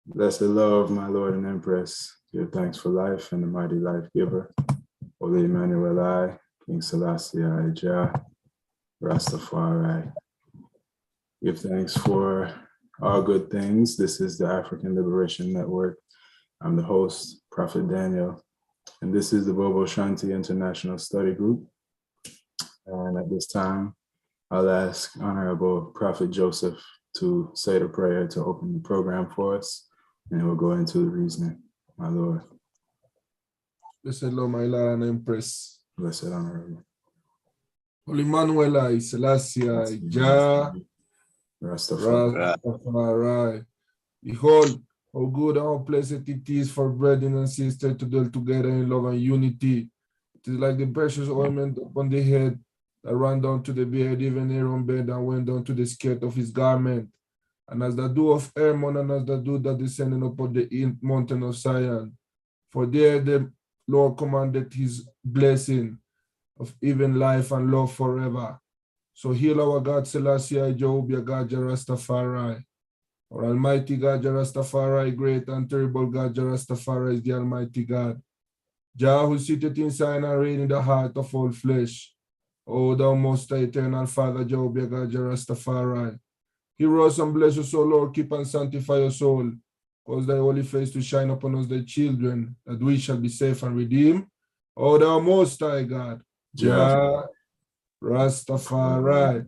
Bless the love, my Lord and Empress. Give thanks for life and the mighty life giver. Holy Emmanuel I, King Selassie I, Jah, Rastafari. Give thanks for all good things. This is the African Liberation Network. I'm the host, Prophet Daniel, and this is the Bobo Shanti International Study Group. And at this time, I'll ask Honorable Prophet Joseph to say the prayer to open the program for us, and we'll go into the reasoning. My Lord. Blessed Lord, my Lord and Empress. Blessed Honorable. Holy Emmanuel I, Selassie I, Jah, Rastafari. Behold, how good and how pleasant it is for brethren and sisters to dwell together in love and unity. It is like the precious ointment upon the head that ran down to the beard, even Aaron bed and went down to the skirt of his garment. And as the dew of Hermon, and as the dew that descended upon the mountain of Zion. For there the Lord commanded his blessing of even life and love forever. So heal our God, Selassie, Jehovah, God, Jah Rastafari. Our Almighty God, Jah Rastafari, great and terrible God, Jah Rastafari is the Almighty God. Jah, who sitteth in Zion and reign in the heart of all flesh. O thou most eternal Father, Jehovah, God, Jah Rastafari. Hear us and bless us, O Lord, keep and sanctify your soul. Cause thy holy face to shine upon us, thy children, that we shall be safe and redeemed. O thou most high God, Jah Rastafari.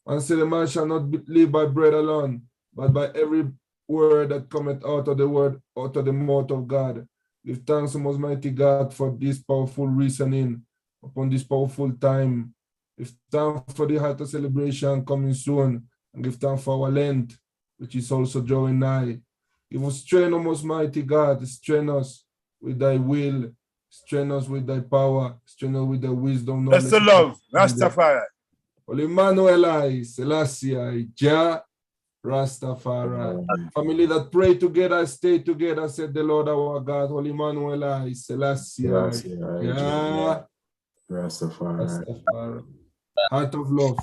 And say the man shall not live by bread alone, but by every word that cometh out of the mouth of God. Give thanks to Most Mighty God for this powerful reasoning upon this powerful time. Give thanks for the heart of celebration coming soon, and give thanks for our Lent, which is also drawing nigh. Give us strength, O Most Mighty God, strengthen us with thy will, strengthen us with thy power, strengthen us with thy wisdom. That's the love, Rastafari. Holy Emmanuel I, Selassie I, Jah Rastafari. Family that pray together, stay together, said the Lord our God. Holy Emmanuel I, Selassie I, Jah Rastafari. Heart of love.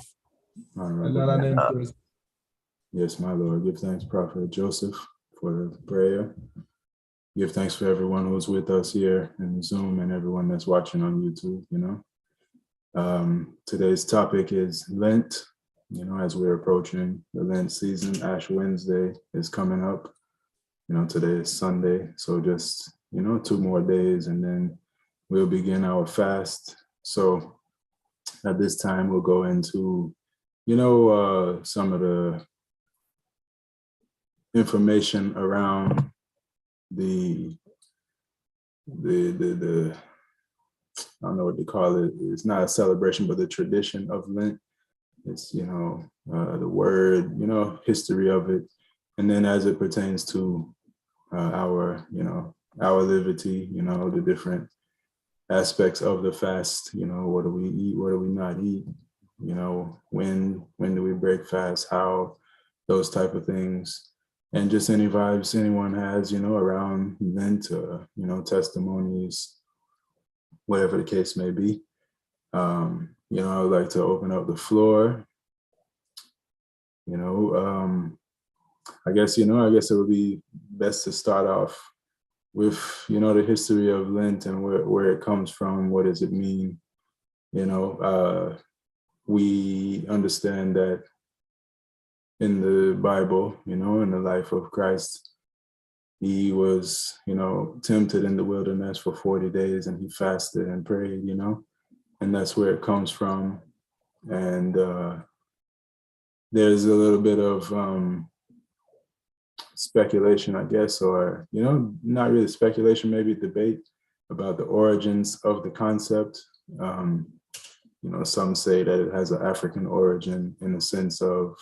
Yes, my Lord. Give thanks, Prophet Joseph, for the prayer. Give thanks for everyone who's with us here in Zoom and everyone that's watching on YouTube, Today's topic is Lent. As we're approaching the Lent season, Ash Wednesday is coming up. Today is Sunday. So just, 2 more days and then we'll begin our fast. So at this time, we'll go into, some of the information around the I don't know what to call it. It's not a celebration, but the tradition of Lent. It's, the word, history of it. And then as it pertains to our liberty, the different aspects of the fast, what do we eat? What do we not eat? When do we break fast? How? Those type of things. And just any vibes anyone has, around Lent, testimonies, whatever the case may be. I would like to open up the floor. I guess it would be best to start off with, the history of Lent and where it comes from. What does it mean? We understand that in the Bible, in the life of Christ, he was, tempted in the wilderness for 40 days and he fasted and prayed, and that's where it comes from. And there's a little bit of speculation, I guess, or, not really speculation, maybe debate about the origins of the concept. Some say that it has an African origin in the sense of,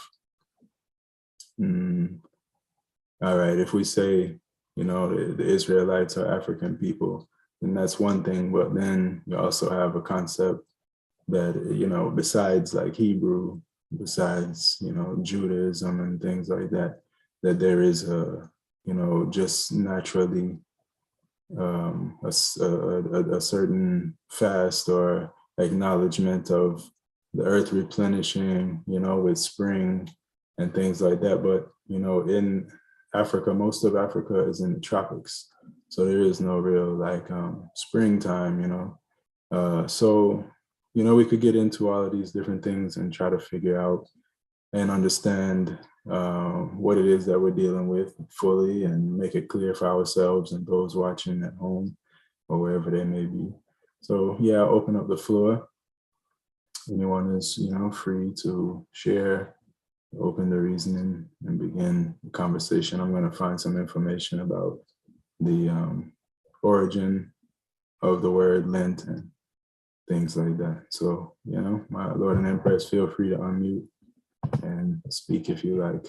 all right, if we say, the Israelites are African people, then that's one thing. But then you also have a concept that, besides like Hebrew, besides, Judaism and things like that, that there is a, just naturally a certain fast or acknowledgement of the earth replenishing, with spring and things like that. But, in Africa, most of Africa is in the tropics. So there is no real like springtime, So, we could get into all of these different things and try to figure out and understand what it is that we're dealing with fully and make it clear for ourselves and those watching at home or wherever they may be. So yeah, I'll open up the floor. Anyone is, free to share, open the reasoning and begin the conversation. I'm going to find some information about the origin of the word Lent and things like that. So, my Lord and Empress, feel free to unmute and speak if you like.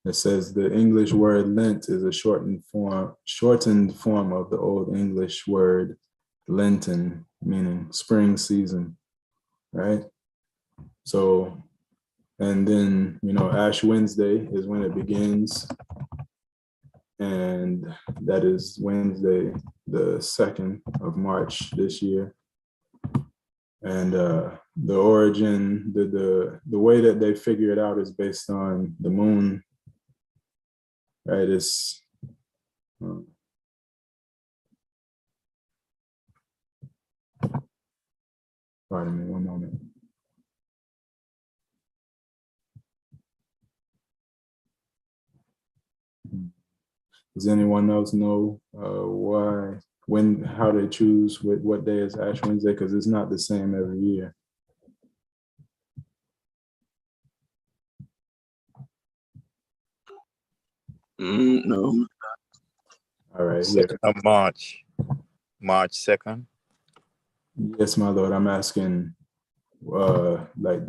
It says the English word Lent is a shortened form of the Old English word Lenten, meaning spring season, right? So, and then, Ash Wednesday is when it begins. And that is Wednesday, the 2nd of March this year. And the origin, the way that they figure it out is based on the moon, right? It's pardon me, one moment. Does anyone else know how they choose what day is Ash Wednesday? Because it's not the same every year. No. All right. Yeah. 2nd of March. March 2nd. Yes, my Lord. I'm asking, like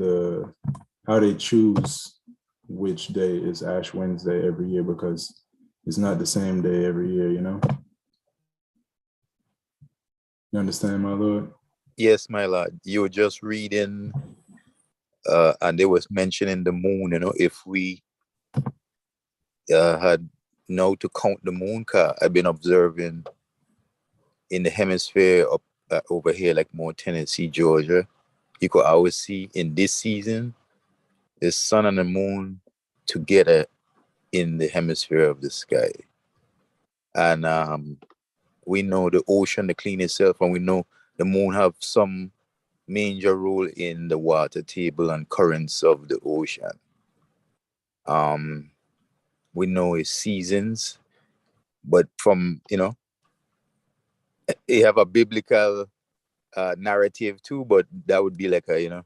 how they choose which day is Ash Wednesday every year, because it's not the same day every year. You understand, my Lord? Yes, my Lord. You were just reading, and they was mentioning the moon. If we had now to count the moon, cause I've been observing in the hemisphere up over here, like more Tennessee, Georgia. You could always see in this season the sun and the moon together in the hemisphere of the sky. And we know the ocean, the clean itself, and we know the moon have some major role in the water table and currents of the ocean. We know its seasons, but from, you have a biblical narrative too, but that would be like a,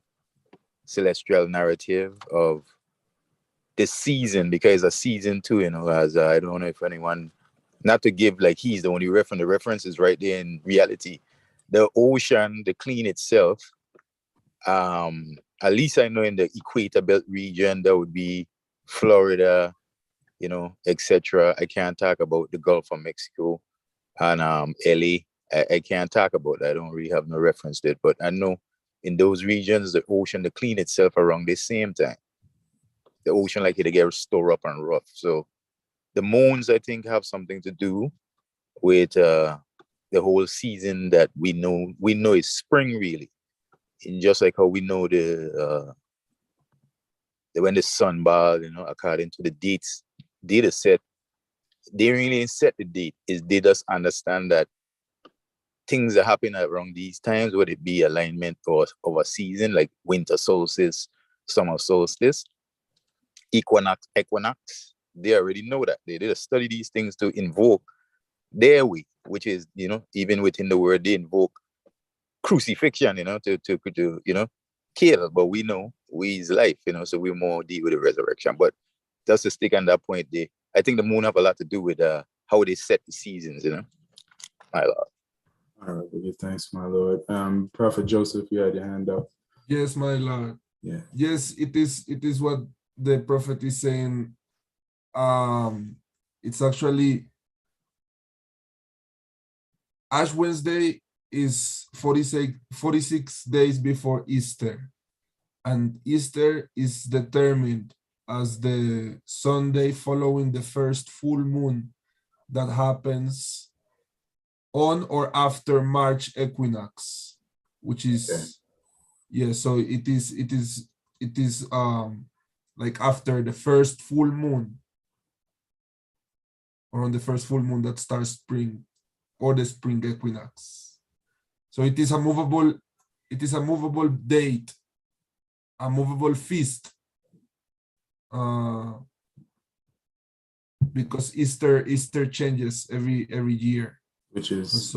celestial narrative of the season, because a season too, as I don't know if anyone, not to give like he's the only reference, the reference is right there in reality. The ocean, the clean itself, at least I know in the equator belt region, that would be Florida, etc. I can't talk about the Gulf of Mexico and LA. I can't talk about that. I don't really have no reference to it, but I know in those regions, the ocean, the clean itself around the same time. The ocean like it get store up and rough. So the moons, I think, have something to do with the whole season that we know is spring, really. And just like how we know the when the sun ball, according to the data set, they really didn't set the date. Is they just understand that things are happening around these times, whether it be alignment of a season like winter solstice, summer solstice, equinox. They already know that. They did study these things to invoke their way, which is, even within the word, they invoke crucifixion, to kill. But we know we is life, so we more deal with the resurrection. But just to stick on that point, I think the moon have a lot to do with how they set the seasons, my Lord. All right, well, thanks, my Lord. Prophet Joseph, you had your hand up. Yes, my Lord. Yeah. Yes, it is what the prophet is saying. It's actually Ash Wednesday is 46 days before Easter, and Easter is determined as the Sunday following the first full moon that happens on or after March equinox, which is so it is like after the first full moon, or on the first full moon that starts spring, or the spring equinox. So it is a movable date, a movable feast, because Easter changes every year. Which is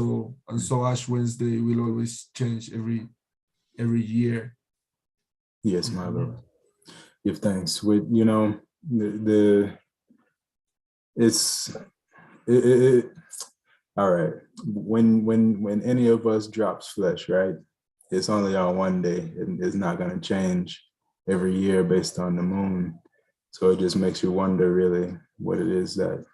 And so Ash Wednesday will always change every year. yes, my Lord. Give thanks. With all right. When any of us drops flesh, right? It's only on one day, and it's not going to change every year based on the moon. So it just makes you wonder really what it is that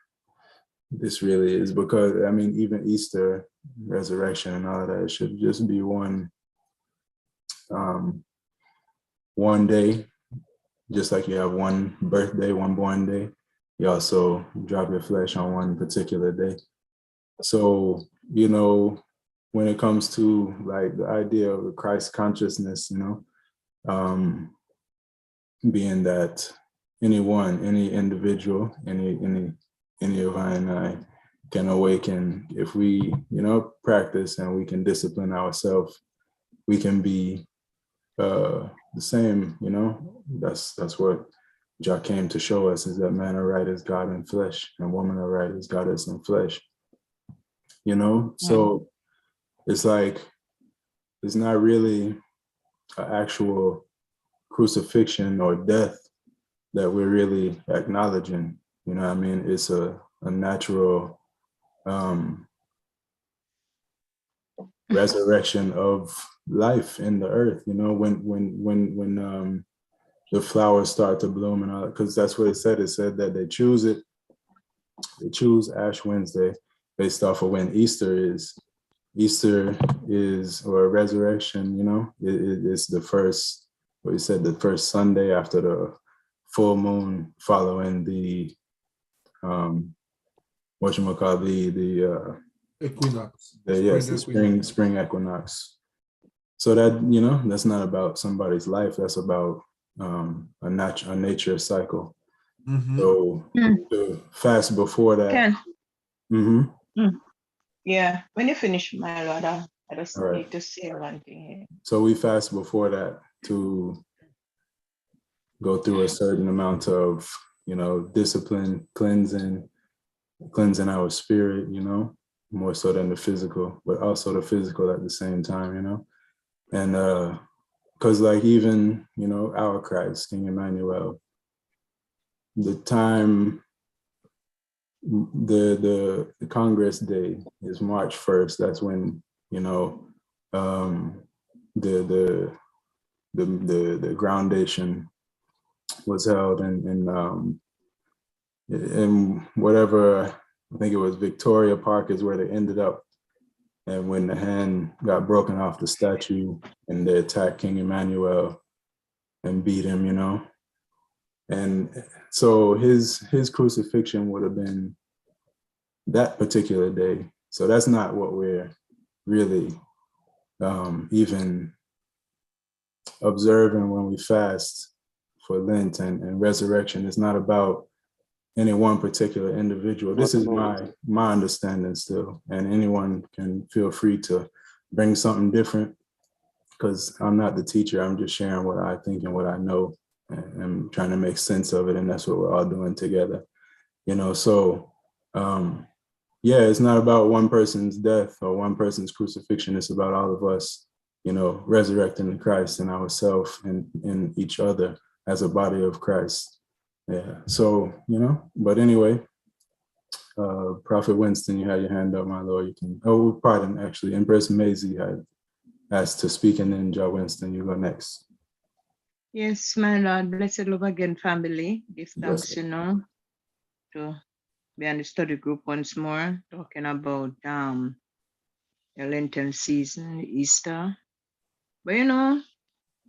this really is, because I mean, even Easter, resurrection, and all of that, it should just be one day, just like you have one birthday, one born day. You also drop your flesh on one particular day. So, when it comes to like the idea of the Christ consciousness, being that any individual, any of I and I can awaken if we, practice and we can discipline ourselves, we can be the same, that's what Jah came to show us, is that man aright is God in flesh and woman aright is goddess in flesh. So it's like, it's not really an actual crucifixion or death that we're really acknowledging. You know what I mean? It's a natural resurrection of life in the earth. When the flowers start to bloom and all that, because that's what it said. It said that they choose Ash Wednesday based off of when Easter is, or resurrection, it's the first, what he said, the first Sunday after the full moon following the the equinox. The spring equinox. So that, that's not about somebody's life, that's about a nature cycle. Mm-hmm. So to fast before that. Yeah, when you finish, my Lord, I just All right. need to say one thing here. So we fast before that to go through a certain amount of, discipline, cleansing our spirit, more so than the physical, but also the physical at the same time, and because like even, our Christ, King Emmanuel, the time, the Congress Day is March 1st. That's when, the groundation was held, and whatever, I think it was Victoria Park is where they ended up. And when the hand got broken off the statue and they attacked King Emmanuel and beat him, and so his crucifixion would have been that particular day. So that's not what we're really even observing when we fast for Lent and resurrection. It's not about any one particular individual. This is my understanding still, and anyone can feel free to bring something different, because I'm not the teacher. I'm just sharing what I think and what I know, and I'm trying to make sense of it, and that's what we're all doing together. So it's not about one person's death or one person's crucifixion. It's about all of us, resurrecting in Christ and ourselves and in each other as a body of Christ. Yeah. So, but anyway, Prophet Winston, you had your hand up, my Lord. You can, pardon, actually, Empress Maisie had asked to speak, and then Jah Winston, you go next. Yes, my Lord, blessed love again, family. Give thanks, to be on the study group once more, talking about the Lenten season, Easter. But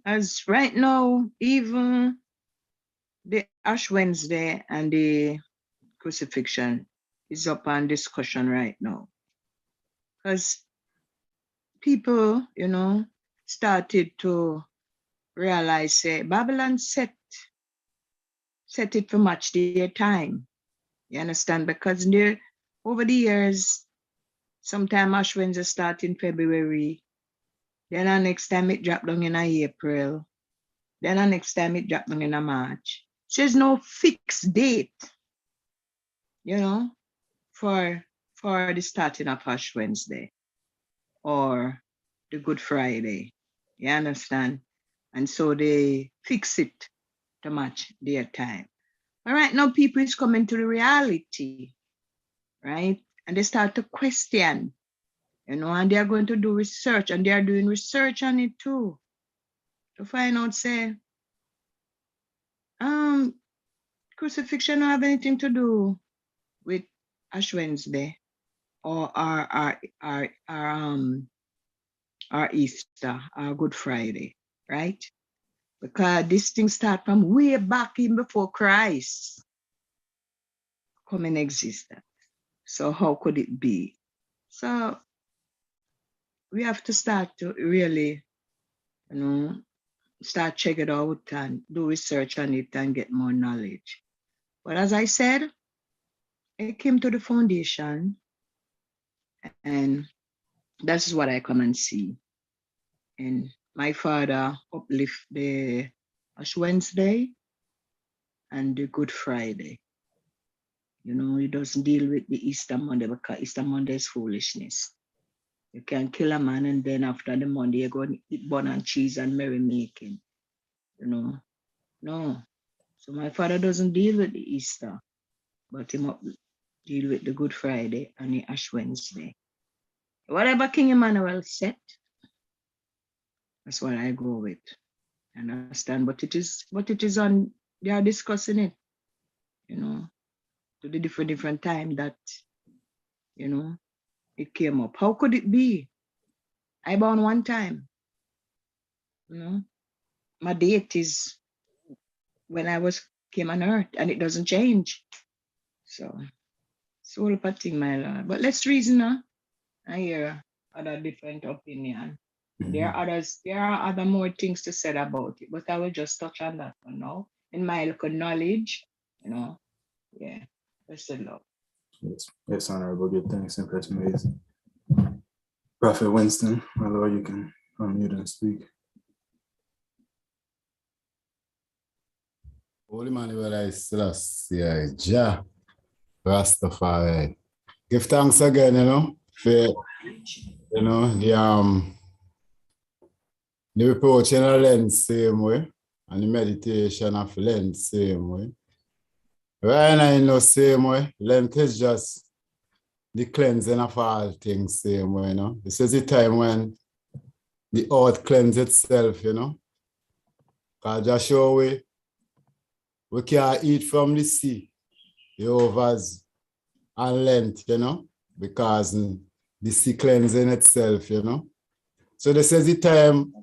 as right now, even the Ash Wednesday and the crucifixion is up on discussion right now. because people, started to realize, say, Babylon set it for much their time. You understand? Because over the years, sometime Ash Wednesday start in February, then the next time it drop down in April, then the next time it drop down in March. So there's no fixed date, for the starting of Ash Wednesday or the Good Friday. You understand? And so they fix it to match their time. All right, now people is coming to the reality, right? And they start to question, and they are going to do research, and they are doing research on it too, to find out, say, crucifixion don't have anything to do with Ash Wednesday or our Easter, our Good Friday, right? Because this thing start from way back in before Christ come in existence. So how could it be? So we have to start to really, start check it out and do research on it and get more knowledge. But as I said, it came to the foundation, and that's what I come and see. And my father uplift the Ash Wednesday and the Good Friday. He doesn't deal with the Easter Monday, because Easter Monday is foolishness. You can kill a man and then after the Monday you're going to eat bun and cheese and merrymaking. No. So my father doesn't deal with the Easter, but he must deal with the Good Friday and the Ash Wednesday. Whatever King Emmanuel said, that's what I go with. Understand? But it is on, they are discussing it, to the different time that, it came up. How could it be? I born one time, my date is when I came on earth, and it doesn't change. So it's all a thing, my Lord. But let's reason, I hear other different opinion. There are other more things to say about it, but I will just touch on that for now. In my local knowledge, yeah. Bless the Lord. Yes, honorable, good thanks and praise amazing. Prophet Winston, my Lord, you can unmute and speak. Holy Manuel, I still see Jah Rastafari. Give thanks again, for the reproach in a Lent same way, and the meditation of Lent same way. Right now, in the same way, Lent is just the cleansing of all things same way, This is the time when the earth cleanses itself, Because just show we can't eat from the sea, Jehovah's and Lent, because the sea cleansing itself, So this is the time,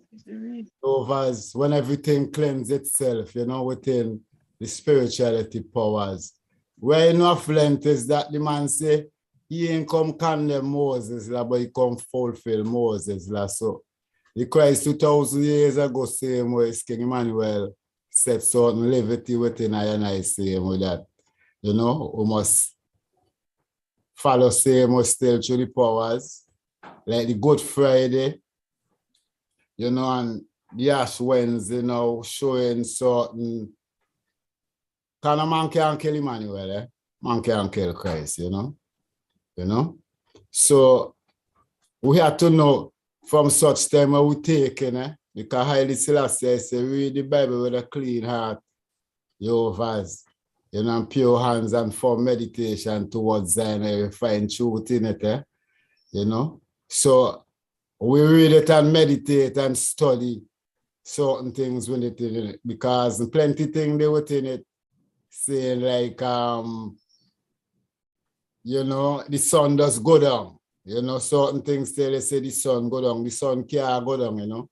Jehovah's, when everything cleanses itself, within the spirituality powers. Where enough Lent is that the man say, he ain't come condemn Moses, but he come fulfill Moses. So the Christ 2,000 years ago, same way King Emmanuel set certain levity within I same with that. We must follow same way still through the powers. Like the Good Friday, and the Ash Wednesday, showing certain kind of man can't kill Emmanuel, Man can't kill Christ, So we have to know from such time where we take, because Haile Selassie say, read the Bible with a clean heart, Jehovah's, and pure hands and for meditation towards Zion, and find truth in it, So we read it and meditate and study certain things with it in it, because plenty things they within it, saying like, the sun does go down. Certain things they say the sun go down. The sun can't go down,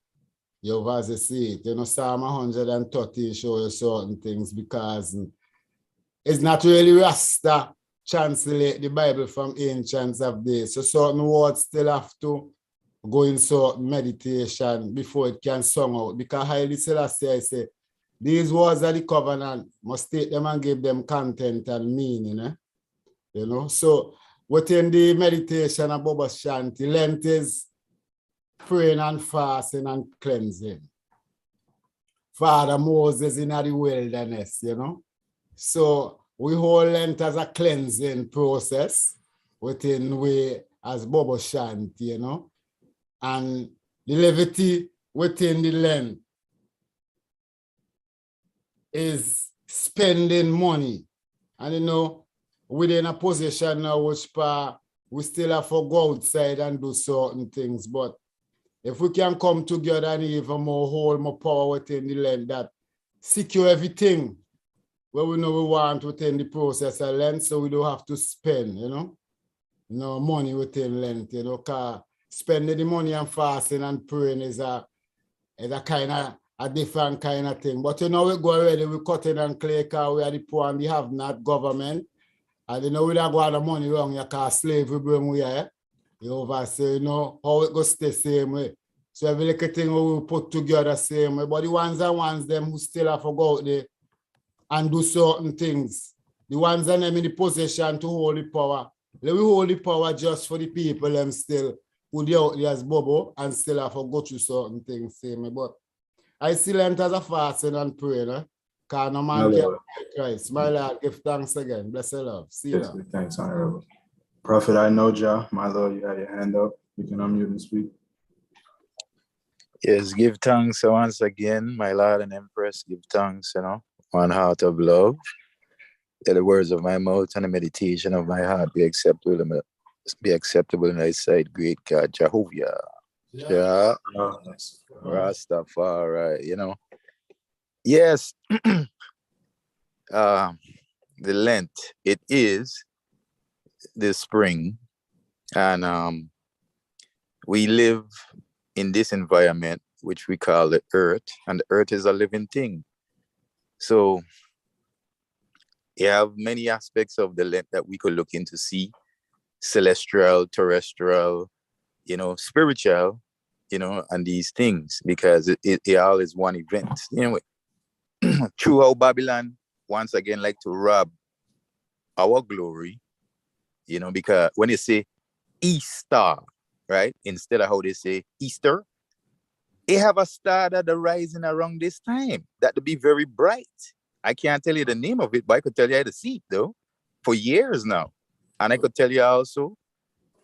You have to see it. Psalm 130 show you certain things, because it's not really Rasta translate the Bible from ancients of days. So certain words still have to go in certain meditation before it can sung out. Because highly Selassie, I say, these words are the covenant, must take them and give them content and meaning. You know, so within the meditation of Bobo Shanti, Lent is praying and fasting and cleansing. Father Moses in the wilderness, you know. So we hold Lent as a cleansing process within we as Bobo Shanti, you know. And the levity within the Lent is spending money. And you know, within a position now which we still have to go outside and do certain things. But if we can come together and even more hold more power within the Lent, that secure everything where we know we want within the process of Lent, so we don't have to spend, you know, no money within Lent, you know, because spending the money and fasting and praying is a kind of a different kind of thing. But you know, we go already, we cut in and clear because we are the poor and we have not government. And you know, we don't go the money wrong, you can't slavery bring we here. You oversee, you know, how it goes stay same way. So every little thing we put together same way. But the ones them who still have to go out there and do certain things. The ones that them in the position to hold the power. Let we hold the power just for the people them still who they out there as Bobo and still have to go through certain things same way. But I see Lent as a fasting and praying, because no man can pray Christ. My Lord, give thanks again. Bless your love. See you. Yes, thanks, Honorable. Prophet, I know, Jah. My Lord, you had your hand up. You can unmute and speak. Yes, give thanks once again, my Lord and Empress. Give thanks, you know, one heart of love. Let the words of my mouth and the meditation of my heart be acceptable in thy sight, great God, Jehovah. Yeah. Rastafari, you know. Yes. The Lent, it is the spring, and we live in this environment which we call the earth, and the earth is a living thing. So you have many aspects of the Lent that we could look into, see celestial, terrestrial, you know, spiritual, you know, and these things, because it all is one event. Anyway, true how Babylon once again like to rob our glory, you know, because when they say Easter, right, instead of how they say Easter, they have a star that are rising around this time that to be very bright. I can't tell you the name of it, but I could tell you how to see it though, for years now. And I could tell you also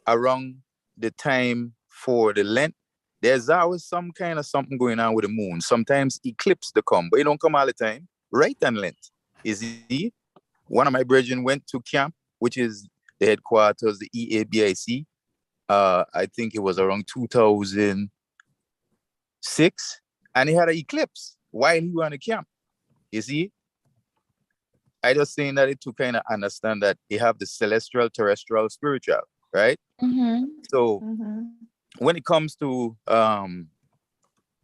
around the time for the Lent, there's always some kind of something going on with the moon. Sometimes eclipse to come, but it don't come all the time. Right on Lent. You see, one of my brethren went to camp, which is the headquarters, the EABIC. I think it was around 2006, and he had an eclipse while he was on the camp. You see, I just saying that it to kind of understand that they have the celestial, terrestrial, spiritual, right? Mm-hmm. So when it comes to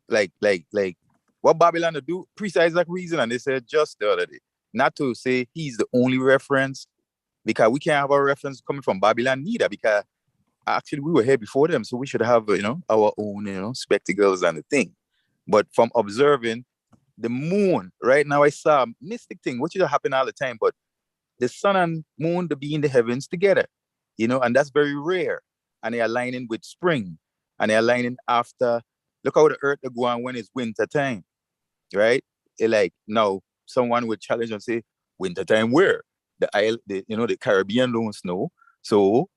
like what Babylon to do, precise like reason, and they said just the other day, not to say he's the only reference, because we can't have a reference coming from Babylon neither, because actually we were here before them, so we should have, you know, our own, you know, spectacles and the thing. But from observing the moon, right now I saw a mystic thing, which is happening all the time, but the sun and moon to be in the heavens together, you know, and that's very rare. And they're aligning with spring, and they're aligning after, look how the earth will go on when it's winter time, right? It like, now someone would challenge and say, winter time where? The Caribbean don't snow. So,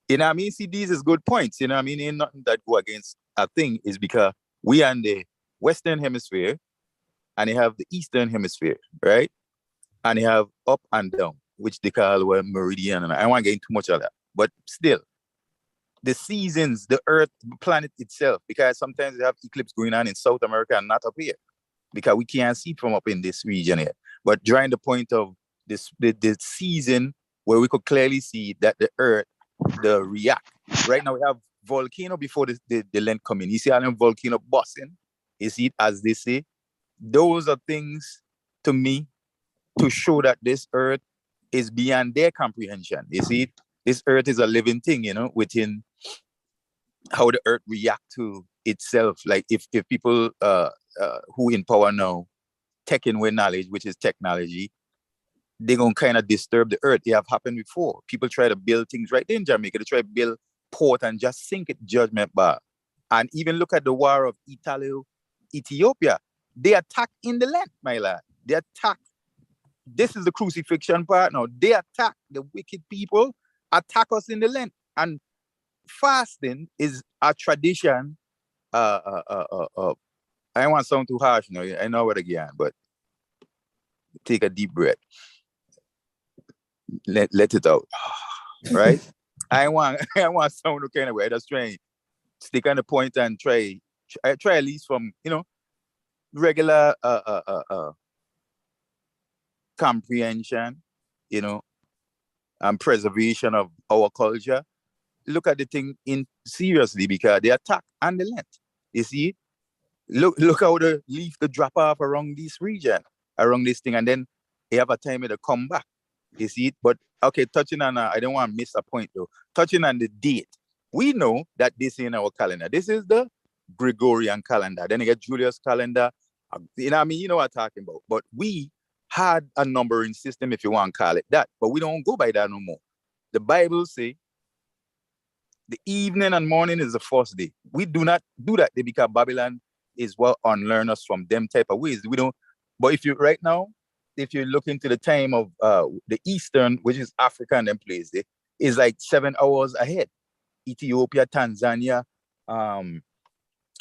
you know what I mean? See, these is good points, you know what I mean? Ain't nothing that go against a thing, is because we are in the Western Hemisphere, and they have the Eastern Hemisphere, right? And they have up and down, which they call meridian, and I don't want to get into too much of that. But still, the seasons, the earth, the planet itself, because sometimes they have eclipse going on in South America and not up here, because we can't see it from up in this region here. But during the point of this, the season where we could clearly see that the earth, the react. Right now we have volcano before the Lent come in. You see how them volcano busting? You see it, as they say. Those are things to me to show that this earth is beyond their comprehension. You see, this earth is a living thing, you know, within how the earth react to itself. Like if people who in power now taking with knowledge, which is technology, they're gonna kind of disturb the earth. It have happened before. People try to build things right there in Jamaica. They try to build port and just sink it judgment bar. And even look at the war of Ethiopia. They attack in the Lent, my lad. They attack. This is the crucifixion part now. They attack the wicked people, attack us in the Lent. And fasting is a tradition. I don't want to sound too harsh, you know. I know what again, but take a deep breath. Let it out. Right? I want to sound okay anyway. I just try stick on the point and try at least from, you know, regular comprehension, you know, and preservation of our culture. Look at the thing in seriously, because they attack and the Lent. You see, look how the leaf the drop off around this region, around this thing, and then they have a time to come back. You see it, but okay, touching on I don't want to miss a point though. Touching on the date, we know that this is in our calendar. This is the Gregorian calendar. Then you get Julius calendar. You know what I mean? You know what I'm talking about. But we had a numbering system, if you want to call it that, but we don't go by that no more. The Bible say the evening and morning is the first day. We do not do that because Babylon is what unlearn us from them type of ways. We don't. But if you right now, if you look into the time of the Eastern, which is Africa and them place, is like 7 hours ahead. Ethiopia, Tanzania,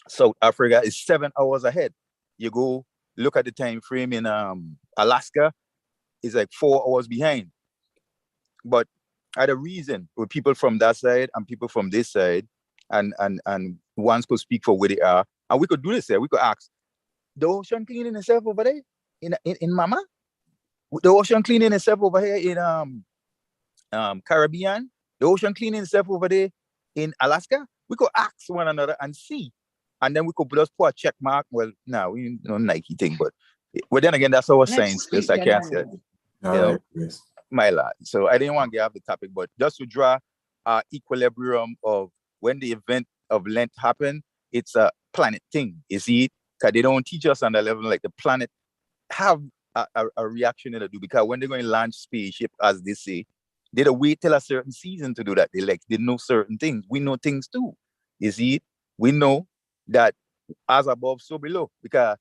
South Africa is 7 hours ahead. You go look at the time frame in Alaska, is like 4 hours behind. But at a reason with people from that side and people from this side, and ones could speak for where they are, and we could do this here. We could ask, the ocean cleaning itself over there in Mama, the ocean cleaning itself over here in Caribbean, the ocean cleaning itself over there in Alaska. We could ask one another and see, and then we could just put a check mark. Well, no, we know Nike thing, but then again, that's our science. Because I can't say, my lad. So I didn't want to get off the topic, but just to draw equilibrium of when the event of Lent happened, it's a planet thing. You see, because they don't teach us on the level like the planet have a reaction to do, because when they're going to launch spaceship, as they say, they don't wait till a certain season to do that. They know certain things. We know things too. You see, we know that as above, so below, because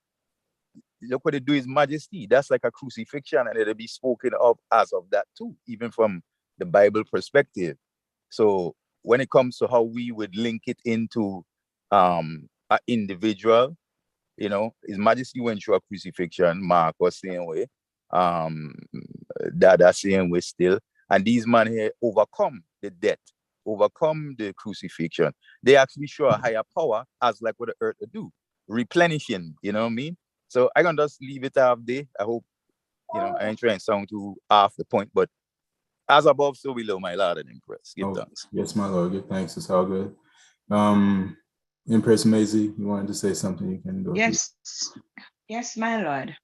look what they do is majesty. That's like a crucifixion, and it'll be spoken of as of that too, even from the Bible perspective. So when it comes to how we would link it into an individual, you know, His Majesty went through a crucifixion, Mark was saying way, Dada saying way still, and these men here overcome the death, overcome the crucifixion. They actually show a higher power as like what the earth will do, replenishing, you know what I mean? So I can just leave it half there. I hope, you know, I ain't trying to sound too off the point, but as above, so below, my Lord and Empress. Give thanks. Yes, my Lord, give thanks. It's all good. Empress Maisie, you wanted to say something? You can go. Yes, yes, my Lord.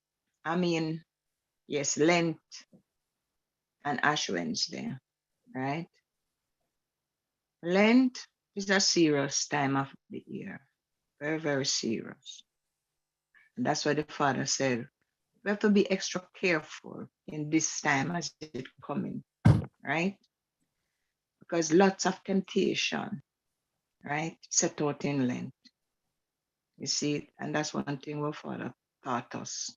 I mean, yes, Lent and Ash Wednesday, right? Lent is a serious time of the year, very, very serious. And that's why the Father said, we have to be extra careful in this time as it's coming, right? Because lots of temptation, right, set out in Lent. You see, and that's one thing our Father taught us,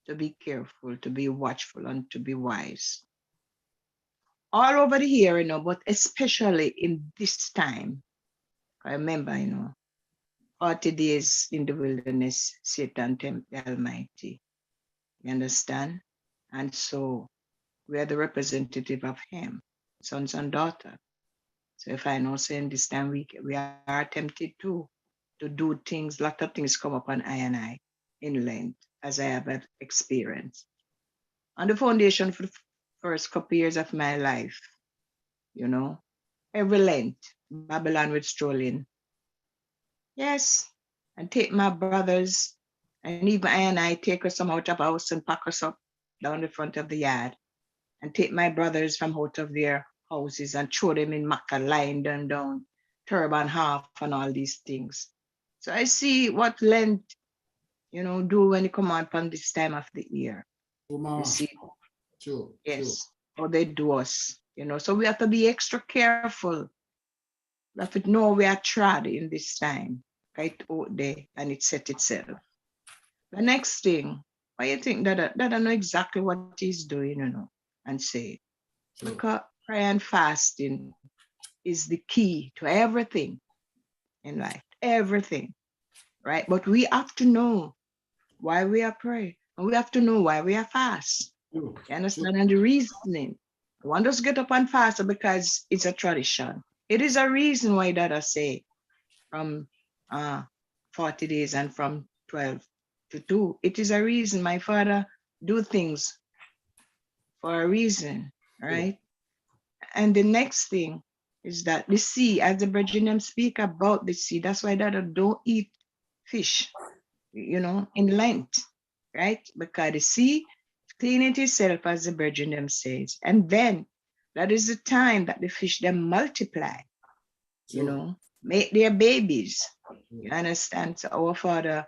to be careful, to be watchful, and to be wise. All over the year, you know, but especially in this time. I remember, you know, 40 days in the wilderness, Satan tempted the Almighty. You understand? And so we are the representative of Him, sons and daughters. So if I know, saying this time we are tempted to do things, lot of things come upon I in Lent, as I have experienced. On the foundation for the first couple years of my life, you know, every Lent, Babylon would stroll in. Yes, and take my brothers, and even I take us some out of house and pack us up down the front of the yard. and take my brothers from out of their houses and throw them in Makkah, lying them down, turban half, and all these things. So I see what Lent, do when you come out on this time of the year. You see, True. yes, how they do us, So we have to be extra careful. We have to know we are trod in this time, right out there, and it set itself. The next thing, why you think that I know exactly what he's doing, and say, because prayer and fasting is the key to everything in life, everything, right? But we have to know why we are praying, and we have to know why we are fast. You understand? And the reasoning. One does get up and fast because it's a tradition. It is a reason why that I say from 40 days and from 12 to 2. It is a reason my father do things for a reason, right? And the next thing is that the sea, as the brethren speak about the sea, that's why that I don't eat fish, in Lent, right? Because the sea cleaneth itself, as the brethren says. And then that is the time that the fish them multiply, make their babies. You understand? So our Father,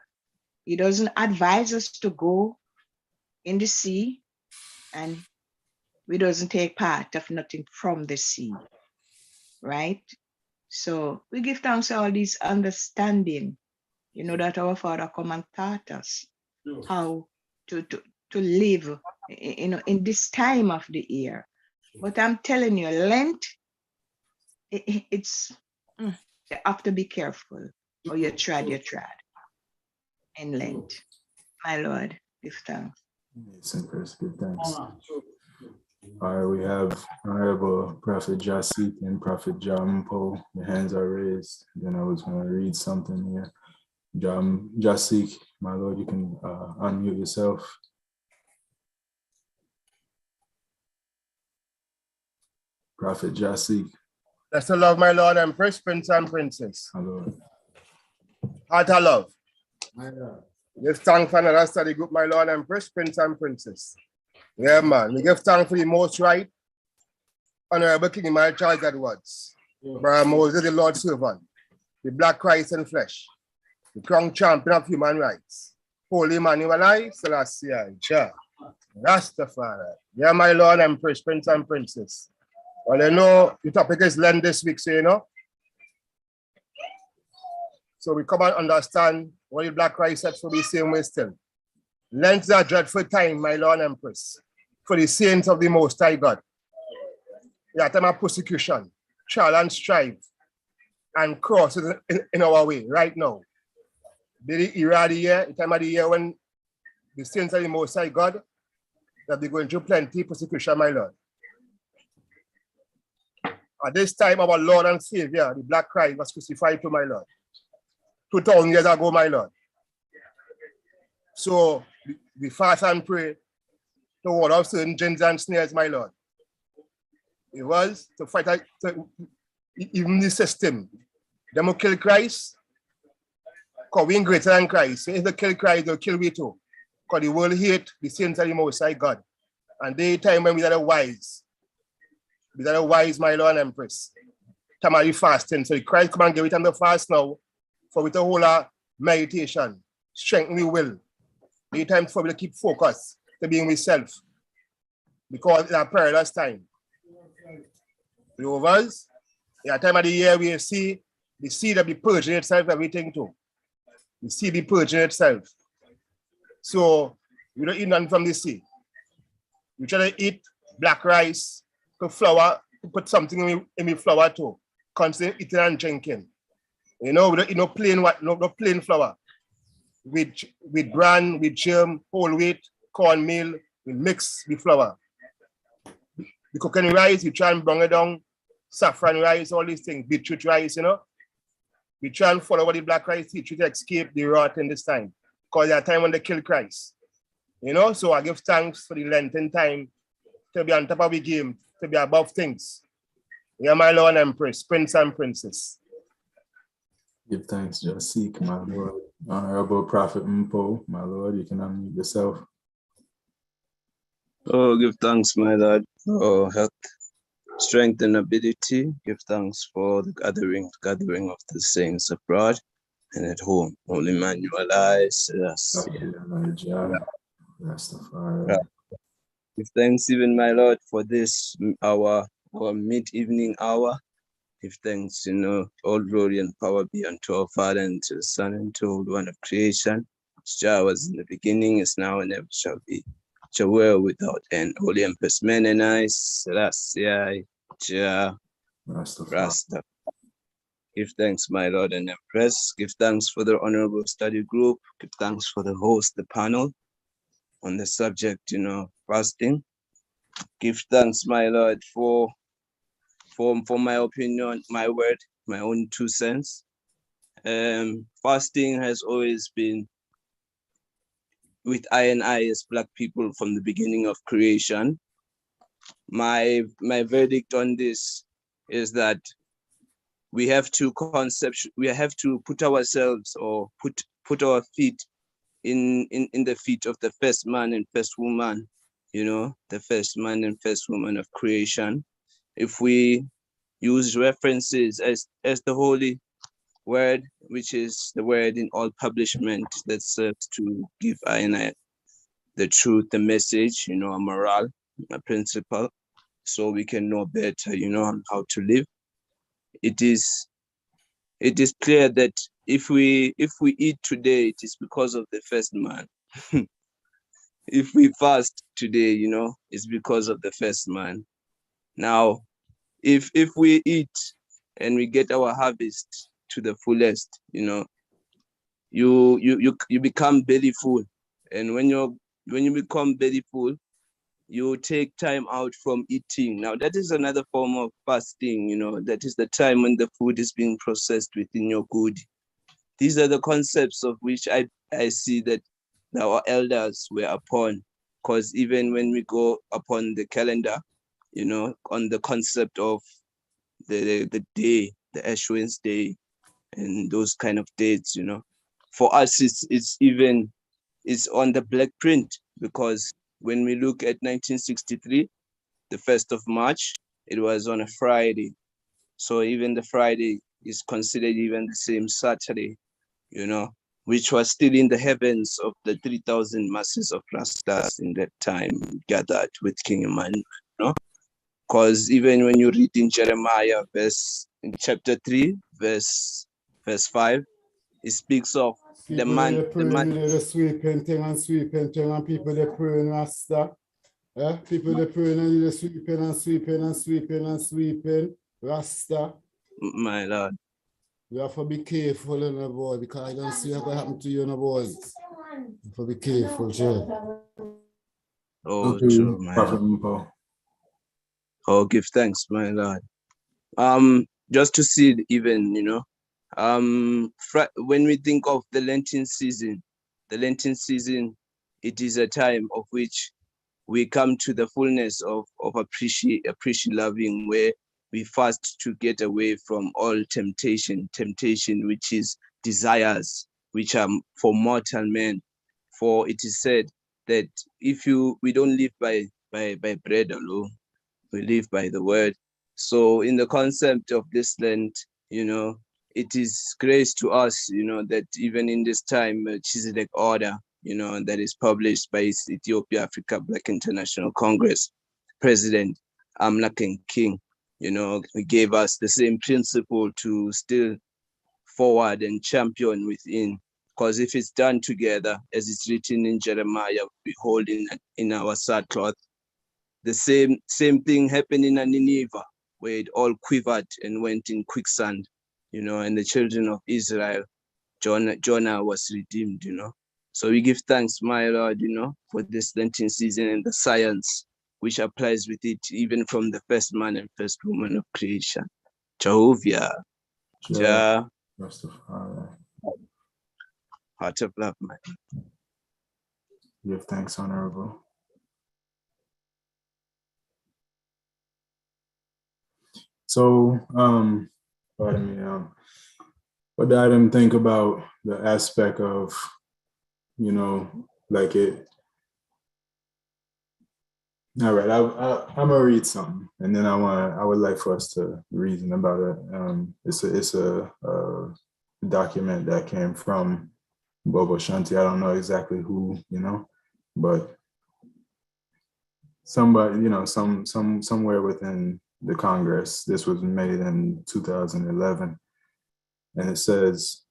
he doesn't advise us to go in the sea, and we doesn't take part of nothing from the sea, right? So we give thanks to all these understanding, that our Father come and taught us how to live, in this time of the year. But I'm telling you, Lent, it's you have to be careful, or you trod in Lent. My Lord, give thanks. Yes, and Chris, give thanks. All right, we have Honorable Prophet Jasik and Prophet Jampo. Your hands are raised. Then I was going to read something here. Jasik, my Lord, you can unmute yourself. Prophet Jasik. That's the love, my Lord, Empress, Prince and Princess. My Lord. Heart of love. My God. Give thanks for another study group, my Lord, Empress, Prince and Princess. Yeah, man. We give thanks for the most right, Honorable King Emmanuel Charles Edwards, Brother Moses, the Lord's servant, the Black Christ in flesh, the crown champion of human rights, Holy Emmanuel I, Selassie I, Jah, Rastafari. Yeah, my Lord, Empress, Prince and Princess. Well, the topic is Lent this week, so So we come and understand what the Black Christ said for the same way still. Lent is a dreadful time, my Lord Empress, for the saints of the Most High God. The time of persecution, trial and strife, and crosses in our way right now. The era of the year, the time of the year when the saints of the Most High God, that they're going through plenty of persecution, my Lord. At this time, our Lord and Savior, the Black Christ, was crucified to my Lord. 2,000 years ago, my Lord. So we fast and pray to ward off certain gins and snares, my Lord. It was to fight even the system. They will kill Christ, because we ain't greater than Christ. So if they kill Christ, they'll kill we too. Because the world hate the saints of the Most High God. And they time when we are wise. We are wise, my Lord and Empress. Time of the fasting. So the Christ come and give it time to fast now. For with a whole meditation, strengthen the will. The time for me to keep focus to being with self. Because it's a perilous time. The overs, the time of the year we see the seed of the purging itself, everything too. The seed be purging itself. So you don't eat none from the seed. You try to eat black rice, put flour, put something in the flour too. Constantly eating and drinking. We don't eat no plain flour. With bran, with germ, whole wheat, cornmeal, we mix the flour. The cooking rice, we try and bring it down, saffron rice, all these things, beetroot rice, We try and follow what the black rice teach you to escape the rot in this time. Because there are time when they kill Christ. So I give thanks for the Lenten time to be on top of the game, to be above things. Yeah, my Lord and Empress, Prince and Princess. Give thanks, Jasik, my Lord. Honorable Prophet Mpo, my Lord, you can unmute yourself. Oh, give thanks, my Lord, for health, strength, and ability. Give thanks for the gathering of the saints abroad and at home. Holy Emmanuel, us. Give thanks, even my Lord, for this our mid-evening hour. Give thanks, all glory and power be unto our Father and to the Son and to the Holy One of creation. Which was in the beginning, is now, and ever shall be. Which world without end. Holy Empress Menenai, Selassie, Jah, Rasta. Give thanks, my Lord and Empress. Give thanks for the honorable study group. Give thanks for the host, the panel on the subject, fasting. Give thanks, my Lord, for my opinion, my word, my own 2 cents. Fasting has always been with I and I as Black people from the beginning of creation. My verdict on this is that we have to put ourselves or put our feet in the feet of the first man and first woman, the first man and first woman of creation. If we use references as the holy word, which is the word in all publishment that serves to give I and I the truth, the message, a moral, a principle, so we can know better, on how to live. It is clear that if we eat today, it is because of the first man. If we fast today, it's because of the first man. Now, if we eat and we get our harvest to the fullest, you become belly full. And when you become belly full, you take time out from eating. Now, that is another form of fasting, that is the time when the food is being processed within your good. These are the concepts of which I see that our elders were upon, because even when we go upon the calendar, on the concept of the day, the Ash Wednesday, and those kind of dates, for us, it's on the black print, because when we look at 1963, the 1st of March, it was on a Friday. So even the Friday is considered even the same Saturday, which was still in the heavens of the 3,000 masses of Rastas in that time gathered with King Emmanuel, Because even when you read in Jeremiah, in chapter 3, verse 5, it speaks of the man. The sweeping thing and people they pray and Rasta. People they pray and they sweeping. Rasta. My Lord. You have to be careful in the boy, because I don't see what happen to you in the boys. You have to be careful, Jay. Oh, true, my Lord. Oh, give thanks, my Lord. Just to see it even, when we think of the Lenten season, it is a time of which we come to the fullness of appreciate loving, where we fast to get away from all temptation, which is desires, which are for mortal men. For it is said that we don't live by bread alone, we live by the word. So in the concept of this Lent, it is grace to us, that even in this time, Chiselek order, that is published by Ethiopia Africa Black International Congress, President Amlaken King, he gave us the same principle to still forward and champion within. Because if it's done together, as it's written in Jeremiah, we hold in our sackcloth. The same thing happened in Nineveh, where it all quivered and went in quicksand, and the children of Israel, Jonah was redeemed, So we give thanks, my Lord, for this Lenten season and the science which applies with it, even from the first man and first woman of creation. Jehovah, Jah, heart of love, man. Give thanks, Honorable. So, pardon me, what did I think about the aspect of, like All right, I'm gonna read something, and then I would like for us to reason about it. It's a document that came from Bobo Shanti. I don't know exactly who, but somebody, somewhere within the Congress. This was made in 2011, and it says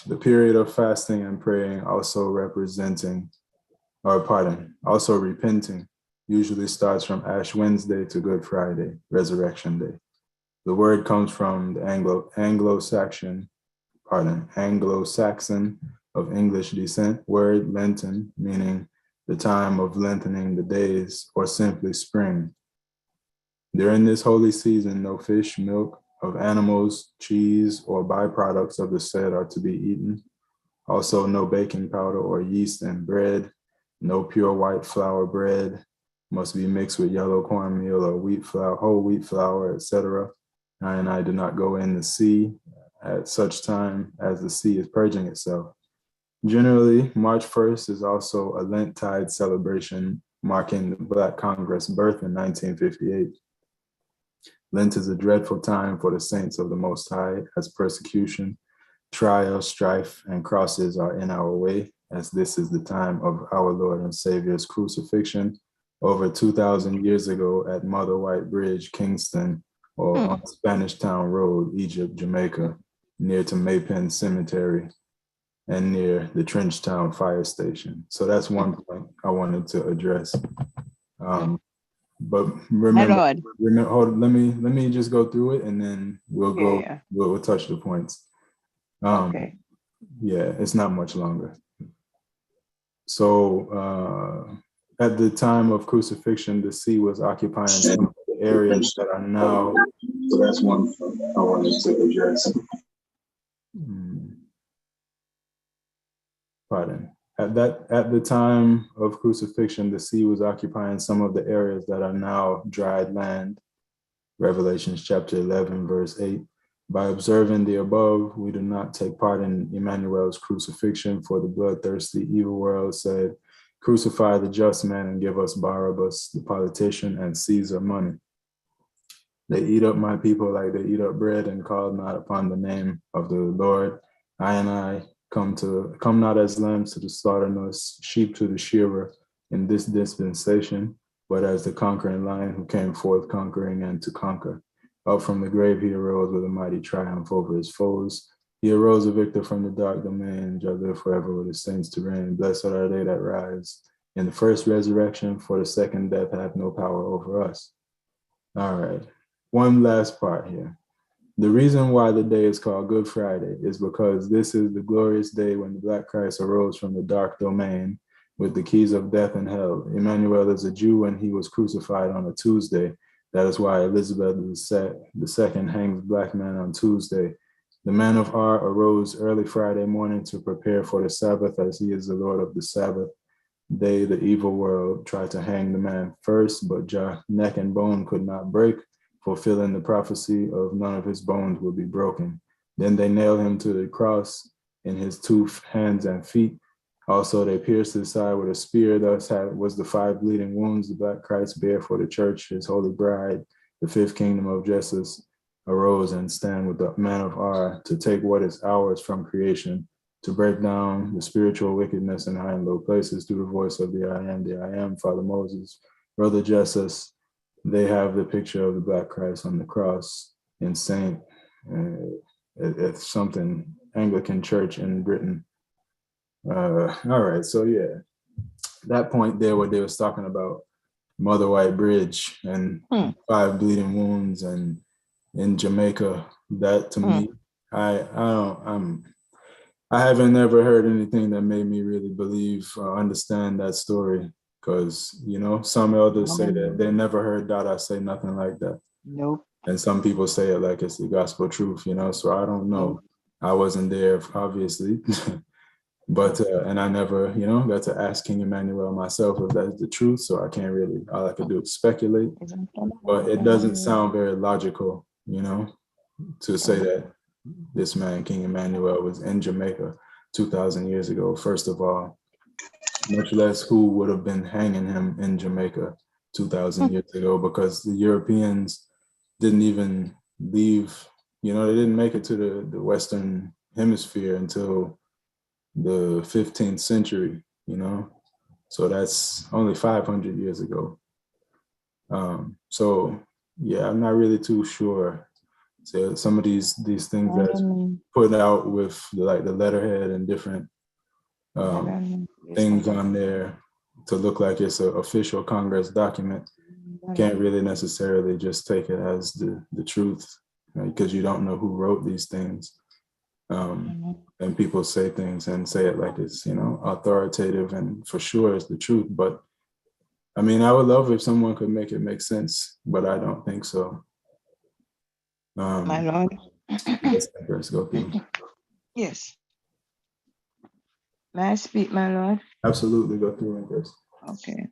the period of fasting and praying, also repenting, usually starts from Ash Wednesday to Good Friday, Resurrection Day. The word comes from the Anglo-Saxon of English descent word Lenten, meaning the time of lengthening the days, or simply spring. During this holy season, no fish, milk of animals, cheese, or byproducts of the said are to be eaten. Also, no baking powder or yeast in bread, no pure white flour bread, must be mixed with yellow cornmeal or wheat flour, whole wheat flour, etc. I do not go in the sea at such time as the sea is purging itself. Generally, March 1st is also a Lent tide celebration marking the Black Congress birth in 1958. Lent is a dreadful time for the saints of the Most High, as persecution, trial, strife, and crosses are in our way, as this is the time of our Lord and Savior's crucifixion over 2,000 years ago at Mother White Bridge, Kingston, or on Spanish Town Road, Egypt, Jamaica, near to Maypen Cemetery and near the Trenchtown Fire Station. So that's one point I wanted to address. But remember, let me just go through it, and then we'll touch the points. Okay. Yeah, it's not much longer. So at the time of crucifixion, the sea was occupying some of the areas that are now. So that's one I wanted to address. Pardon. At the time of crucifixion, the sea was occupying some of the areas that are now dried land. Revelations chapter 11, verse 8. By observing the above, we do not take part in Emmanuel's crucifixion, for the bloodthirsty evil world said, crucify the just man and give us Barabbas, the politician, and Caesar money. They eat up my people like they eat up bread, and call not upon the name of the Lord. I come not as lambs to the slaughter, nor sheep to the shearer in this dispensation, but as the conquering lion who came forth conquering and to conquer. Up from the grave he arose with a mighty triumph over his foes. He arose a victor from the dark domain, shall live forever with his saints to reign. Blessed are they that rise in the first resurrection, for the second death hath no power over us. All right, one last part here. The reason why the day is called Good Friday is because this is the glorious day when the Black Christ arose from the dark domain with the keys of death and hell. Emmanuel is a Jew when he was crucified on a Tuesday. That is why Elizabeth II hangs black men on Tuesday. The man of R arose early Friday morning to prepare for the Sabbath, as he is the Lord of the Sabbath. They, the evil world, tried to hang the man first, but neck and bone could not break, fulfilling the prophecy of none of his bones will be broken. Then they nailed him to the cross in his 2 hands and feet. Also, they pierced his side with a spear. Thus was the 5 bleeding wounds the Black Christ bare for the church, his holy bride. The 5th kingdom of justice arose and stand with the man of R to take what is ours from creation, to break down the spiritual wickedness in high and low places through the voice of the I am, Father Moses, Brother Jesus. They have the picture of the Black Christ on the cross in Saint. It's something Anglican Church in Britain. All right, so yeah, that point there where they was talking about Mother White Bridge and 5 bleeding wounds and in Jamaica, that to me, I haven't never heard anything that made me really believe or understand that story, because some elders say that they never heard Dada say nothing like that. Nope. And some people say it like it's the gospel truth, so I don't know. I wasn't there, obviously. But, and I never, got to ask King Emmanuel myself if that's the truth. So I can't really, all I could do is speculate. But it doesn't sound very logical, to say that this man, King Emmanuel, was in Jamaica 2,000 years ago, first of all, much less who would have been hanging him in Jamaica 2,000 years ago, because the Europeans didn't even leave, they didn't make it to the Western hemisphere until the 15th century, so that's only 500 years ago. So yeah, I'm not really too sure. So some of these things that's put out with the letterhead and different things on there to look like it's an official Congress document, can't really necessarily just take it as the truth, because you don't know who wrote these things. And people say things and say it like it's, authoritative and for sure it's the truth. But I mean, I would love if someone could make it make sense, but I don't think so. My Lord. Let's go through. Yes. May I speak, my Lord? Absolutely, go through in first. Okay.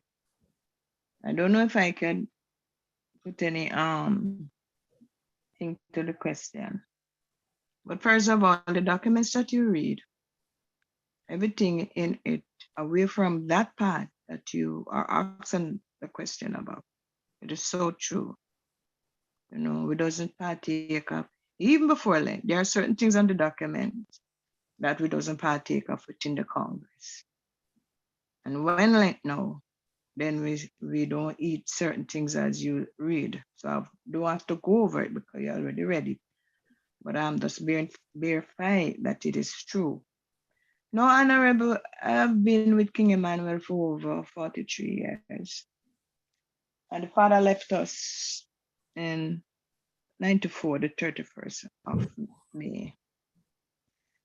I don't know if I can put any thing to the question. But first of all, the documents that you read, everything in it, away from that part that you are asking the question about, it is so true. We doesn't partake of, even before Lent, there are certain things on the document that we doesn't partake of within the Congress. And when Lent now, then we don't eat certain things as you read. So I don't have to go over it because you're already ready. But I'm just verify that it is true. No, Honorable, I've been with King Emmanuel for over 43 years. And the father left us in 94, the 31st of May.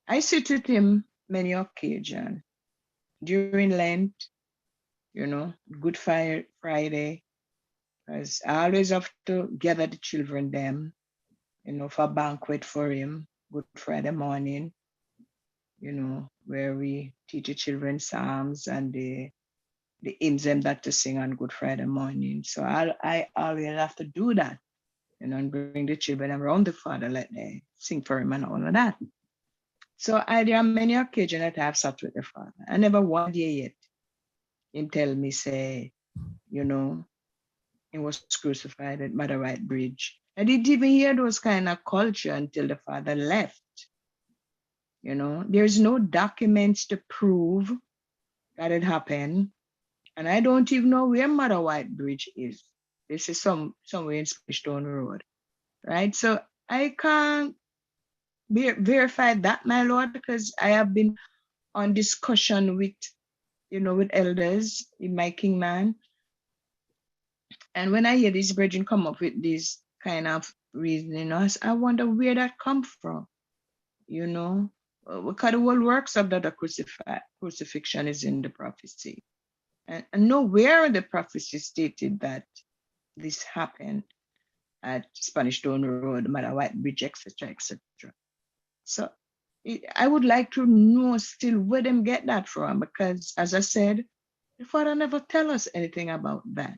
I sit with him many occasions during Lent, Good Friday, because I always have to gather the children them, for a banquet for him, Good Friday morning, where we teach the children psalms and the hymns them that to sing on Good Friday morning. So I always have to do that, and bring the children around the Father, let them sing for him and all of that. So there are many occasions that I have sat with the Father. I never one day yet him tell me, say, he was crucified at Mother White Bridge. I didn't even hear those kind of culture until the Father left. There's no documents to prove that it happened. And I don't even know where Mother White Bridge is. This is somewhere in Stone Road, right? So I can't verify that, my Lord, because I have been on discussion with, with elders in my kingdom. And when I hear these brethren come up with this kind of reasoning, I wonder where that come from, Because the whole works of the crucifixion is in the prophecy. And nowhere in the prophecy stated that this happened at Spanish Stone Road, Mother White Bridge, etc., etc. So I would like to know still where them get that from, because as I said, the Father never tell us anything about that,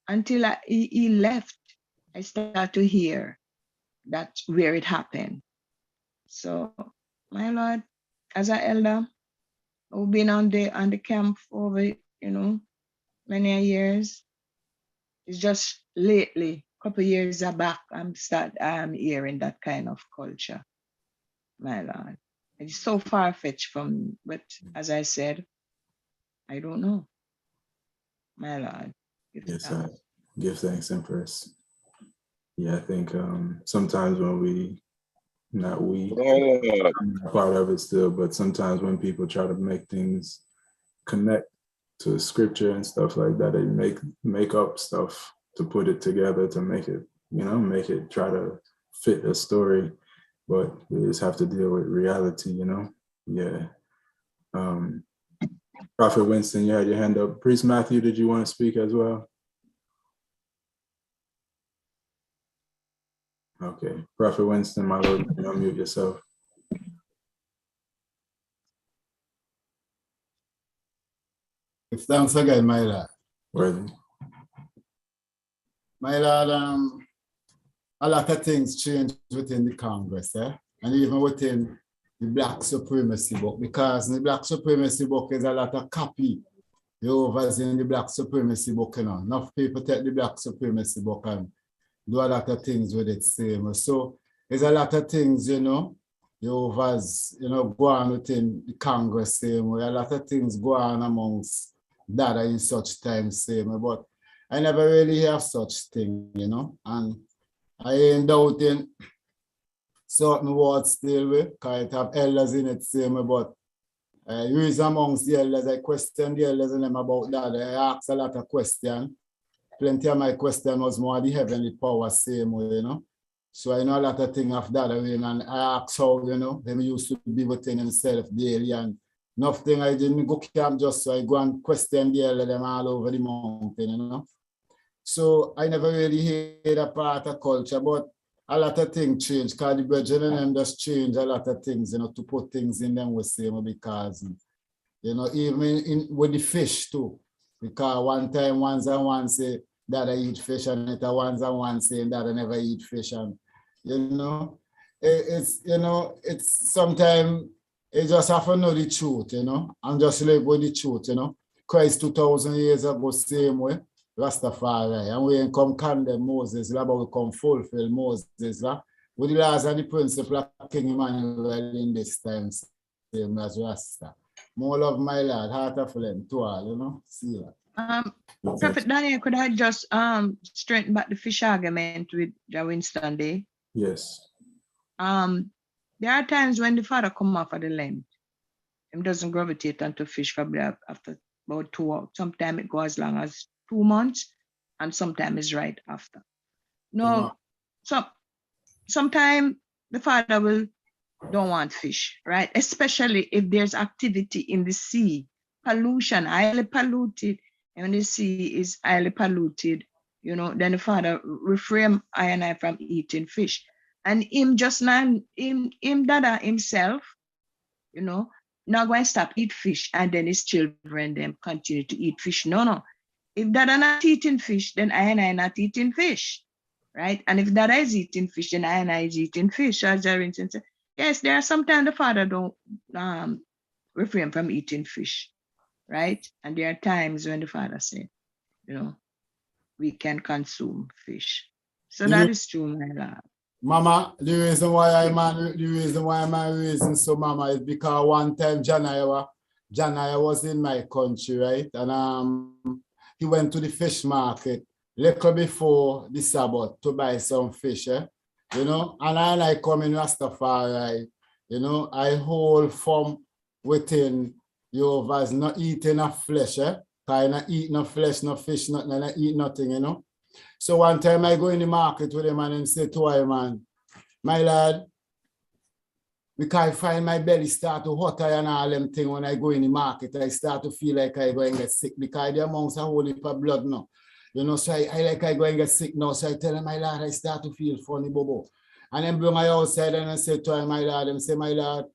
until he left, I start to hear that where it happened. So, my Lord, as an elder, I've been on the camp for over, many years. It's just lately, a couple of years back, I'm hearing that kind of culture, my Lord. It's so far-fetched from me, but as I said, I don't know, my Lord. Yes, I give thanks, Empress. Yeah, I think sometimes when I'm part of it still, but sometimes when people try to make things connect to scripture and stuff like that, they make up stuff to put it together to make it try to fit a story, but we just have to deal with reality, Yeah. Prophet Winston, you had your hand up. Priest Matthew, did you want to speak as well? Okay. Prophet Winston, my Lord, you can unmute yourself. Thanks again, my Lord. Worthy. My Lord, a lot of things change within the Congress, and even within the Black Supremacy book, because in the Black Supremacy book is a lot of copy Jehovah's in the black supremacy book, you know. Enough people take the black supremacy book and do a lot of things with it same. So there's a lot of things, you know, Jehovah's, you know, go on within the Congress same way. A lot of things go on amongst that in such times same way. But I never really have such thing, you know, and I ain't doubting certain words still with, because it have elders in it same way, but you is amongst the elders, I question the elders and them about that. I ask a lot of questions. Plenty of my question was more the heavenly power same way, you know. So I know a lot of things of that, and I ask how, you know, them used to be within himself daily, and nothing I didn't go camp just so I go and question the elder them all over the mountain, you know. So I never really heard a part of culture, but a lot of things change, because the brethren and them just change a lot of things, you know, to put things in them with same, because, you know, even with the fish too, because one time ones and one say that I eat fish, and it ones and one saying that I never eat fish, and you know, it's, you know, it's sometimes you just have to know the truth, you know, and just live with the truth, you know. Christ 2,000 years ago, same way, Rastafari, and we ain't come condemn Moses, but we come fulfill Moses, with the laws and the principle of King Emmanuel in this time, same as Rasta. More love, my Lord, heart of Lent to all, you know. See that. Prophet Daniel, could I just straighten back the fish argument with Winston Day? Yes. There are times when the father come off of the Lent, him doesn't gravitate onto fish probably after about 2 hours. Sometimes it goes as long as 2 months, and sometimes it's right after. No, sometimes the father don't want fish, right? Especially if there's activity in the sea, pollution, highly polluted, and when the sea is highly polluted, you know, then the father refrain I and I from eating fish. And him just not, him dada himself, you know, not going to stop eat fish, and then his children them continue to eat fish. No. If dada not eating fish, then I and I not eating fish, right? And if dada is eating fish, then I and I is eating fish. As Jarinson said, yes, there are sometimes the father don't refrain from eating fish, right? And there are times when the father said, you know, we can consume fish. So that is true, my lord. Mama, the reason why I'm raising so Mama is because one time Janaya was in my country, right? And he went to the fish market little before the Sabbath to buy some fish, you know, and I come in Rastafari, you know, I hold from within Jehovah's not eating of flesh, kind of eat no flesh, no fish, nothing, and I eat nothing, you know. So one time I go in the market with him and say to him, man, my lad, because I find my belly start to hot and all them things when I go in the market, I start to feel like I go and get sick because the amounts of holy blood now. You know, so I go and get sick now. So I tell him, my lad, I start to feel funny, Bobo. And then bring my outside and I say to him, my lad, and say, my lad,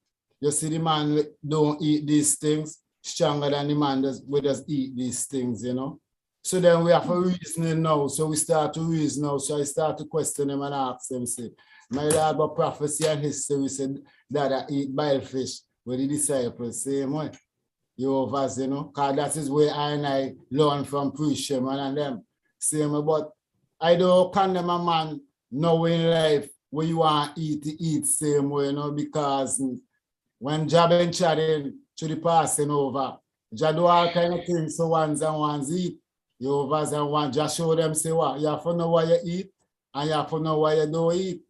you see the man don't eat these things stronger than the man we just eat these things, you know. So then we have a reasoning now. So we start to reason now. So I start to question him and ask him, say, my lord, but prophecy and history, we said that I eat bile fish with the disciples, same way. Jehovah's, you know, because that is where I learn from preaching and them, same way. But I don't condemn a man now in life where you want to eat same way, you know, because when Jah been chatting to the passing over, Jah do all kind of things so ones and ones eat. Jehovah's and one just show them say what you have to know what you eat and you have to know what you don't eat.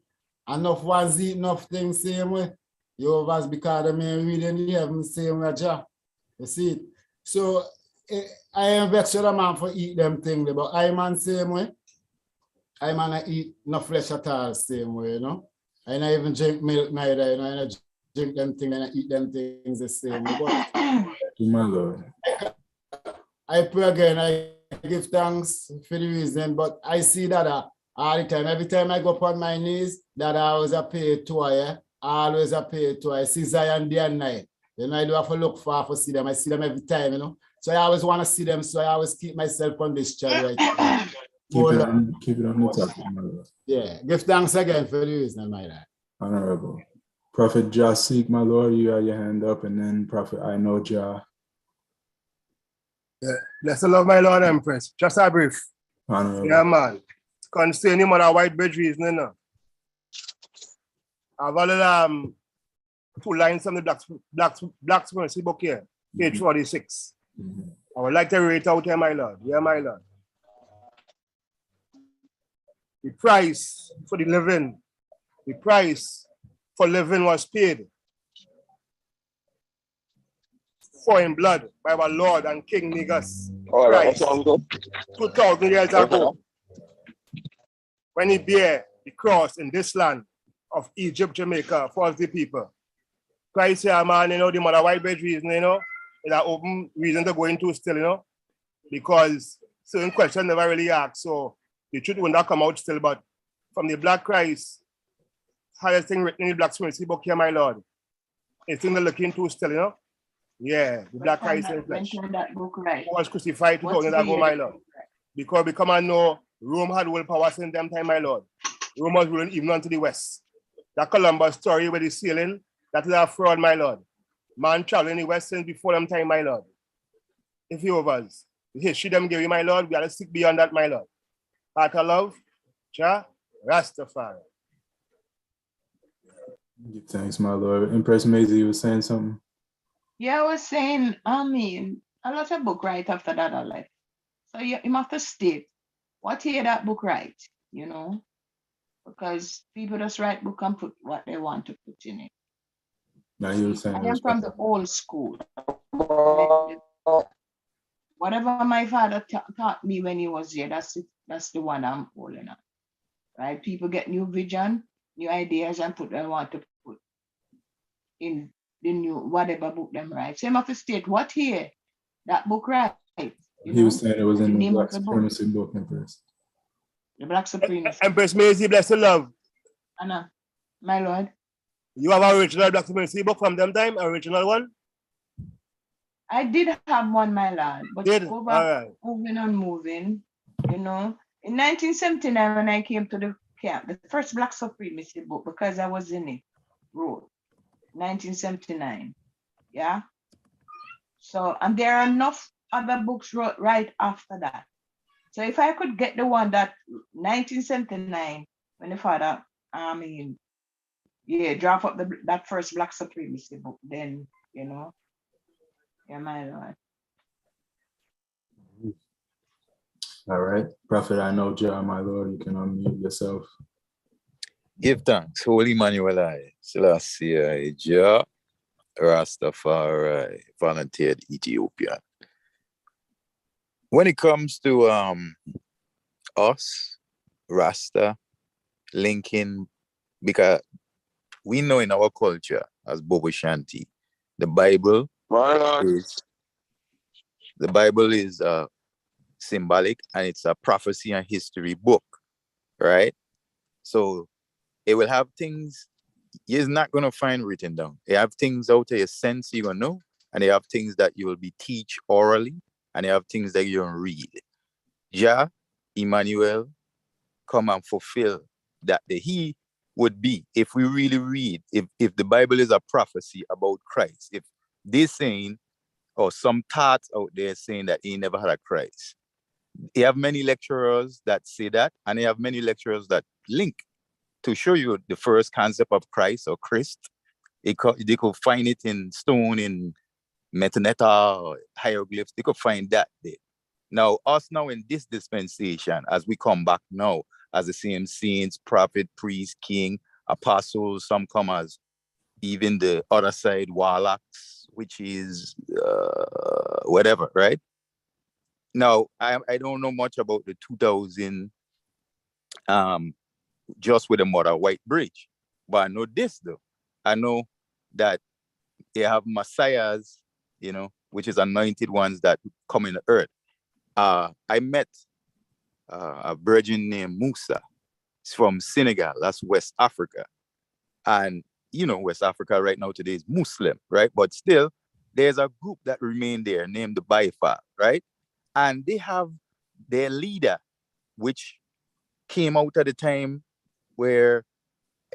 Enough ones eat enough things same way. Jehovah's because they may read in the heaven same way. You see it. So I am vexed with a man for eat them things, but I man same way. I man eat no flesh at all same way, you know. I don't even drink milk neither, you know, I don't drink them things and I eat them things the same way. But My Lord. I pray again, I give thanks for the reason, but I see that all the time. Every time I go up on my knees, that I always pay to her, always pay to her. I see Zion day and night. You know, I do have to look for see them. I see them every time, you know. So I always want to see them, so I always keep myself on this channel right now. Keep it on the top, my Lord. Yeah, give thanks again for the reason, my lord. Honorable. Prophet Jasik, my Lord, you have your hand up, and then Prophet I know Jah. Yeah. Bless the love, my Lord Empress. Just a brief. Honorable. Yeah, man. Concerning on a white bridge reasoning now. I've added 2 lines from the Black Mercy book here, page 46. Mhm. I would like to read it out here, my Lord. Yeah, my Lord. The price for living was paid for in blood by our Lord and King Negus Christ 2,000 years ago when he bare the cross in this land of Egypt, Jamaica, for the people. Christ here, man, the mother white bridge reason, is an open reason to go into still, because certain questions never really asked. So the truth will not come out still, but from the Black Christ, highest thing written in the Black Supremacy book here, my Lord. It's thing to look into still, Yeah, the Black Christ in flesh. That book right. Who was crucified 2,000 years ago, my Lord. Because we come and know Rome had world power since them time, my Lord. Rome was ruling even unto the west. That Columbus story with the sailing, that is a fraud, my Lord. Man traveling the west since before them time, my Lord. If you overs, the history them give you, my Lord, we are to stick beyond that, my Lord. Heart of love, Jah, Rastafari. Give thanks, my Lord. Empress Maisie, you were saying something? Yeah, I was saying, I mean, a lot of book right after that I left. So you have to state what year that book right, because people just write book and put what they want to put in it. Now you were saying I am from the old school. Whatever my father taught me when he was here, that's the one I'm holding on. Right? People get new vision, new ideas, and put what they want to put in the new whatever book them write. Same of the state, what here? That book right. He was saying it was in the name Black of the book. Supremacy book, Empress. The Black Supremacy. Empress Maisie, bless the love. Anna, my Lord. You have an original Black Supremacy book from them time, original one? I did have one, my Lord, but moving, In 1979, when I came to the camp, the first Black Supremacy book, because I was in it, wrote 1979. Yeah. So, and there are enough other books wrote right after that. So if I could get the one that 1979, when the father, draft up that first Black Supremacy book, then, yeah, my Lord. All right. Prophet, I know Jah, my Lord, you can unmute yourself. Give thanks, Holy Emmanuel, Selassie, Jah, Rastafari, volunteered Ethiopian. When it comes to us, Rasta, linking, because we know in our culture as Bobo Shanti, the Bible is symbolic, and it's a prophecy and history book, right? So it will have things you're not going to find written down. You have things out of your sense you're going to know, and you have things that you will be teach orally, and you have things that you don't read. Jah, Emmanuel, come and fulfill that he would be, if we really read, if the Bible is a prophecy about Christ, if they're saying, or some thoughts out there saying that he never had a Christ. You have many lecturers that say that, and you have many lecturers that link to show you the first concept of Christ or Christ. They could find it in stone, in metaneta or hieroglyphs. They could find that there. Now, us now in this dispensation, as we come back now, as the same saints, prophet, priest, king, apostles, some come as even the other side, warlocks, which is whatever, right? Now, I don't know much about the 2000, just with the Mother White Bridge, but I know this though. I know that they have messiahs, which is anointed ones that come in the earth. I met a virgin named Musa. It's from Senegal, that's West Africa. And West Africa right now today is Muslim, right? But still, there's a group that remain there named the Baifa, right? And they have their leader, which came out at the time where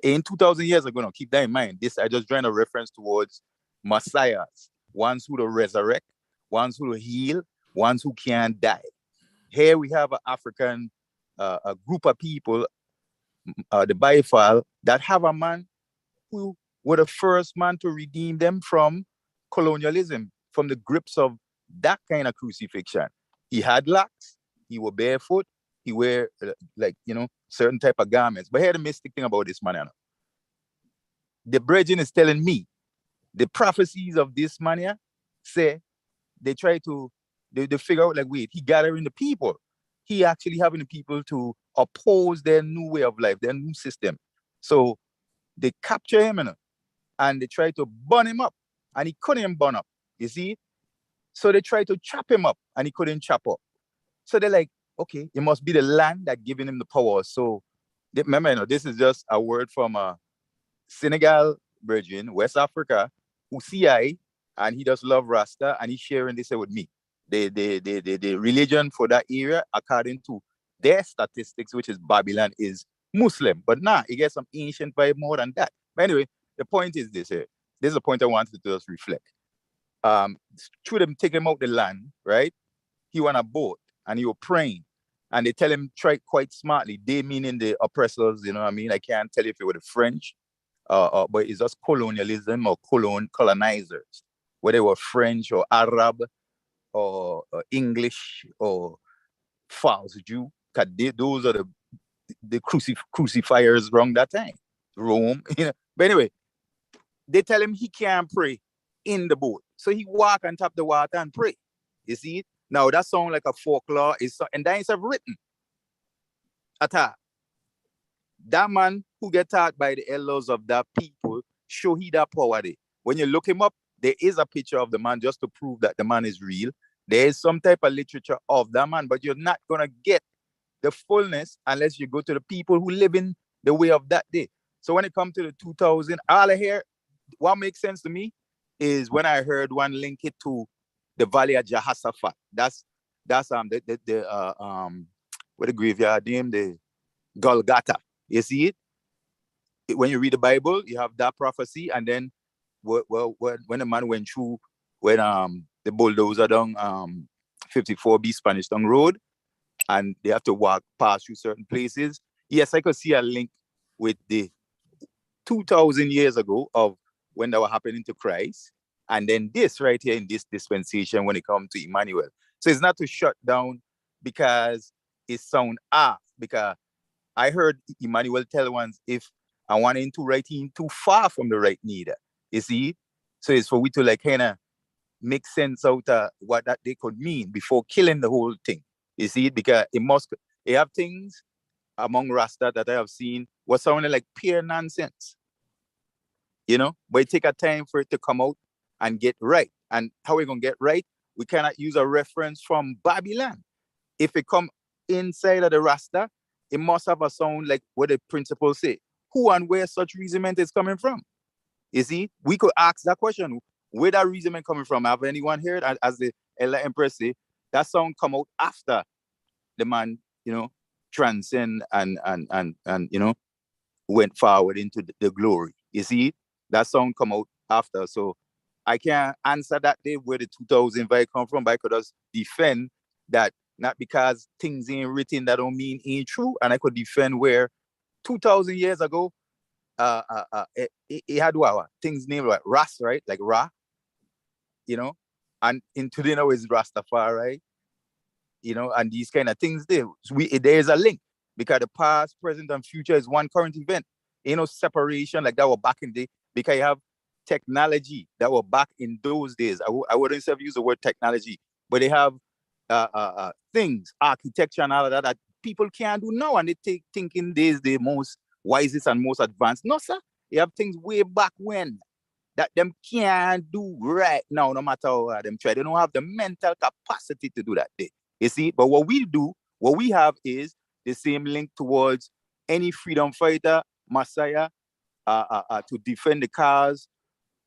in 2000 years ago, keep that in mind. This, I just drawing a reference towards messiahs, ones who will resurrect, ones who will heal, ones who can't die. Here we have an African a group of people, the Biafal, that have a man who were the first man to redeem them from colonialism, from the grips of that kind of crucifixion. He had locks, he was barefoot, he wear certain type of garments. But here's the mystic thing about this man, you know. The brethren is telling me the prophecies of this man here say they try to they figure out, like, wait, he gathering the people. He actually having the people to oppose their new way of life, their new system. So they capture him, you know, and they try to burn him up, and he couldn't burn up, you see? So they try to chop him up, and he couldn't chop up. So they're like, okay, it must be the land that giving him the power. So remember, you know, this is just a word from a Senegal virgin, West Africa, who CI, and he does love Rasta, and he's sharing this with me. The religion for that area, according to their statistics, which is Babylon, is Muslim. But nah, it gets some ancient vibe more than that. But anyway, the point is this here. This is a point I wanted to just reflect. Through them taking him out the land, right? He went on a boat and he was praying. And they tell him, try quite smartly. They meaning the oppressors, you know what I mean? I can't tell you if it were the French, but it's just colonialism or colonizers, whether they were French or Arab or English or false Jew. Those are the crucifiers around that time. Rome, you know. But anyway, they tell him he can't pray in the boat. So he walk on top of the water and pray. You see it? Now that sounds like a folklore, and that is written. That man who get taught by the elders of that people show he that power there. When you look him up, there is a picture of the man just to prove that the man is real. There is some type of literature of that man, but you're not gonna get the fullness unless you go to the people who live in the way of that day. So when it comes to the 2000, all I hear, what makes sense to me is when I heard one link it to the Valley of Jehoshaphat. That's where the graveyard name, the Golgotha. You see it? When you read the Bible, you have that prophecy, and then when the man went through, when the bulldozer down 54B Spanish Town Road, and they have to walk past through certain places. Yes, I could see a link with the 2000 years ago of when that was happening to Christ, and then this right here in this dispensation when it comes to Emmanuel. So it's not to shut down because it sound off, because I heard Emmanuel tell once, if I want him to write him too far from the right neither. You see? So it's for we to like kind of make sense out of what that they could mean before killing the whole thing. You see? Because it have things among Rasta that I have seen was sounding like pure nonsense. You know? But it take a time for it to come out and get right. And how we gonna get right? We cannot use a reference from Babylon. If it come inside of the Rasta, it must have a sound like what the principles say. Who and where such reasonment is coming from? You see, we could ask that question. Where that reasonment coming from? Have anyone heard? As the Ella Empress say, that sound come out after the man, you know, transcend and you know, went forward into the glory. You see, that sound come out after. So I can't answer that day where the 2000 vibe come from, but I could just defend that. Not because things ain't written, that don't mean ain't true. And I could defend where 2000 years ago, it had what things named like Ras, right? Like Ra, you know, and in today now is Rastafari, you know, and these kind of things there. So there's a link because the past, present, and future is one current event. Ain't no separation like that were back in the day, because you have technology that were back in those days. I wouldn't have used the word technology, but they have things, architecture and all of that people can't do now, and they thinking this the most wisest and most advanced. No, sir. You have things way back when that them can't do right now, no matter how them try. They don't have the mental capacity to do that. You see, but what we have is the same link towards any freedom fighter, Messiah, to defend the cause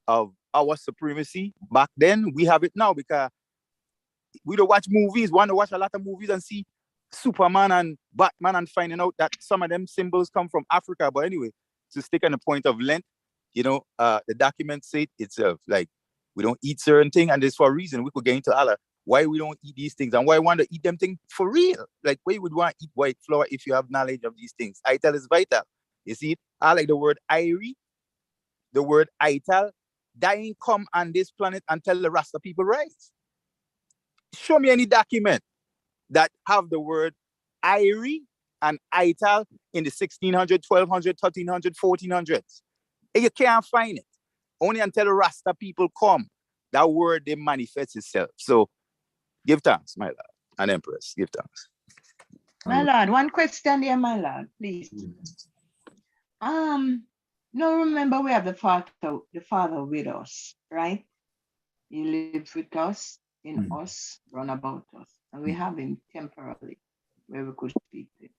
of our supremacy. Back then, we have it now because we don't watch movies. Want to watch a lot of movies and see Superman and Batman and finding out that some of them symbols come from Africa. But anyway, to stick on the point of Lent, you know, the document say it itself, like we don't eat certain thing, and there's for a reason. We could get into Allah. why we don't eat these things and why I want to eat them things for real. Like, why you would want to eat white flour if you have knowledge of these things? Ital is vital. You see it? I like the word Irie, the word Ital. Dying come on this planet and tell the Rasta people rise. Show me any document that have the word Irie and Ital in the 1600, 1200, 1300, 1400s. And you can't find it. Only until the Rasta people come, that word they manifests itself. So give thanks, my lord, and Empress. Give thanks. My lord, one question here, my lord, please. Now remember we have the Father with us, right? He lives with us, in us, run about us, and we have him temporarily where we could speak to him.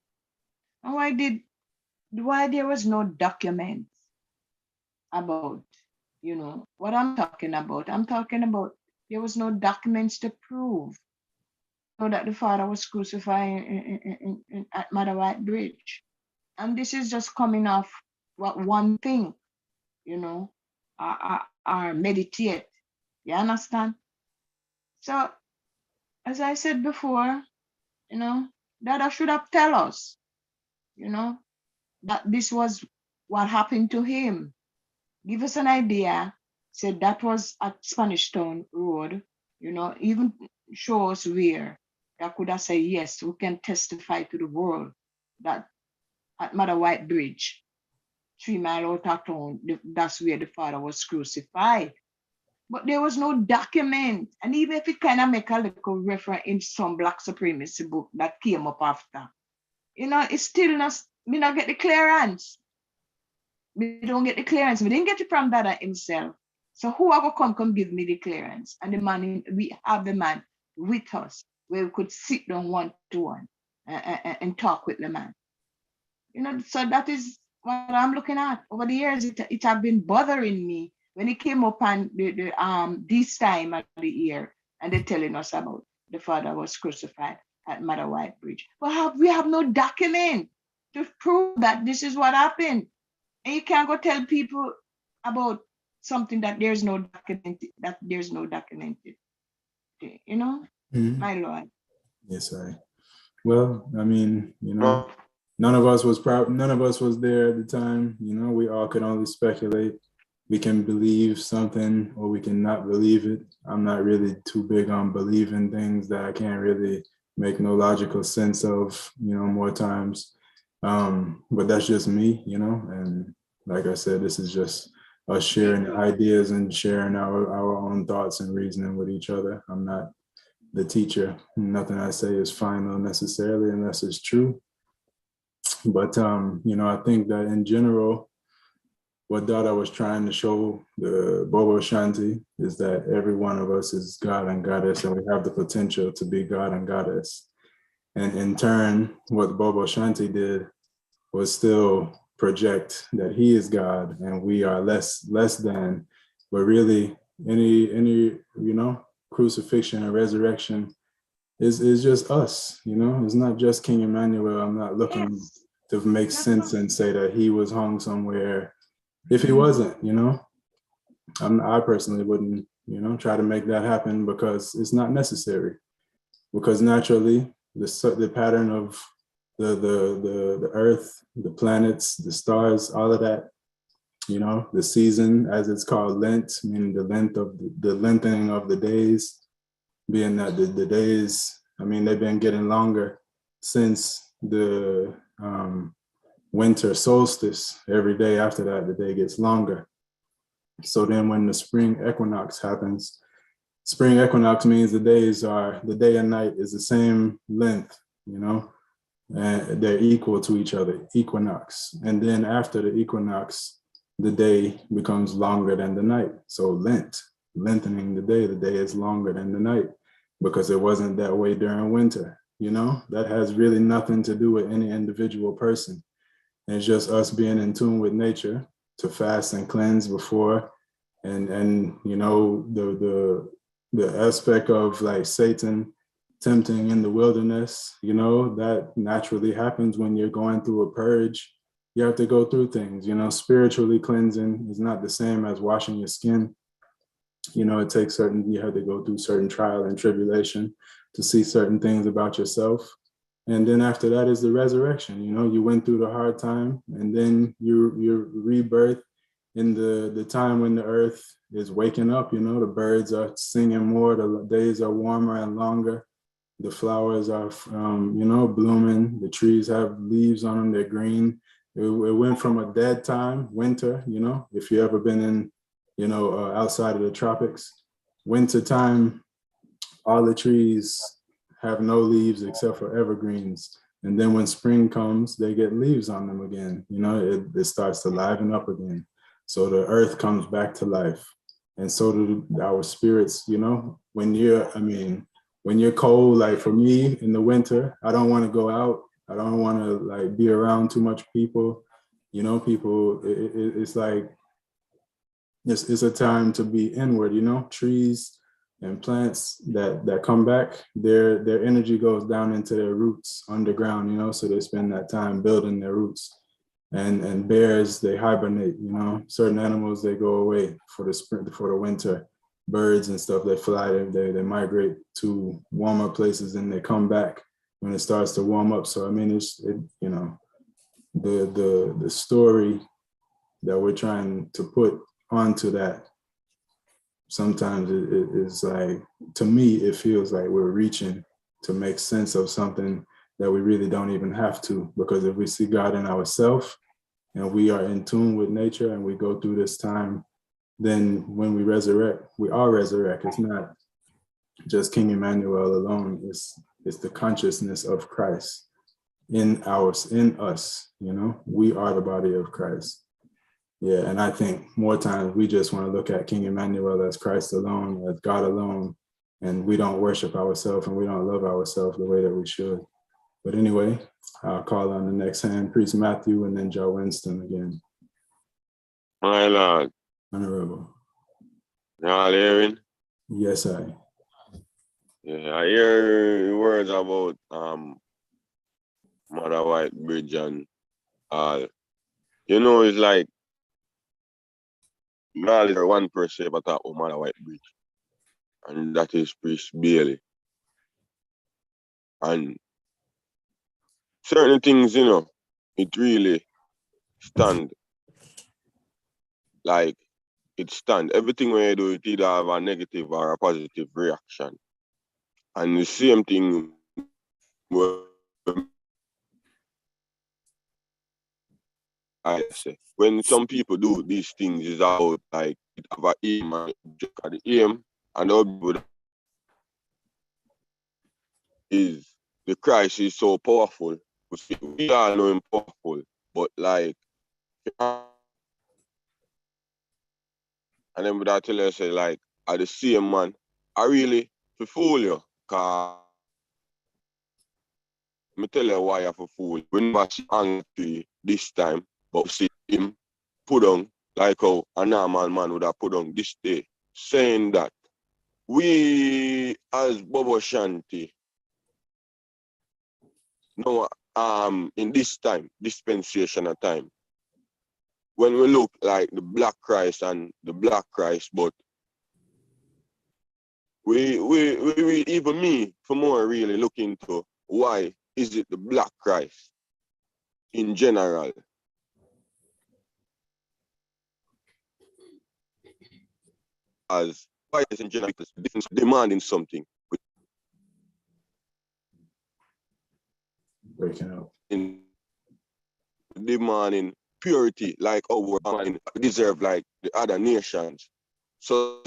And why there was no document about, what I'm talking about? I'm talking about there was no documents to prove that the Father was crucified at Mother White Bridge. And this is just coming off one thing, or meditate. You understand? So, as I said before, Dada should have tell us, that this was what happened to him. Give us an idea. Said that was at Spanish Town Road, even show us where. That could have said, yes, we can testify to the world that at Mother White Bridge, 3 miles out of town, that's where the Father was crucified. But there was no document. And even if it kind of make a little reference in some Black supremacy book that came up after, it's still not, we not get the clearance. We don't get the clearance. We didn't get it from Dada himself. So who ever come give me the clearance? And we have the man with us where we could sit down one-to-one and talk with the man. So that is what I'm looking at. Over the years, it have been bothering me when it came up on this time of the year, and they're telling us about the Father was crucified at Mother White Bridge. But we have no document to prove that this is what happened. And you can't go tell people about something that there's no documented, my Lord. Yes, sir. Well, I mean, none of us was there at the time. We all could only speculate. We can believe something or we can not believe it. I'm not really too big on believing things that I can't really make no logical sense of, more times. But that's just me, and like I said, this is just us sharing ideas and sharing our own thoughts and reasoning with each other. I'm not the teacher. Nothing I say is final necessarily unless it's true. But, I think that in general, what Dada was trying to show the Bobo Shanti is that every one of us is God and Goddess, and we have the potential to be God and Goddess. And in turn, what Bobo Shanti did was still project that he is God and we are less than, but really any crucifixion and resurrection is just us, it's not just King Emmanuel. I'm not looking to make sense and say that he was hung somewhere if he wasn't, I personally wouldn't, try to make that happen because it's not necessary. Because naturally, the pattern of the earth, the planets, the stars, all of that, the season, as it's called Lent, meaning the lengthening of the days, being that the days, they've been getting longer since the winter solstice. Every day after that, the day gets longer. So then when the spring equinox happens, spring equinox means the day and night is the same length, and they're equal to each other, equinox. And then after the equinox, the day becomes longer than the night. So Lent, lengthening the day is longer than the night because it wasn't that way during winter. That has really nothing to do with any individual person. It's just us being in tune with nature to fast and cleanse before, and the aspect of like Satan tempting in the wilderness, that naturally happens when you're going through a purge. You have to go through things, spiritually cleansing is not the same as washing your skin. You know, it takes you have to go through certain trial and tribulation to see certain things about yourself. And then after that is the resurrection. You know, you went through the hard time, and then you're rebirth in the time when the earth is waking up. You know, the birds are singing more, the days are warmer and longer, the flowers are you know, blooming, the trees have leaves on them, they're green. It went from a dead time, winter, you know, if you ever been in, you know, outside of the tropics, winter time, all the trees have no leaves except for evergreens. And then when spring comes, they get leaves on them again. You know, it starts to liven up again. So the earth comes back to life. And so do our spirits, you know, when you're cold, like for me in the winter, I don't want to go out. I don't want to like be around too much people. You know, people, it's like, it's a time to be inward, you know, trees and plants that come back, their energy goes down into their roots underground, you know, so they spend that time building their roots. And bears, they hibernate, you know, certain animals, they go away for the spring, for the winter. Birds and stuff, they fly, they migrate to warmer places and they come back when it starts to warm up. So I mean, you know, the story that we're trying to put onto that, sometimes it is like, to me, it feels like we're reaching to make sense of something that we really don't even have to, because if we see God in ourselves and we are in tune with nature and we go through this time, then when we resurrect, we all resurrect. It's not just King Emmanuel alone, it's the consciousness of Christ in us, you know, we are the body of Christ. Yeah, and I think more times we just want to look at King Emmanuel as Christ alone, as God alone, and we don't worship ourselves and we don't love ourselves the way that we should. But anyway, I'll call on the next hand, Priest Matthew, and then Joe Winston again. My Lord. Honorable. Y'all hearing? Yes, I. Yeah, I hear words about Mother White Bridge and you know, it's like God is one person but talk about Mother White Bridge. And that is Priest Bailey. And certain things, you know, it really stand. Like it stand. Everything when you do, it either have a negative or a positive reaction. And the same thing I say, when some people do these things, is about like it have a aim and object at the aim, and the object is the Christ is so powerful. We all know him powerful, but like, and then with that tell you say like, at the same man, I really to fool you, cause me tell you why I for fool. We never see angry this time, but we see him put on like how a normal man would have put on this day, saying that we as Bobo Shanti, no, in this time, dispensation of time, when we look like the Black Christ and the Black Christ, but we even me for more really look into why is it the Black Christ in general. As why is in general because demanding something. Breaking up. In demanding purity, like our man deserve like the other nations. So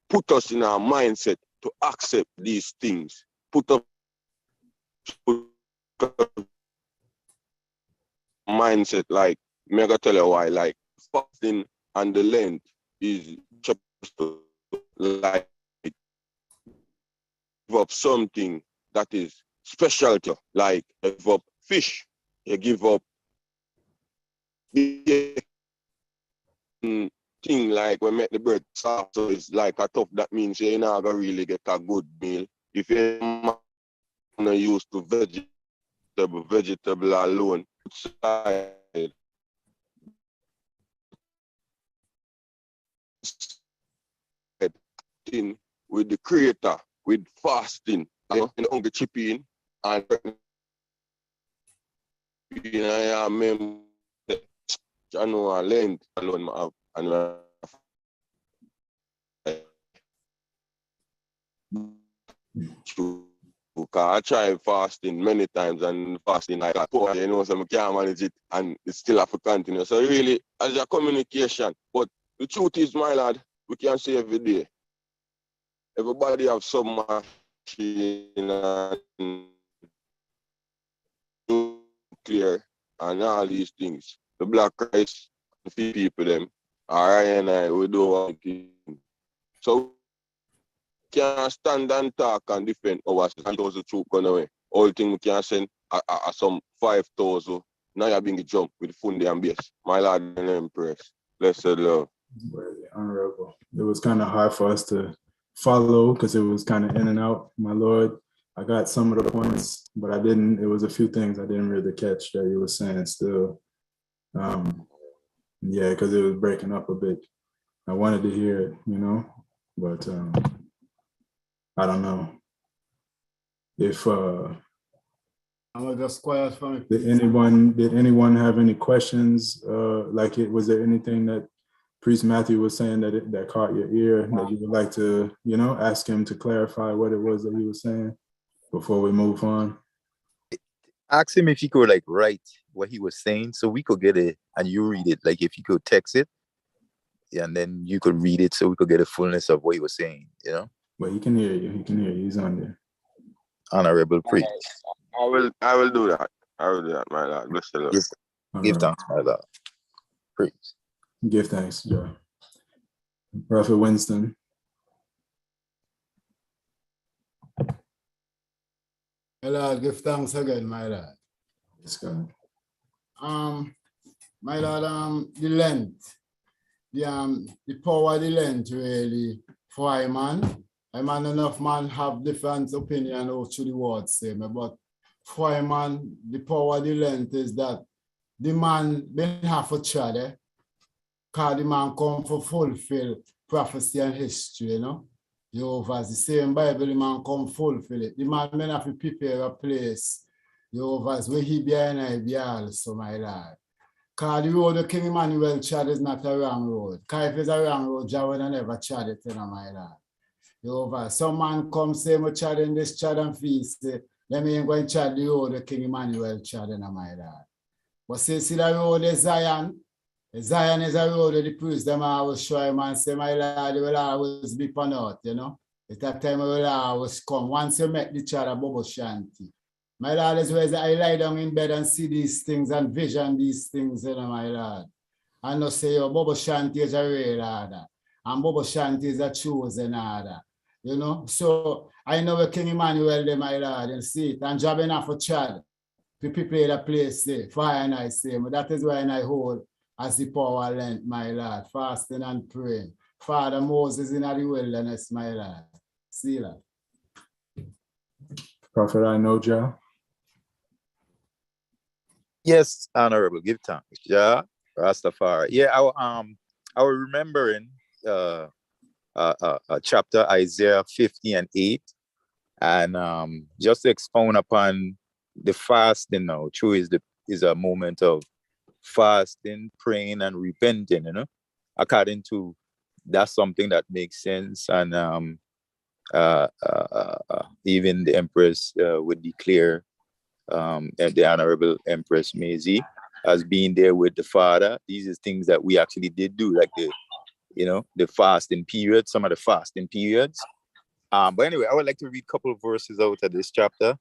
put us in our mindset to accept these things. Put up mindset like mega tell you why, like fasting and the Lent is supposed to like give up something that is special to you. Like you give up fish, you give up thing like we make the bread soft, so it's like a tough, that means you're not gonna really get a good meal. If you're not used to vegetable alone, connecting with the Creator, with fasting, and hungry chip in, and I remember I know I Lent alone, and I tried fasting many times and fasting like that, so I can't manage it and it still have to continue. So really, as a communication, but the truth is, my lad, we can say every day. Everybody have some machine and nuclear and all these things. The black rice, the few people them, I and I, we do want to. So can't stand and talk and defend ourselves. 5,000 troops gone away. All thing we can send some 5,000. Now you're being jump with Fundy and base. My lord and Empress. Blessed love. Honorable. It was kind of hard for us to follow because it was kind of in and out, my lord. I got some of the points, but I didn't. It was a few things I didn't really catch that you were saying still. Yeah, because it was breaking up a bit. I wanted to hear it, but I don't know if I was just quiet for me. did anyone have any questions? Was there anything that Priest Matthew was saying that caught your ear that you would like to, ask him to clarify what it was that he was saying before we move on? Ask him if he could write what he was saying so we could get it and you read it. Like if you could text it, and then you could read it so we could get a fullness of what he was saying, Well, he can hear you. He can hear you. He's on there. Honorable priest. I will do that. I will do that, my lord. Bless the Lord. Give thanks, my lord. Priest. Give thanks, Joe. Prophet Winston. Lord, give thanks again, my lord. Yes, God. My lord, the Lent. The power of the Lent really for I man. I man enough man have different opinion of to the words say me, but for I man, the power of the Lent is that the man been have a child, because the man come for fulfill prophecy and history, Jehovah's the same Bible, the man come fulfill it. The man may have to prepare a place, Jehovah's where he be and I be also, my lord. Because the road of King Emmanuel trod is not a wrong road. Because if it's a wrong road, Jah would never trod it, my lord. Jehovah, some man come say, "I'm treading this trod and feast." Let me go and trod the road of King Emmanuel trod, my lord. But see the road is Zion. Zion is a road of the priest. Them always show him and say, "My lord, you will always be upon earth, It's that time will always come. Once you make the trod of Bobo Shanti. My lord is where I lie down in bed and see these things and vision these things, my lord. And not say, Bobo Shanti is a real order. And Bobo Shanti is a chosen order. So I know where King Emmanuel, my lord, and see it. And job enough for child to prepare the place there. Fire and I say, but that is why I hold as the power Lent, my lord, fasting and praying. Father Moses in the wilderness, my lord. See that. Prophet, I know, Joe. Yes, honorable. Give thanks. Yeah, Rastafari. Yeah, I was remembering chapter Isaiah 50 and 8, and just to expound upon the fasting now. True is a moment of fasting, praying, and repenting. According to that's something that makes sense, and even the Empress would declare. The Honorable Empress Maisie as being there with the Father. These are things that we actually did do, like the fasting period, some of the fasting periods. But anyway, I would like to read a couple of verses out of this chapter.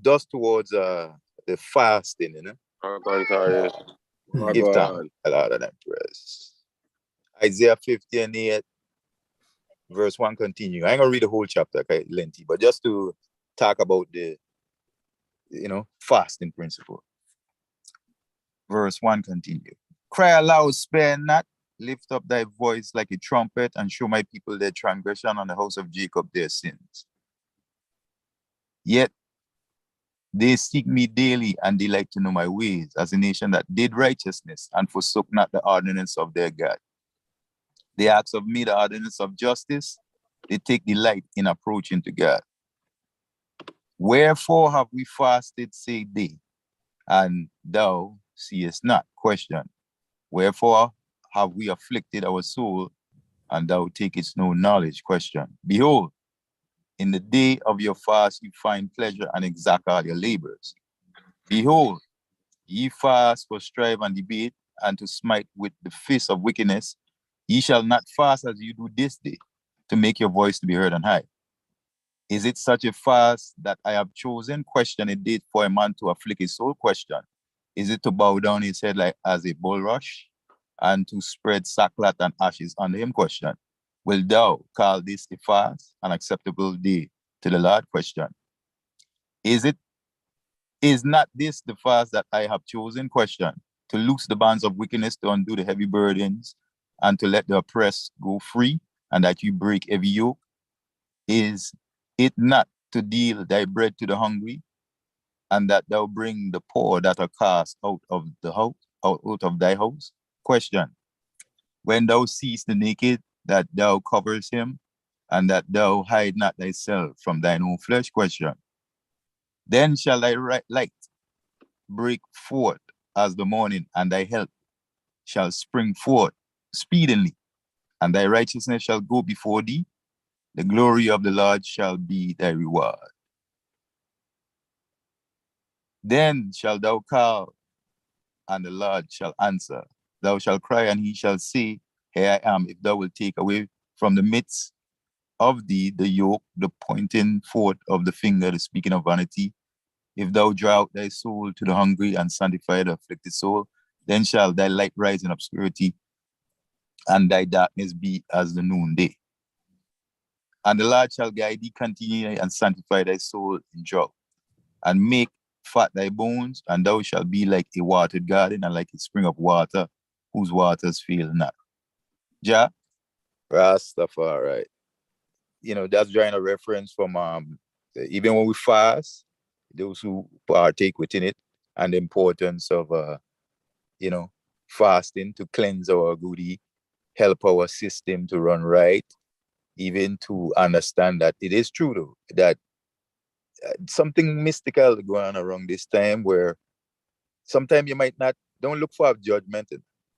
Just towards the fasting, Give thanks, Lord and Empress. Isaiah 50 and 8, verse 1 continue. I ain't gonna read the whole chapter, okay, lengthy, but just to talk about the fasting principle. Verse 1 continue. Cry aloud, spare not, lift up thy voice like a trumpet, and show my people their transgression, on the house of Jacob their sins. Yet they seek me daily and delight to know my ways, as a nation that did righteousness and forsook not the ordinance of their God. the acts of me, the ordinance of justice, they take delight in approaching to God. Wherefore have we fasted, say they, and thou seest not? Question. Wherefore have we afflicted our soul, and thou takest no knowledge? Question. Behold, in the day of your fast you find pleasure and exact all your labors. Behold, ye fast for strife and debate, and to smite with the fist of wickedness. Ye shall not fast as you do this day, to make your voice to be heard on high. Is it such a fast that I have chosen? Question. A date for a man to afflict his soul? Question. Is it to bow down his head like as a bulrush, and to spread sackcloth and ashes under him? Question. Will thou call this a fast, an acceptable day to the Lord? Question. Is not this the fast that I have chosen? Question. To loose the bands of wickedness, to undo the heavy burdens, and to let the oppressed go free, and that you break every yoke? Is it not to deal thy bread to the hungry, and that thou bring the poor that are cast out of the house, out of thy house? Question. When thou seest the naked, that thou covers him, and that thou hide not thyself from thine own flesh? Question. Then shall thy light break forth as the morning, and thy help shall spring forth speedily, and thy righteousness shall go before thee. The glory of the Lord shall be thy reward. Then shalt thou call, and the Lord shall answer. Thou shalt cry, and he shall say, Here I am. If thou wilt take away from the midst of thee the yoke, the pointing forth of the finger, the speaking of vanity, if thou draw out thy soul to the hungry and sanctify the afflicted soul, then shall thy light rise in obscurity, and thy darkness be as the noonday. And the Lord shall guide thee continually and sanctify thy soul in drought, and make fat thy bones, and thou shalt be like a watered garden and like a spring of water whose waters fail not. Ja? Rastafari. You know, that's drawing a reference from even when we fast, those who partake within it, and the importance of fasting to cleanse our body, help our system to run right, even to understand that it is true though, that something mystical going on around this time, where sometimes you might not, don't look for judgment.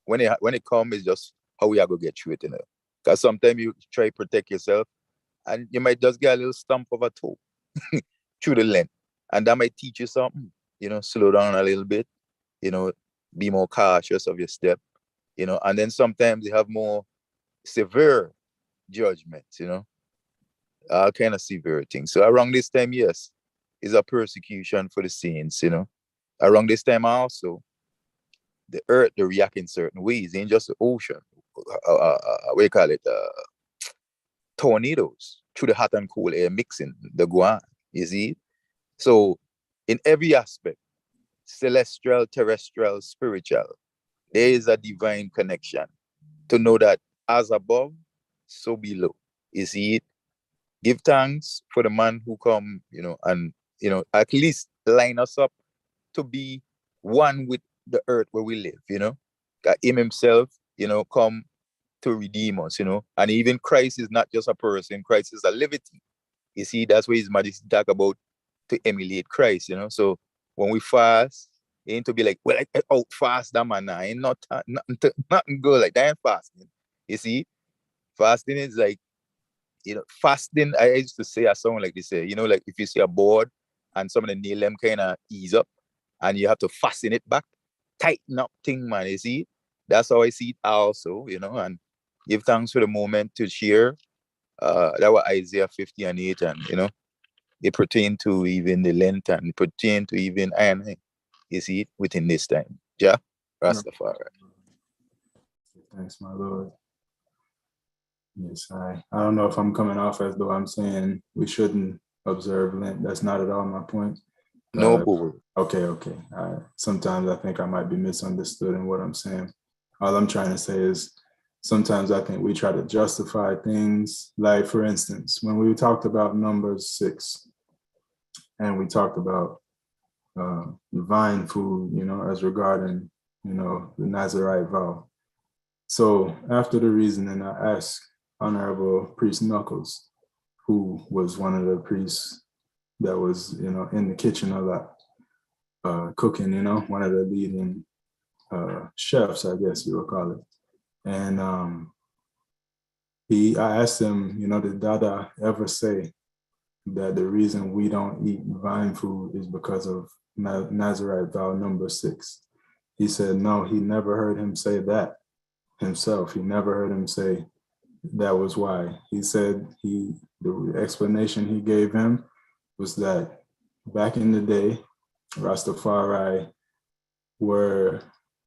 When it comes, it's just how we are going to get through it, because sometimes you try to protect yourself, and you might just get a little stump of a toe through the Lent, and that might teach you something. Slow down a little bit, be more cautious of your step, and then sometimes you have more severe judgments, all kind of severe things. So around this time, yes, is a persecution for the saints, Around this time also, the earth, they react in certain ways. It ain't just the ocean. What do you call it? Tornadoes through the hot and cold air mixing, the Guan, you see? So in every aspect, celestial, terrestrial, spiritual, there is a divine connection to know that as above, so below. You see it? Give thanks for the man who come, and, at least line us up to be one with the earth where we live, God, him himself, come to redeem us, and even Christ is not just a person, Christ is a living. You see, that's where his majesty talk about to emulate Christ, so when we fast, it ain't to be like, well, I out fast that man, I ain't nothing good like that ain't fasting. You see, fasting is like, fasting, I used to say a song like this, like if you see a board and some of the nail them kind of ease up and you have to fasten it back, tighten up thing, man, you see? That's how I see it also, and give thanks for the moment to share. That was Isaiah 50 and 8, and, it pertain to even the Lent and it pertain to even iron, you see it within this time. Yeah, Rastafari. Thanks, my Lord. Yes, I don't know if I'm coming off as though I'm saying we shouldn't observe Lent. That's not at all my point. No, Bobo. Okay. Sometimes I think I might be misunderstood in what I'm saying. All I'm trying to say is sometimes I think we try to justify things. Like, for instance, when we talked about Numbers 6 and we talked about divine food, as regarding, the Nazirite vow. So after the reasoning, I asked Honorable Priest Knuckles, who was one of the priests that was, in the kitchen a lot, cooking, one of the leading chefs, I guess you would call it. And I asked him, did Dada ever say that the reason we don't eat vine food is because of Nazarite vow number 6? He said, no, he never heard him say that himself. He never heard him say that was why. He said the explanation he gave him was that back in the day, Rastafari were,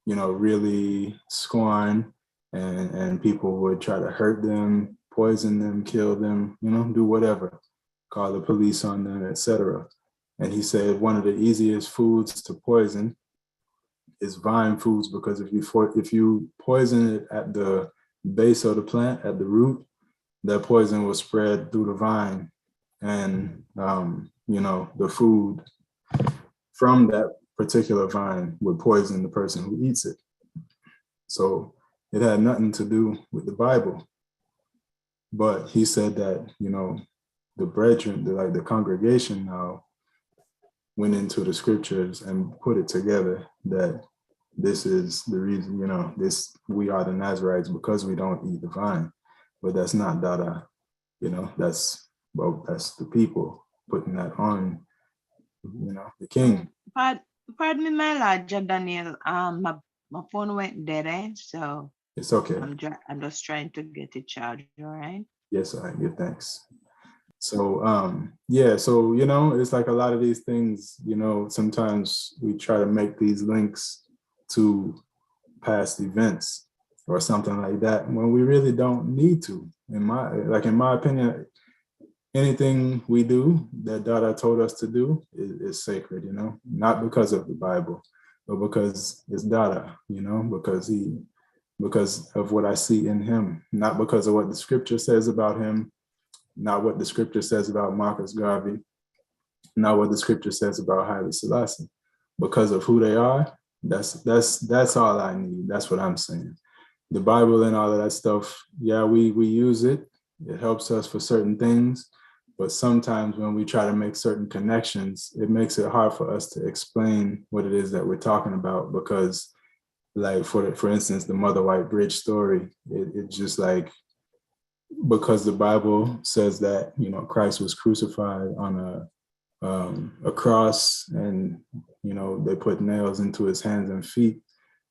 really scorned, and people would try to hurt them, poison them, kill them, do whatever, call the police on them, etc. And he said one of the easiest foods to poison is vine foods, because if you poison it at the base of the plant, at the root, that poison will spread through the vine, and the food from that particular vine would poison the person who eats it. So it had nothing to do with the Bible. But he said that, the brethren, the congregation now went into the scriptures and put it together that this is the reason, we are the Nazarites because we don't eat the vine. But that's not Dada, that's the people putting that on, the king. Pardon me, my Lord, John Daniel. My phone went dead, so It's okay. I'm just trying to get it charged. All right. Yes, I give thanks. So it's like a lot of these things, sometimes we try to make these links to past events or something like that when we really don't need to. In my opinion, anything we do that Dada told us to do is sacred, not because of the Bible, but because it's Dada, because of what I see in him, not because of what the scripture says about him, not what the scripture says about Marcus Garvey, not what the scripture says about Haile Selassie. Because of who they are, that's all I need. That's what I'm saying. The Bible and all of that stuff, yeah, we use it. It helps us for certain things. But sometimes when we try to make certain connections, it makes it hard for us to explain what it is that we're talking about. Because, like, for instance, the Mother White Bridge story, it's just like, because the Bible says that, Christ was crucified on a cross, and, they put nails into his hands and feet.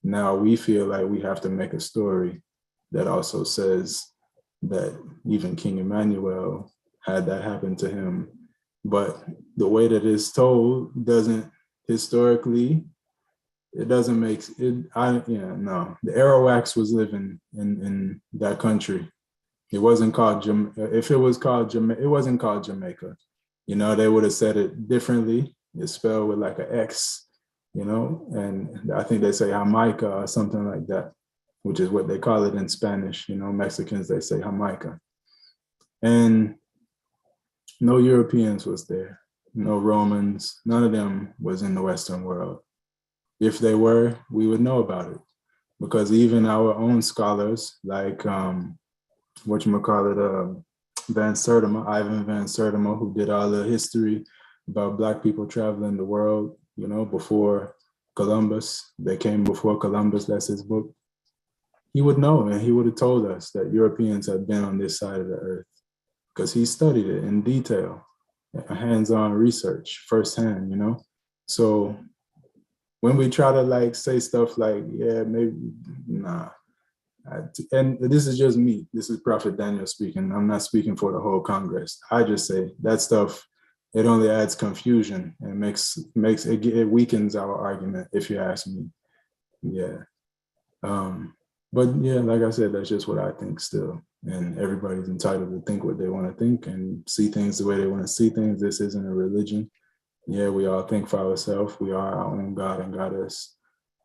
Now we feel like we have to make a story that also says that even King Emmanuel had that happen to him. But the way that it's told doesn't historically, it doesn't make it. No, the Arawaks was living in that country. It wasn't called if it was called it wasn't called Jamaica. They would have said it differently. It's spelled with like an X, and I think they say Jamaica or something like that, which is what they call it in Spanish. Mexicans, they say Jamaica. And no Europeans was there, no Romans, none of them was in the Western world. If they were, we would know about it, because even our own scholars, like Ivan Van Sertima, who did all the history about Black people traveling the world, before Columbus. They came before Columbus, that's his book. He would know, and he would have told us that Europeans had been on this side of the earth, because he studied it in detail, hands-on research, firsthand, So when we try to say stuff like, yeah, maybe, nah. And this is just me. This is Prophet Daniel speaking. I'm not speaking for the whole Congress. I just say that stuff, it only adds confusion and it weakens our argument, if you ask me. Yeah. But yeah, like I said, that's just what I think still. And everybody's entitled to think what they want to think and see things the way they want to see things. This isn't a religion. Yeah, we all think for ourselves. We are our own God and goddess.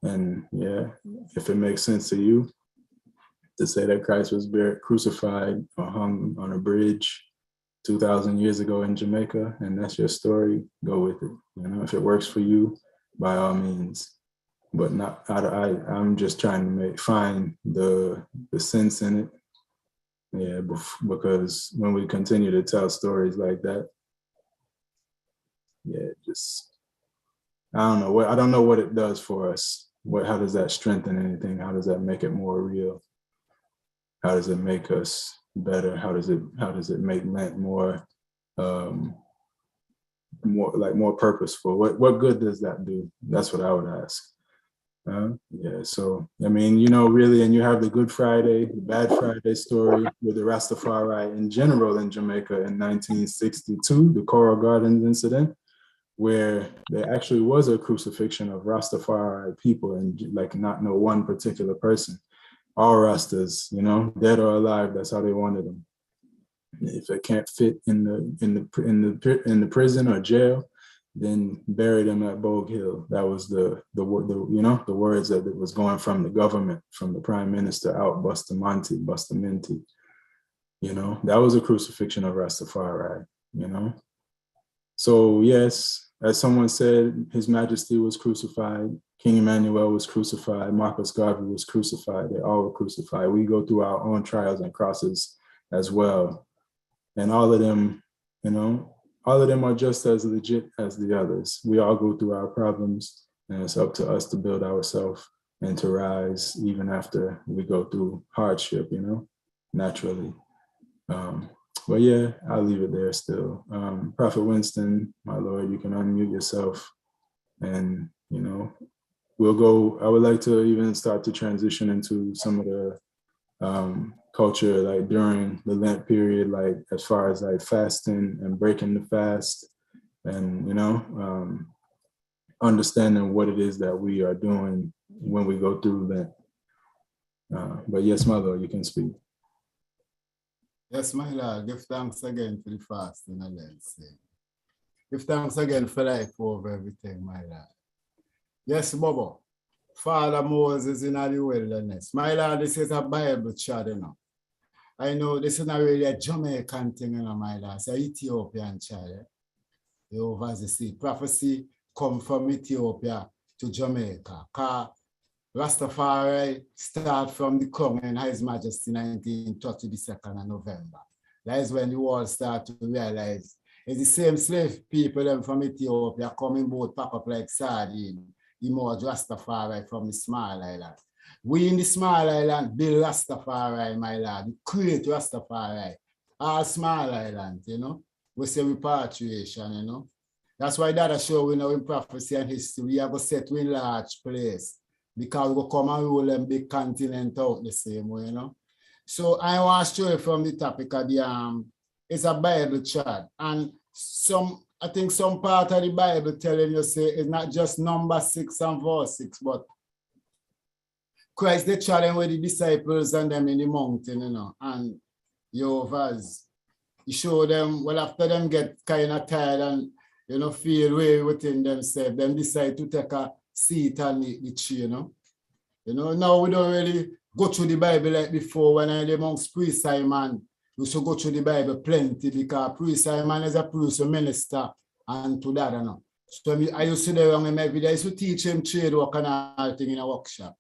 And yeah, if it makes sense to you to say that Christ was crucified or hung on a bridge 2,000 years ago in Jamaica, and that's your story, go with it. If it works for you, by all means. but not. I'm just trying to find the sense in it. Yeah, because when we continue to tell stories like that, yeah, just I don't know what it does for us. How does that strengthen anything? How does that make it more real? How does it make us better? How does it make Lent more more purposeful? What good does that do? That's what I would ask. Yeah, so I mean, really, and you have the Good Friday, the Bad Friday story with the Rastafari in general in Jamaica in 1962, the Coral Gardens incident, where there actually was a crucifixion of Rastafari people, and like not no one particular person, all Rastas, dead or alive. That's how they wanted them. If they can't fit in the prison or jail, then bury them at Bogue Hill. That was the words that it was going from the government, from the prime minister out, Bustamante. That was a crucifixion of Rastafari. So yes, as someone said, His Majesty was crucified. King Emmanuel was crucified. Marcus Garvey was crucified. They all were crucified. We go through our own trials and crosses as well. And all of them, are just as legit as the others. We all go through our problems, and it's up to us to build ourselves and to rise even after we go through hardship, naturally. But yeah, I'll leave it there still. Prophet Winston, my Lord, you can unmute yourself, and, we'll go. I would like to even start to transition into some of the culture, like during the Lent period, like as far as like fasting and breaking the fast, and understanding what it is that we are doing when we go through Lent. But yes, my Lord, you can speak. Yes, my Lord, give thanks again for the fasting and Lent. Give thanks again for life over everything, my Lord. Yes, Bobo. Father Moses in the wilderness. My Lord, this is a Bible chat, I know this is not really a Jamaican thing, my Lord. It's an Ethiopian child. Over the sea. Prophecy come from Ethiopia to Jamaica. Rastafari start from the Crown in His Majesty 1930, the 2nd of November. That is when the world start to realize it's the same slave people from Ethiopia coming boat pack up like sardine. Emerge Rastafari from the small island. We in the small island build Rastafari, my Lord. We create Rastafari. All small island, we say repatriation, That's why that show we know in prophecy and history, we have a set in large place because we come and rule them big continent out the same way, So I want to show you from the topic of the it's a Bible chart, and I think some part of the Bible telling you say it's not just number 6 and verse 6, but Christ they challenge with the disciples and them in the mountain, and Jehovah's he show them, well, after them get kind of tired and feel way within themselves, then decide to take a seat on the tree, Now we don't really go through the Bible like before when I amongst Priest Simon. We should go through the Bible plenty because Priest Simon is a priest, a minister, and to that, So I used to do him every day. I used to teach him trade work and all thing in a workshop.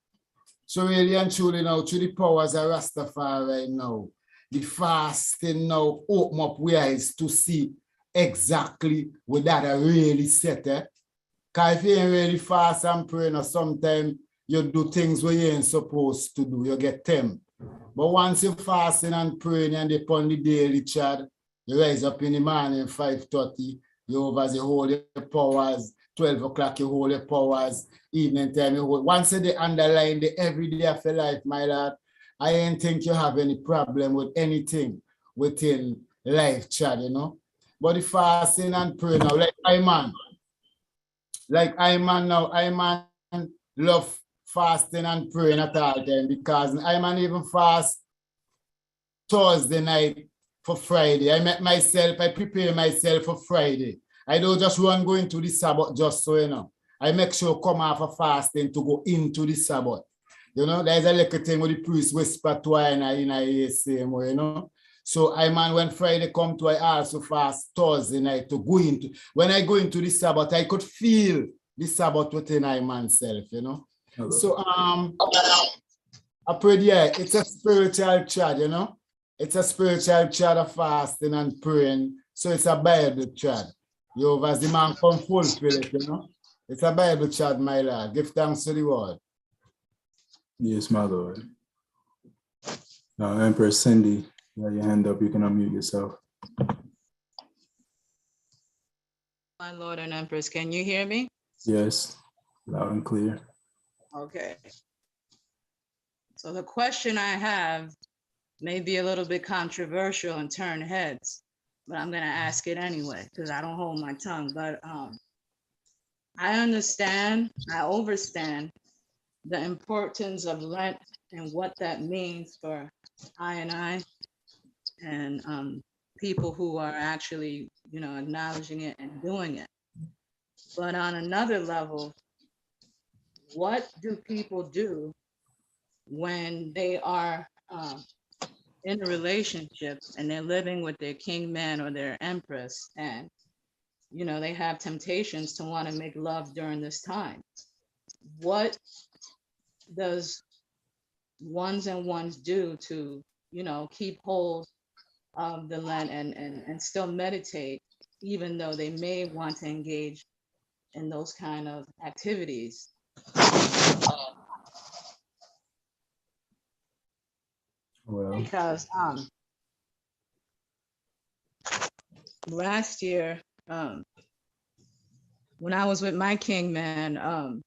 So really and truly now, through the powers of Rastafari right now, the fasting now open up our eyes to see exactly what that are really set. Because if you ain't really fast and pray, sometimes you do things where you ain't supposed to do, you get tempted. But once you fasting and praying and upon the daily chat, you rise up in the morning 5:30, you over the holy powers, 12 o'clock you hold your powers, evening time you hold. Once you underline the everyday of your life, my Lord, I ain't think you have any problem with anything within life chat, But the fasting and praying now, like I man love fasting and praying at all time because I man even fast Thursday night for Friday. I prepare myself for Friday. I don't just run go into the Sabbath just so, I make sure come off of fasting to go into the Sabbath. There's a little thing where the priest whisper to I in a same way, So when Friday come to, I also fast Thursday night to go into. When I go into the Sabbath, I could feel the Sabbath within I myself, Hello. So I prayed, yeah, it's a spiritual chat, you know. It's a spiritual chat of fasting and praying. So it's a Bible chat. You as the man come fulfill it, you know. It's a Bible chat, my Lord. Give thanks to the Lord. Yes, my Lord. Empress Cindy, you have your hand up. You can unmute yourself. My Lord and Empress, can you hear me? Yes, loud and clear. Okay. So the question I have may be a little bit controversial and turn heads, but I'm gonna ask it anyway because I don't hold my tongue. But I understand, I overstand the importance of Lent and what that means for I and people who are actually, you know, acknowledging it and doing it. But on another level, what do people do when they are in a relationship and they're living with their king man or their empress, and you know they have temptations to want to make love during this time? What does ones and ones do to, you know, keep hold of the Lent and still meditate, even though they may want to engage in those kind of activities? Well, Because last year, when I was with my king man,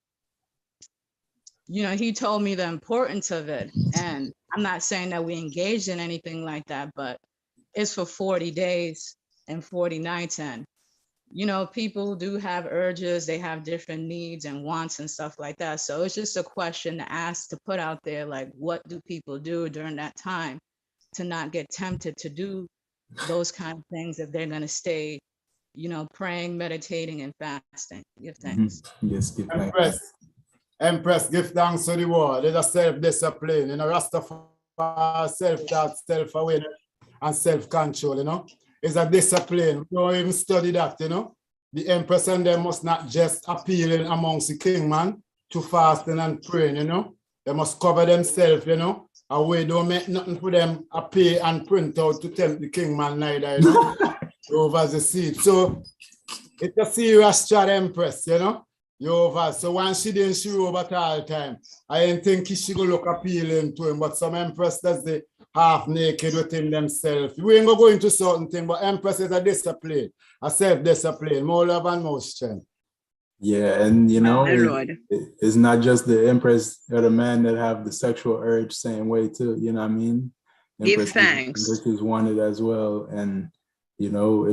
you know, he told me the importance of it. And I'm not saying that we engaged in anything like that, but it's for 40 days and 40 nights. And, you know, people do have urges, they have different needs and wants and stuff like that. So it's just a question to ask, to put out there, like, what do people do during that time to not get tempted to do those kind of things if they're going to stay, you know, praying, meditating, and fasting? Give thanks. yes, give thanks. Empress, give thanks to the Lord. There's a self-discipline, you know, Rastafari, self-doubt, self-awareness, and self-control, you know. It's a discipline. We don't even study that, you know. The Empress and them must not just appealing amongst the king, man, to fasting and praying, you know. They must cover themselves, you know. And we don't make nothing for them appear and print out to tempt the king, man, neither, you know. Over the seat. So it's a serious chat, Empress, you know. Over. So once she didn't show over at all time, I didn't think she go look appealing to him, but some Empress does the half naked with him themselves. We ain't gonna go into certain thing, but Empress is a discipline, a self-discipline, more love and more strength. Yeah, and you know, My Lord. it's not just the Empress or the man that have the sexual urge same way too, you know what I mean? Give thanks. Empress is wanted as well. And you know,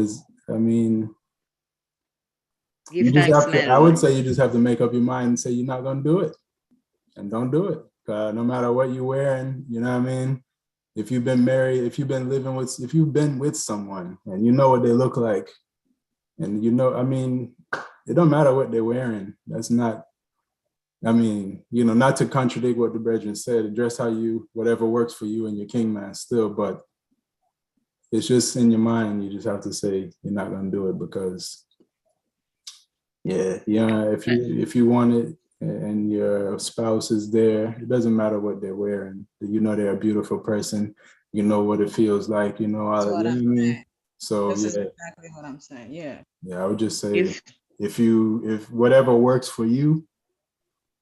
I mean, Give thanks, my I would Lord. say you just have to make up your mind and say you're not gonna do it. And don't do it. No matter what you're wearing, you know what I mean? If you've been married, if you've been with someone and you know what they look like, and you know, I mean, it don't matter what they're wearing. That's not, I mean, you know, not to contradict what the brethren said, dress how whatever works for you and your king man still, but it's just in your mind. You just have to say you're not gonna do it because yeah, if you want it and your spouse is there, it doesn't matter what they're wearing. You know they're a beautiful person. You know what it feels like. You know all that. You know what I mean? So This is yeah, exactly what I'm saying. Yeah. I would just say if whatever works for you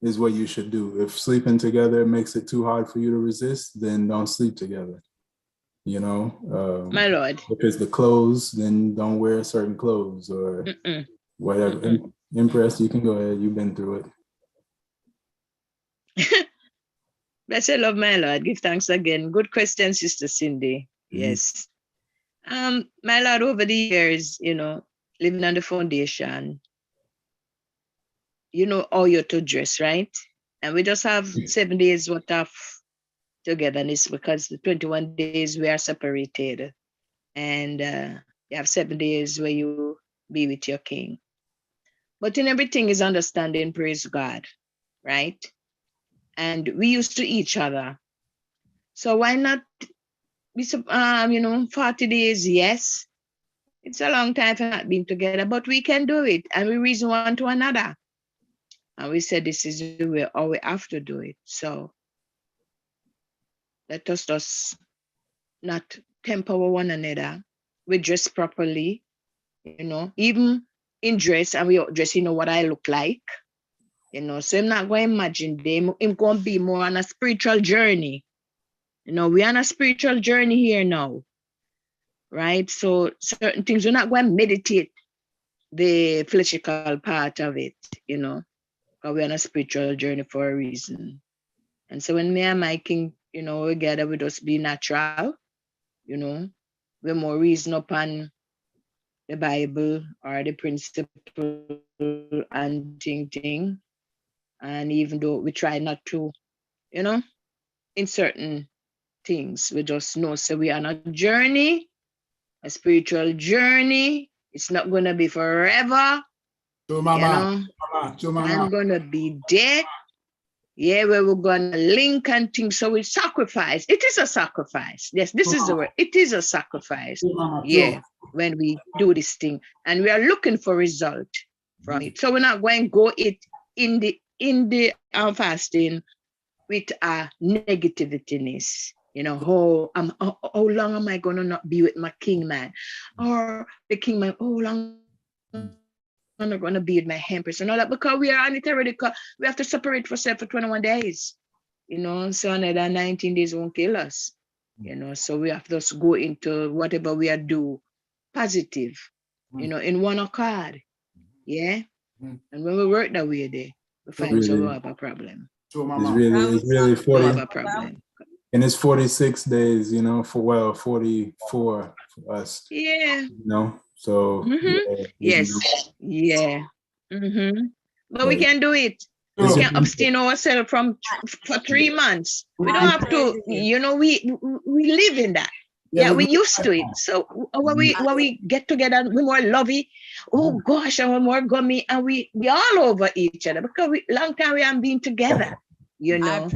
is what you should do. If sleeping together makes it too hard for you to resist, then don't sleep together. You know, My Lord. if it's the clothes, then don't wear certain clothes or whatever. Empress, you can go ahead. You've been through it. Blessed love, my Lord. Give thanks again. Good question, Sister Cindy. Yes. My Lord, over the years, you know, living on the foundation, you know how you're to dress, right? And we just have 7 days worth of togetherness because the 21 days we are separated. And you have 7 days where you be with your king. But in everything is understanding, praise God, right? And we used to each other. So why not be, 40 days? Yes, it's a long time for not being together, but we can do it. And we reason one to another. And we said this is the way, or we have to do it. So let us just not temper one another. We dress properly, you know, even in dress, and we dress, you know, what I look like, you know. So I'm not going to imagine them. I'm going to be more on a spiritual journey. You know, we're on a spiritual journey here now, right? So certain things, we're not going to meditate the physical part of it, you know, because we're on a spiritual journey for a reason. And so when me and my king, you know, together, we just be natural, you know, we're more reason upon the Bible or the principle and thing. And even though we try not to, you know, in certain things, we just know, so we are on a journey, a spiritual journey. It's not going to be forever. To mama, You know, I'm going to be dead. Yeah, where we're going to link and things. So we sacrifice. It is a sacrifice. Yes, this is the word. It is a sacrifice. Yeah, when we do this thing. And we are looking for result from it. So we're not going to go it in the fasting with a negativityness. You know, how long am I going to not be with my king man? Or the king man, how long I'm not going to be with my empress and all that, because we are on it already. We have to separate ourselves for 21 days, you know, so another 19 days won't kill us, you know, so we have to just go into whatever we are do positive, you know, in one accord, yeah. And when we work that way there, we find so we have a problem. It's really 40. We have a problem. And it's 46 days, you know, 44 for us. Yeah. You know, so yes, yeah. But we can do it. We can abstain ourselves for 3 months. We don't have to, you know, we live in that. Yeah, we used to it. So when we get together, we're more lovey. Oh gosh, and we're more gummy, and we all over each other because long time we haven't been together, you know.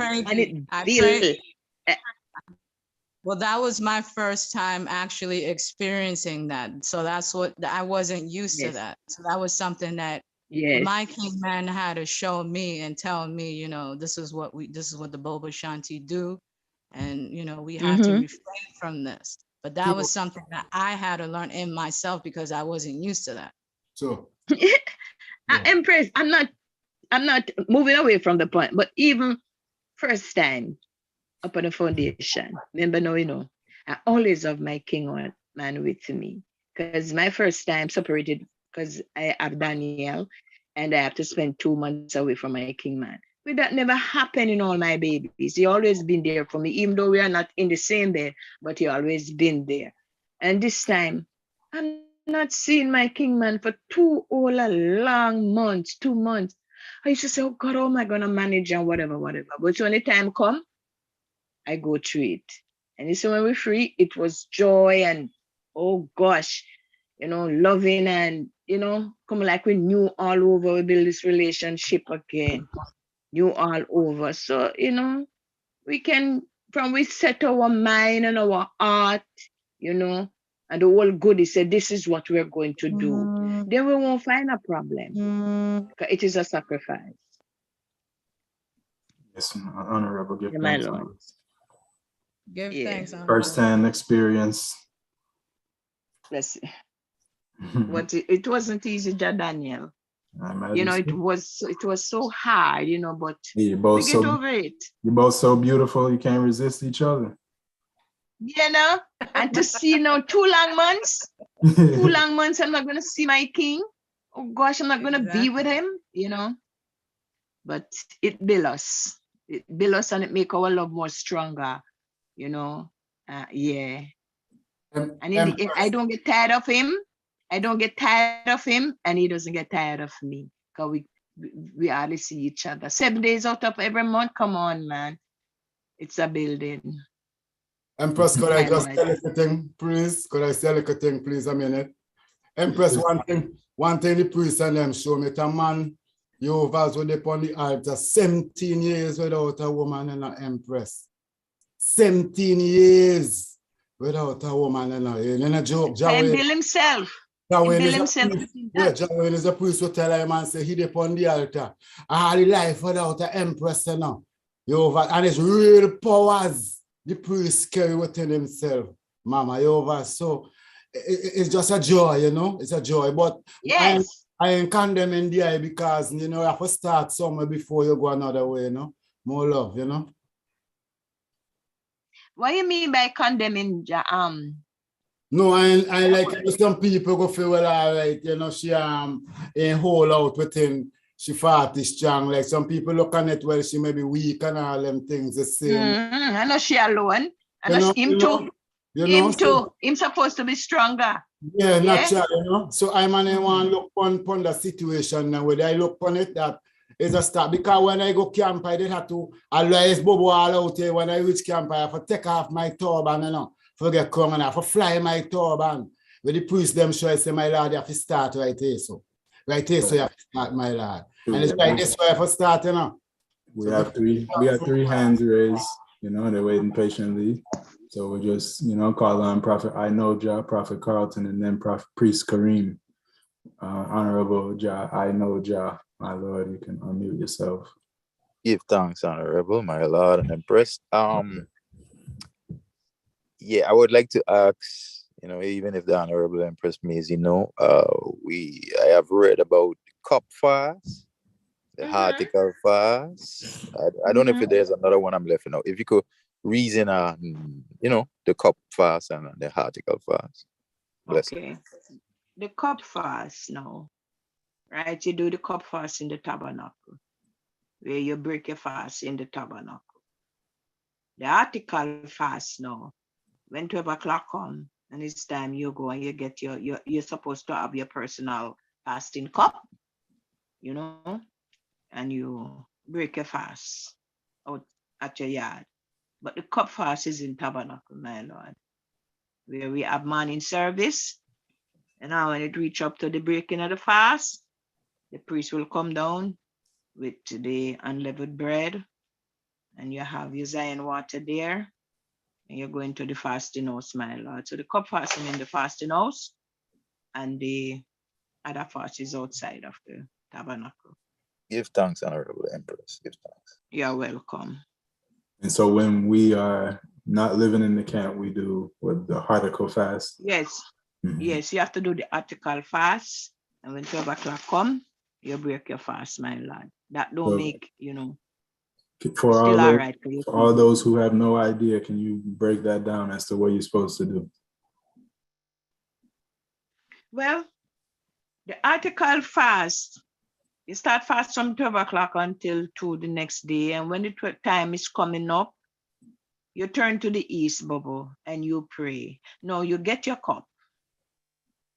Well, that was my first time actually experiencing that. So that's what I wasn't used to that. So that was something that my king man had to show me and tell me, you know, this is what the Bobo Shanti do. And, you know, we have to refrain from this. But that was something that I had to learn in myself because I wasn't used to that. So Empress, I'm not moving away from the point, but even first time up on the foundation, remember now, you know, I always have my king man with me, because my first time separated because I have Daniel and I have to spend 2 months away from my king man. But that never happened in all my babies. He always been there for me, even though we are not in the same bed, but he always been there. And this time, I'm not seeing my king man for 2 long months, 2 months. I used to say, oh God, how am I going to manage and whatever. But when the time come, I go through it. And you see, when we're free, it was joy and, oh gosh, you know, loving and, you know, come like we knew all over, we build this relationship again, knew all over. So, you know, we set our mind and our heart, you know, and the whole goodie said, this is what we're going to do. Then we won't find a problem. Because it is a sacrifice. Yes, honorable. Give my thanks. Lord. Give thanks. First-hand experience. Bless you. It wasn't easy, Daniel. You know, it was so hard, you know, but we get over it. You're both so beautiful, you can't resist each other. You know, and to see, you know, 2 long months, 2 long months, I'm not going to see my king. Oh gosh, I'm not going to be with him, you know. But it built us. It built us and it make our love more stronger, you know. Yeah. And in the end, I don't get tired of him. And he doesn't get tired of me. Because we hardly see each other. 7 days out of every month. Come on, man. It's a building. Empress, could I just tell you a thing, please? Could I tell you a thing, please, a minute? Empress, one thing the priest and them show me, a man, Jehovah's when they upon the altar, 17 years without a woman and an empress. 17 years without a woman and a joke. And Bill himself. John He Wayne build is a himself priest. within Yeah, that. John Wayne is a priest who tell him and say he upon the altar. All the life without an empress, you know. You over, and it's real powers the priest carry within himself. Mama, you over. So it's just a joy, you know. It's a joy. But Yes. I ain't condemning the eye because, you know, you have to start somewhere before you go another way, you know. More love, you know. What you mean by condemning? No, I like some people go feel well, all right, you know, she in whole out within she 40 strong. Like some people look on it, well, she may be weak and all them things the same. I know she alone. I You know know, him too. him too. Him supposed to be stronger. Yeah, Yeah. natural, you know. So I'm on one look on the situation now. Whether I look on it that is a start. Because when I go camp, I did have to always Bobo all out here. When I reach camp, I have to take off my turban, you know. Forget come and I have to fly my turban. With the priest them show I say, my lord, you have to start right here. So right here, so you have to start, my lord. And it's like this way I have to start, you know. We have three hands raised, you know, they're waiting patiently. So we just, you know, call on Prophet I know Jah, Prophet Carlton, and then Prophet Priest Kareem. Honorable Jah, I know Jah, my Lord, you can unmute yourself. Give thanks, Honorable, my Lord and Empress. Yeah, I would like to ask, you know, even if the Honorable Empress Maisie know, I have read about cup fast, the article fast. I don't know if there's another one I'm left out. If you could reason on, you know, the cup fast and the article fast. Bless Okay. The cup fast now, right? You do the cup fast in the tabernacle, where you break your fast in the tabernacle. The article fast now, when 12 o'clock come and it's time you go and you get you're supposed to have your personal fasting cup, you know, and you break your fast out at your yard. But the cup fast is in tabernacle, my Lord, where we have morning service. And now when it reach up to the breaking of the fast, the priest will come down with the unleavened bread, and you have your Zion water there, and you're going to the fasting house, my Lord. So the cup fasting in the fasting house, and the other fast is outside of the tabernacle. Give thanks, Honorable Empress. Give thanks. You're welcome. And so when we are not living in the camp, we do what the article fast. Yes. Yes, you have to do the article fast, and when 12 o'clock come, you break your fast, my Lord. That don't make, you know, for still all right. For all those who have no idea, can you break that down as to what you're supposed to do? Well, the article fast, you start fast from 12 o'clock until 2 the next day. And when the time is coming up, you turn to the east, Bobo, and you pray. No, you get your cup.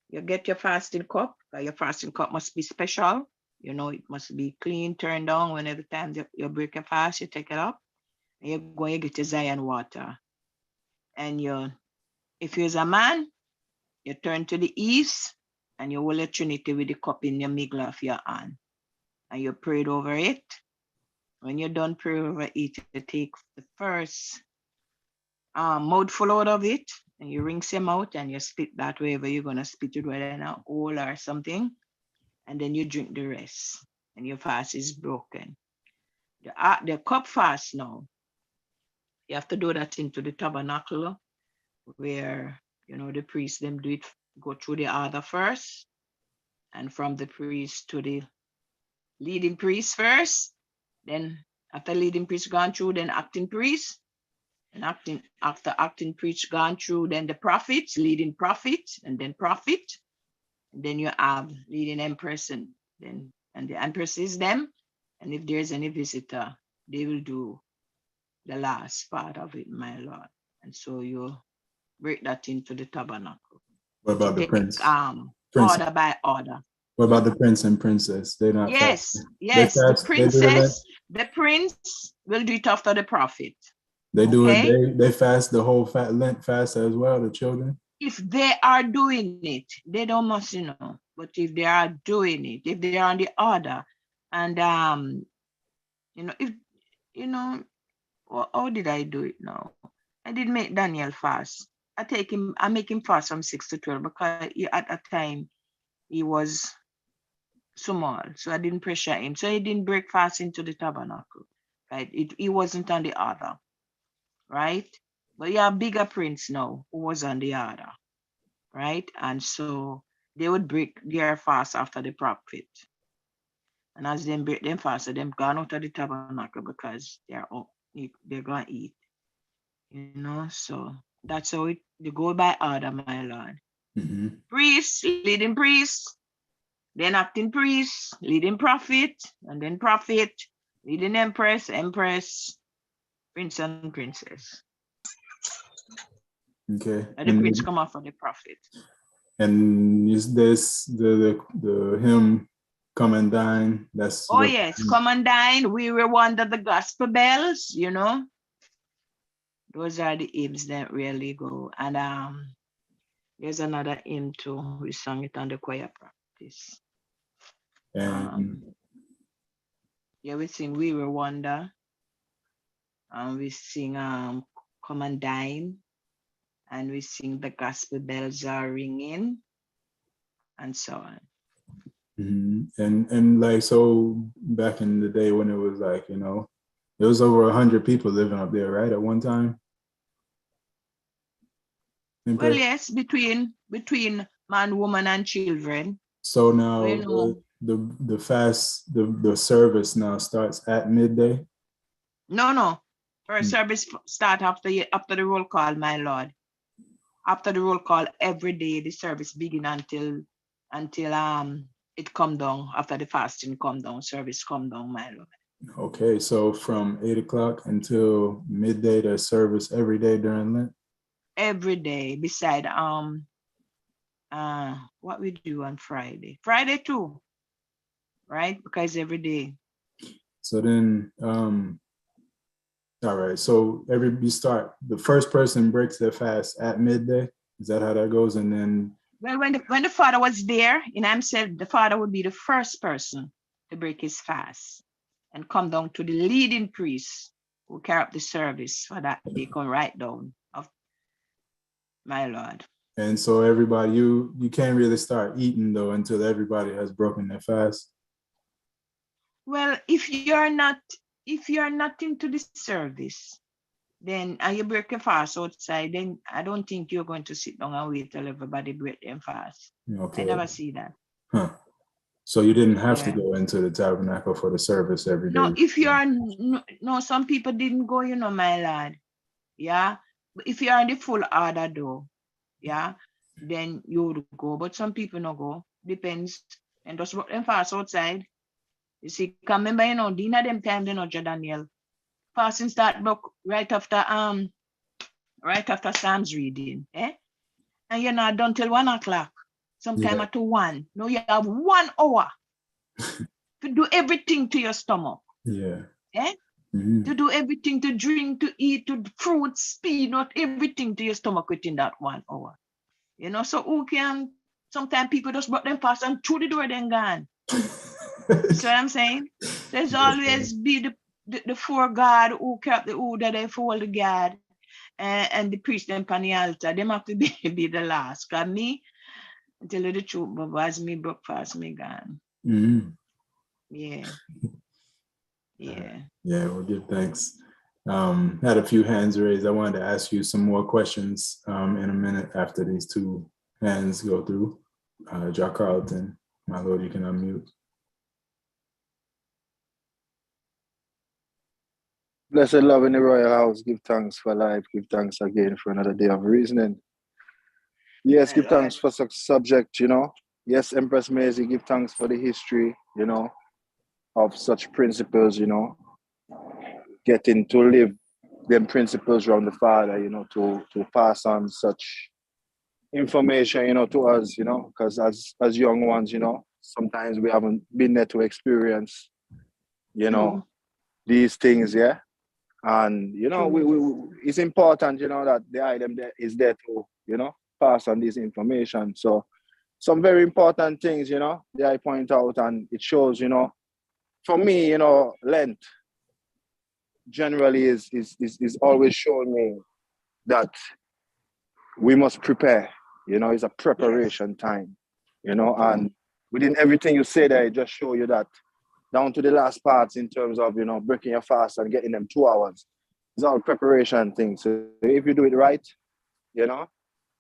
You get your fasting cup. Your fasting cup must be special. You know, it must be clean, turned on. Whenever time you break your fast, you take it up. And you're going to get your Zion water. And if you're a man, you turn to the east and you hold your Trinity with the cup in your middle of your hand. And you prayed over it. When you're done praying over it, you take the first mouthful out of it and you rinse them out and you spit that wherever you're going to spit it, whether in a hole or something. And then you drink the rest and your fast is broken. The cup fast now, you have to do that into the tabernacle where, you know, the priest, them do it, go through the order first. And from the priest to the leading priest first. Then after leading priest gone through, then acting priest. And after acting priest gone through, then the prophets, leading prophet, and then prophet. And then you have leading empress and the empress is them. And if there's any visitor, they will do the last part of it, my Lord. And so you break that into the tabernacle. What about the prince? Order by order. What about the prince and princess? They're not Yes, fasting. yes. The princess, the prince will do it after the prophet. They do it. They fast the whole Lent fast as well. The children. If they are doing it, they don't must, you know. But if they are doing it, if they are on the order, and you know, if you know, how did I do it now? I did make Daniel fast. I make him fast from 6 to 12 because at that time he was small, so I didn't pressure him. So he didn't break fast into the tabernacle, right? He wasn't on the order, right? But you have bigger prince now who was on the order, right? And so they would break their fast after the prophet. And as them break them fast, so them gone out of the tabernacle because they're gonna eat, So that's how they go by order, my Lord. Mm-hmm. Priest, leading priest, then acting priest, leading prophet, and then prophet, leading empress, prince and princess. Okay. And the prince come after the prophet. And is this the hymn "Come and Dine"? That's yes, come and dine. We will wonder the gospel bells, Those are the hymns that really go. And there's another hymn too. We sang it on the choir practice. And we sing "We Will Wonder." And we sing "Come and Dine." And we sing "The Gospel Bells Are Ringing," and so on. Mm-hmm. And like, so back in the day when it was like, it was over 100 people living up there, right? At one time. Well, yes, between man, woman, and children. So now the fast, the service now starts at midday. No. First service start after the roll call, my Lord. After the roll call, every day the service begin until it come down. After the fasting come down, service come down, my Lord. Okay, so from 8 o'clock until midday, there's service every day during Lent. Every day, beside what we do on Friday too, right? Because every day. So then, all right. So the first person breaks their fast at midday. Is that how that goes? And then. Well, when the father was there in himself, the father would be the first person to break his fast and come down to the leading priest who carry up the service for that they come right down of my Lord. And so everybody, you can't really start eating though until everybody has broken their fast. Well, if you're not into the service, then and you break your fast outside, then I don't think you're going to sit down and wait till everybody break their fast. Okay. I never see that. Huh. So you didn't have to go into the tabernacle for the service every day. No, if you are no, some people didn't go, my Lord. Yeah. But if you are in the full order though, yeah, then you would go. But some people no go. Depends. And just work them fast outside. You see, come remember, dinner them time, Daniel. Fasting start right after Psalms reading, and you're not done till 1 o'clock. Sometime at 1. No, you have 1 hour to do everything to your stomach. Yeah. Mm-hmm. To do everything, to drink, to eat, to fruits, peanut, everything to your stomach within that 1 hour. So who can? Sometimes people just brought them past and through the door then gone. So I'm saying there's always be the four God who kept the order, they follow the God, and the priest them on the altar. Them have to be the last. Cause me, tell you the truth, Bobo, as me broke fast, me gone. Mm-hmm. Yeah. Yeah, we'll give thanks. Had a few hands raised. I wanted to ask you some more questions in a minute after these two hands go through. Jack Carlton, my Lord, you can unmute. Blessed love in the royal house. Give thanks for life. Give thanks again for another day of reasoning. Yes, give thanks for such subject, Yes, Empress Maisie, give thanks for the history, of such principles, getting to live them principles around the Father, to pass on such information, to us, because as young ones, sometimes we haven't been there to experience, these things, yeah. And, it's important, that the item there is there to, pass on this information. So some very important things, that I point out, and it shows, for me, Lent generally is always showing me that we must prepare, it's a preparation time. you know, and within everything you say there, it just show you that down to the last parts in terms of, you know, breaking your fast and getting them 2 hours. It's all preparation things. So if you do it right, you know,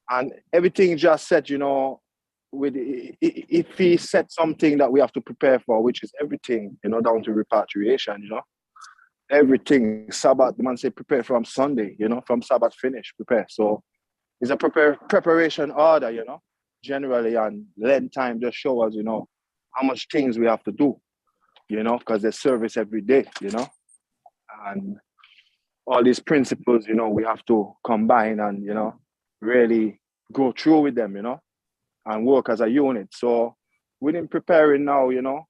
and everything just set, you know, with if he set something that we have to prepare for, which is everything, you know, down to repatriation, you know, everything. Sabbath, the man say prepare from Sunday, you know, from Sabbath finish, prepare. So it's a preparation order, you know, generally, and Lent time just show us, you know, how much things we have to do, you know, because there's service every day, you know, and all these principles, you know, we have to combine and, you know, really go through with them, you know, and work as a unit. So within preparing now, you know,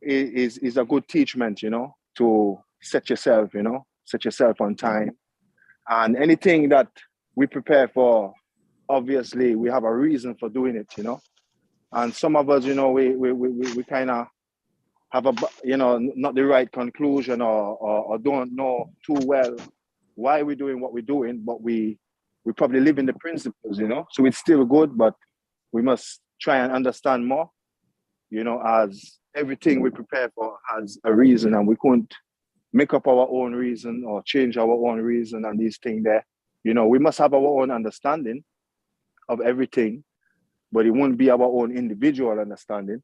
is a good teachment, you know, to set yourself, you know, set yourself on time. And anything that we prepare for, obviously we have a reason for doing it, you know. And some of us, you know, we kind of have a, you know, not the right conclusion or don't know too well why we're doing what we're doing, but we probably live in the principles, you know. So it's still good, but we must try and understand more, you know, as everything we prepare for has a reason, and we couldn't make up our own reason or change our own reason and these things there. You know, we must have our own understanding of everything, but it won't be our own individual understanding,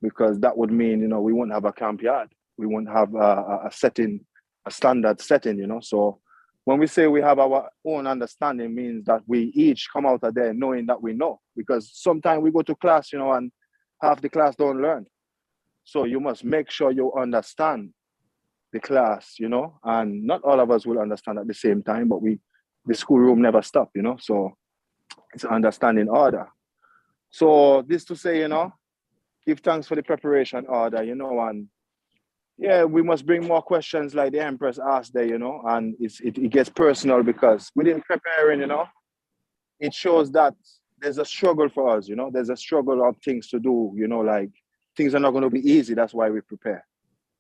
because that would mean, you know, we won't have a camp yard. We won't have a setting, a standard setting, you know. So when we say we have our own understanding, means that we each come out of there knowing that we know, because sometimes we go to class, you know, and half the class don't learn. So you must make sure you understand the class, you know, and not all of us will understand at the same time, but the schoolroom never stop, you know. So it's understanding order. So this to say, you know, give thanks for the preparation order, you know, and yeah, we must bring more questions like the Empress asked there, you know, and it gets personal, because within preparing, you know, it shows that there's a struggle for us, you know, there's a struggle of things to do, you know, like things are not going to be easy. That's why we prepare.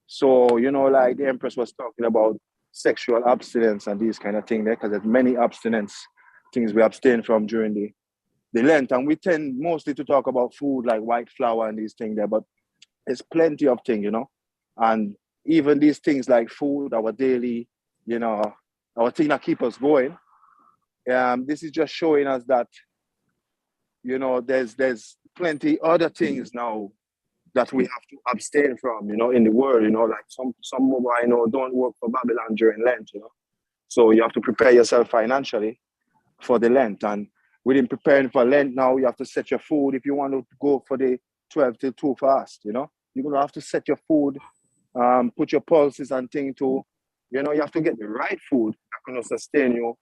So, you know, like the Empress was talking about sexual abstinence and these kind of things there, because there's many abstinence things we abstain from during the Lent. And we tend mostly to talk about food like white flour and these things there, but there's plenty of things, you know. And even these things like food, our daily, you know, our thing that keep us going. This is just showing us that, you know, there's plenty other things now that we have to abstain from, you know, in the world, you know, like some I know don't work for Babylon during Lent, you know. So you have to prepare yourself financially for the Lent. And within preparing for Lent now, you have to set your food. If you want to go for the 12 till 2 fast, you know, you're going to have to set your food, put your pulses and thing to, you know, you have to get the right food that can sustain you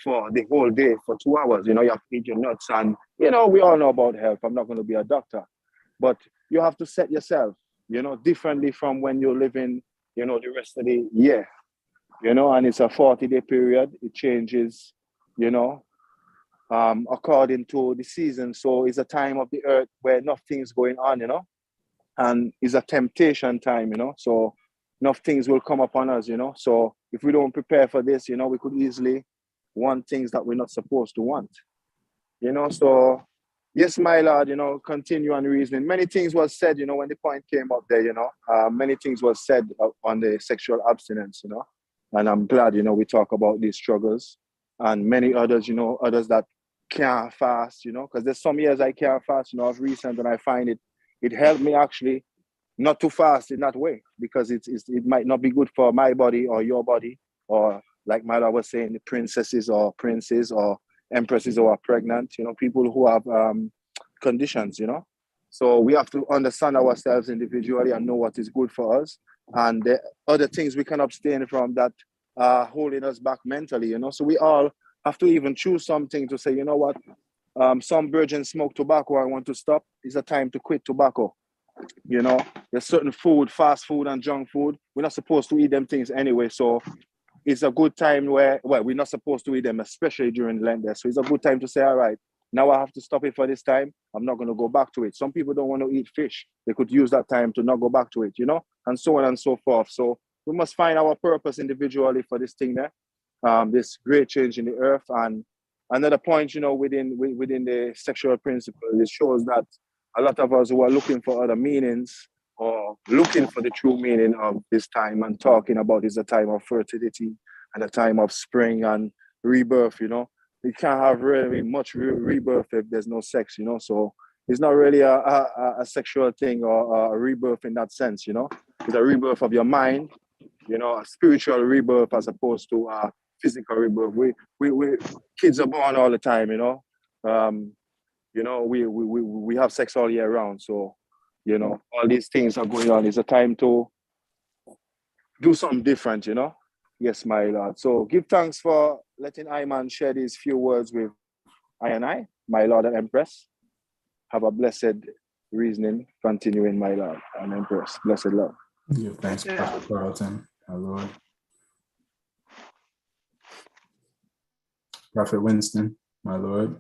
for the whole day for 2 hours. You know, you have to eat your nuts. And, you know, we all know about health. I'm not going to be a doctor, but you have to set yourself, you know, differently from when you're living, you know, the rest of the year, you know, and it's a 40-day period. It changes, you know, according to the season. So it's a time of the earth where nothing's going on, you know, and it's a temptation time, you know, so enough things will come upon us, you know. So if we don't prepare for this, you know, we could easily want things that we're not supposed to want, you know. So yes, my Lord, you know, continue on reasoning. Many things was said, you know, when the point came up there, you know, many things was said on the sexual abstinence, you know, and I'm glad, you know, we talk about these struggles and many others, you know, others that can't fast, you know, because there's some years I can't fast, you know, of recent, and I find it helped me actually not to fast in that way, because it might not be good for my body or your body, or like my Lord was saying, the princesses or princes or empresses who are pregnant, you know, people who have conditions, you know. So we have to understand ourselves individually and know what is good for us, and the other things we can abstain from that are holding us back mentally, you know. So we all have to even choose something to say, you know what, some virgins smoke tobacco, I want to stop. It's a time to quit tobacco. You know, there's certain food, fast food and junk food, we're not supposed to eat them things anyway. So it's a good time where, well, we're not supposed to eat them, especially during Lent. So it's a good time to say, all right, now I have to stop it for this time. I'm not going to go back to it. Some people don't want to eat fish. They could use that time to not go back to it, you know, and so on and so forth. So we must find our purpose individually for this thing there, this great change in the earth. And another point, within the sexual principle, it shows that a lot of us who are looking for other meanings or looking for the true meaning of this time and talking about is a time of fertility and a time of spring and rebirth, You can't have really much rebirth if there's no sex, So it's not really a sexual thing or a rebirth in that sense, It's a rebirth of your mind, a spiritual rebirth as opposed to a physical rebirth. We kids are born all the time, we have sex all year round. So, all these things are going on. It's a time to do something different, Yes, my Lord. So give thanks for letting Iman share these few words with I and I, my Lord and Empress. Have a blessed reasoning, continuing, my Lord and Empress. Blessed love. Give thanks, Prophet Carlton, our Lord. Prophet Winston, my Lord.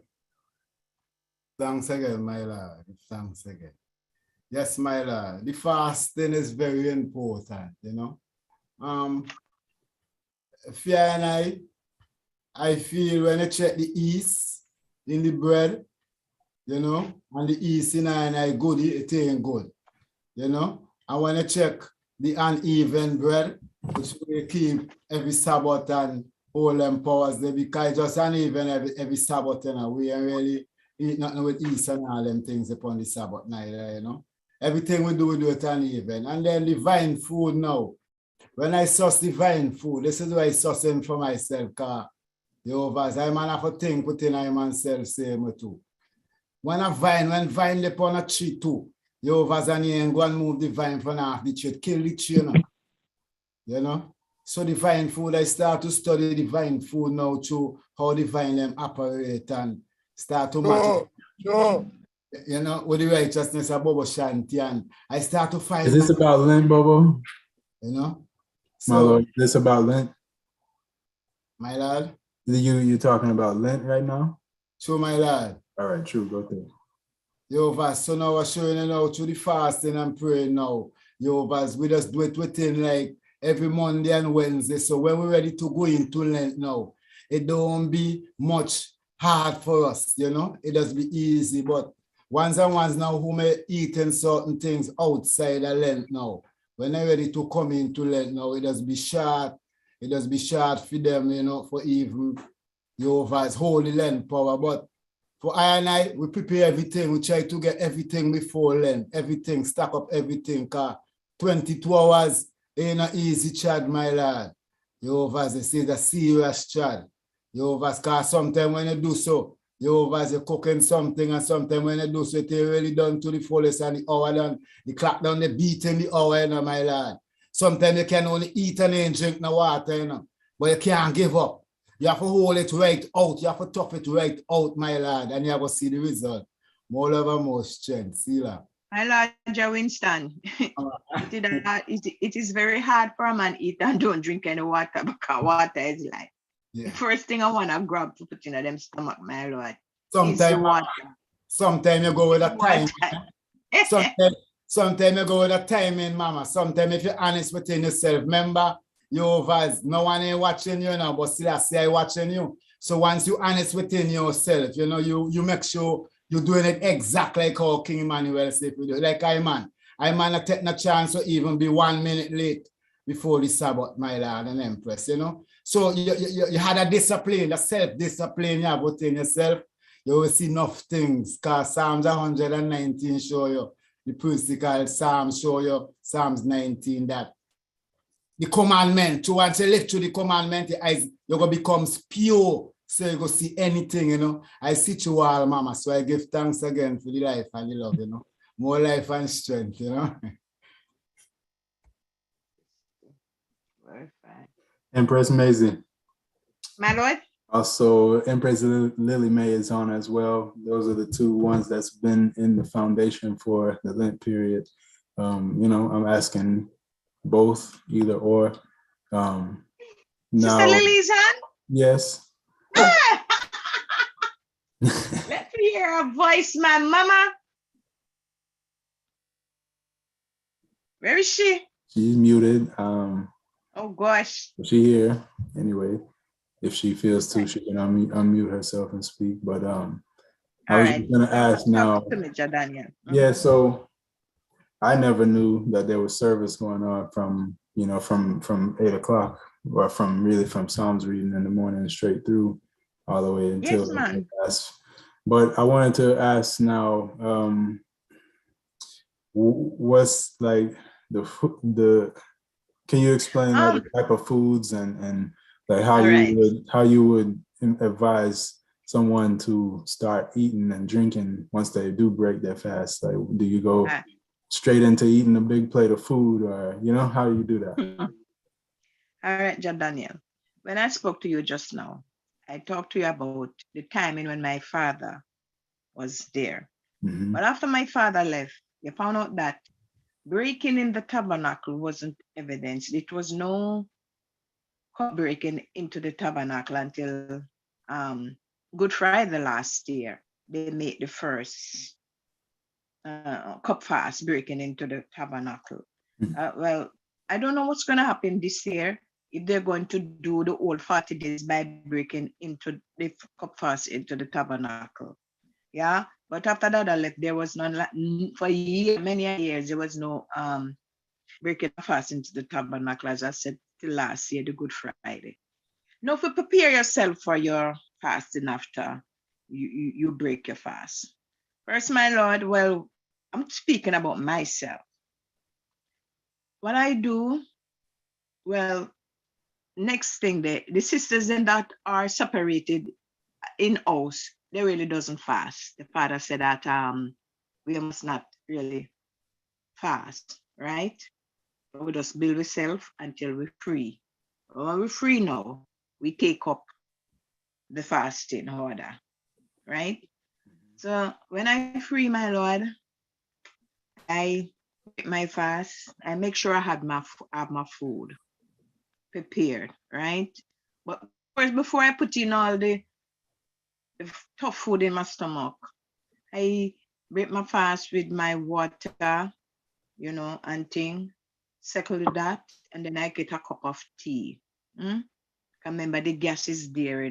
Thanks again, my Lord. Thanks again. Yes, my Lord. The fasting is very important, Fear and I feel when I check the yeast in the bread, and the yeast in I good, it ain't good, And when I check the uneven bread, which we keep every Sabbath and all them powers there, because just uneven every Sabbath, we ain't really eat nothing with yeast and all them things upon the Sabbath neither, Everything we do it uneven. And then divine food now. When I source divine food, this is why I sourcing for myself, because I man have a thing within I myself same too. When vine upon a tree too, Jehovah's and you ain't go and move the vine from off the tree, kill the tree, So divine food, I start to study divine food now to how divine them operate and start to match with the righteousness of Bobo Shanti, and I start to find. Is this about Lent, Bobo? So, my Lord, is this about Lent? My Lord? You talking about Lent right now? True, my Lord. All right, true, go through. Jehovah, so now we're showing you now through the fasting and praying now. Jehovah, we just do it within like every Monday and Wednesday. So when we're ready to go into Lent now, it don't be much hard for us, It does be easy, but once now who may eating certain things outside of Lent now. When they're ready to come into Lent now, it does be short. It does be short for them, for even Jehovah's holy Lent power. But for I and I, we prepare everything. We try to get everything before Lent. Everything, stack up everything. Because 22 hours ain't an easy chat, my Lord. Jehovah's, this is a serious chat. Jehovah's, because sometimes when you do so, Jehovah's, you're cooking something, and sometimes when you do so, it's really done to the fullest and the hour done. The clock down, the beat in the hour, my Lord. Sometimes you can only eat and ain't drink no water, but you can't give up. You have to hold it right out. You have to tough it right out, my Lord, and you have to see the result. More love and more strength. See that? My Lord, Joe Winston, it is very hard for a man to eat and don't drink any water because water is life. Yeah. The first thing I want to grab to put in them stomach, my Lord. Sometimes you go with a time. Sometimes you go with a timing, Mama. Sometimes if you're honest within yourself, remember, no one ain't watching you now, but still I say I watching you. So once you're honest within yourself, you make sure you're doing it exactly like how King Emmanuel said we do. Like I not take no chance to even be 1 minute late before the Sabbath, my Lord and Empress, So you had a discipline, a self-discipline you have within yourself. You will see enough things, because Psalms 119 show you, the principal Psalms show you, Psalms 19, that the commandment, to once you live through the commandment, you're going to become pure, so you go see anything, I see you all, Mama, so I give thanks again for the life and the love, more life and strength, Empress Maisie. My Lord? Also, Empress Lily May is on as well. Those are the two ones that's been in the foundation for the Lent period. I'm asking both, either or. Now, Sister Lily's on? Yes. Let me hear a voice, my mama. Where is she? She's muted. Oh gosh. She here anyway. if she feels to, she can unmute herself and speak. But I All was right. going to ask now. Talk to me, Daniel. Yeah, so I never knew that there was service going on from 8 o'clock, or from Psalms reading in the morning straight through all the way until Yes, man. But I wanted to ask now, what's like the can you explain like the type of foods and like how you would advise someone to start eating and drinking once they do break their fast? Like, do you go straight into eating a big plate of food, or how do you do that? All right, John Daniel. When I spoke to you just now, I talked to you about the timing when my father was there. Mm-hmm. But after my father left, you found out that breaking in the tabernacle wasn't evidence. It was no breaking into the tabernacle until Good Friday last year. They made the first cup fast breaking into the tabernacle. Well, I don't know what's going to happen this year, if they're going to do the whole 40 days by breaking into the cup fast into the tabernacle. Yeah, but after that I left, there was none for many years. There was no breaking fast into the tabernacle, as I said till last year, the Good Friday. Now, if you prepare yourself for your fasting after you break your fast. First, my Lord, well, I'm speaking about myself. What I do, well, next thing, the sisters then that are separated in house, they really doesn't fast. The father said that we must not really fast, right? We just build ourselves until we're free. When we're free now, we take up the fasting order, right? So when I free, my Lord, I break my fast. I make sure I have my food prepared, right? But first, before I put in all the tough food in my stomach, I break my fast with my water, and thing, settle that, and then I get a cup of tea. Remember, the gas is there,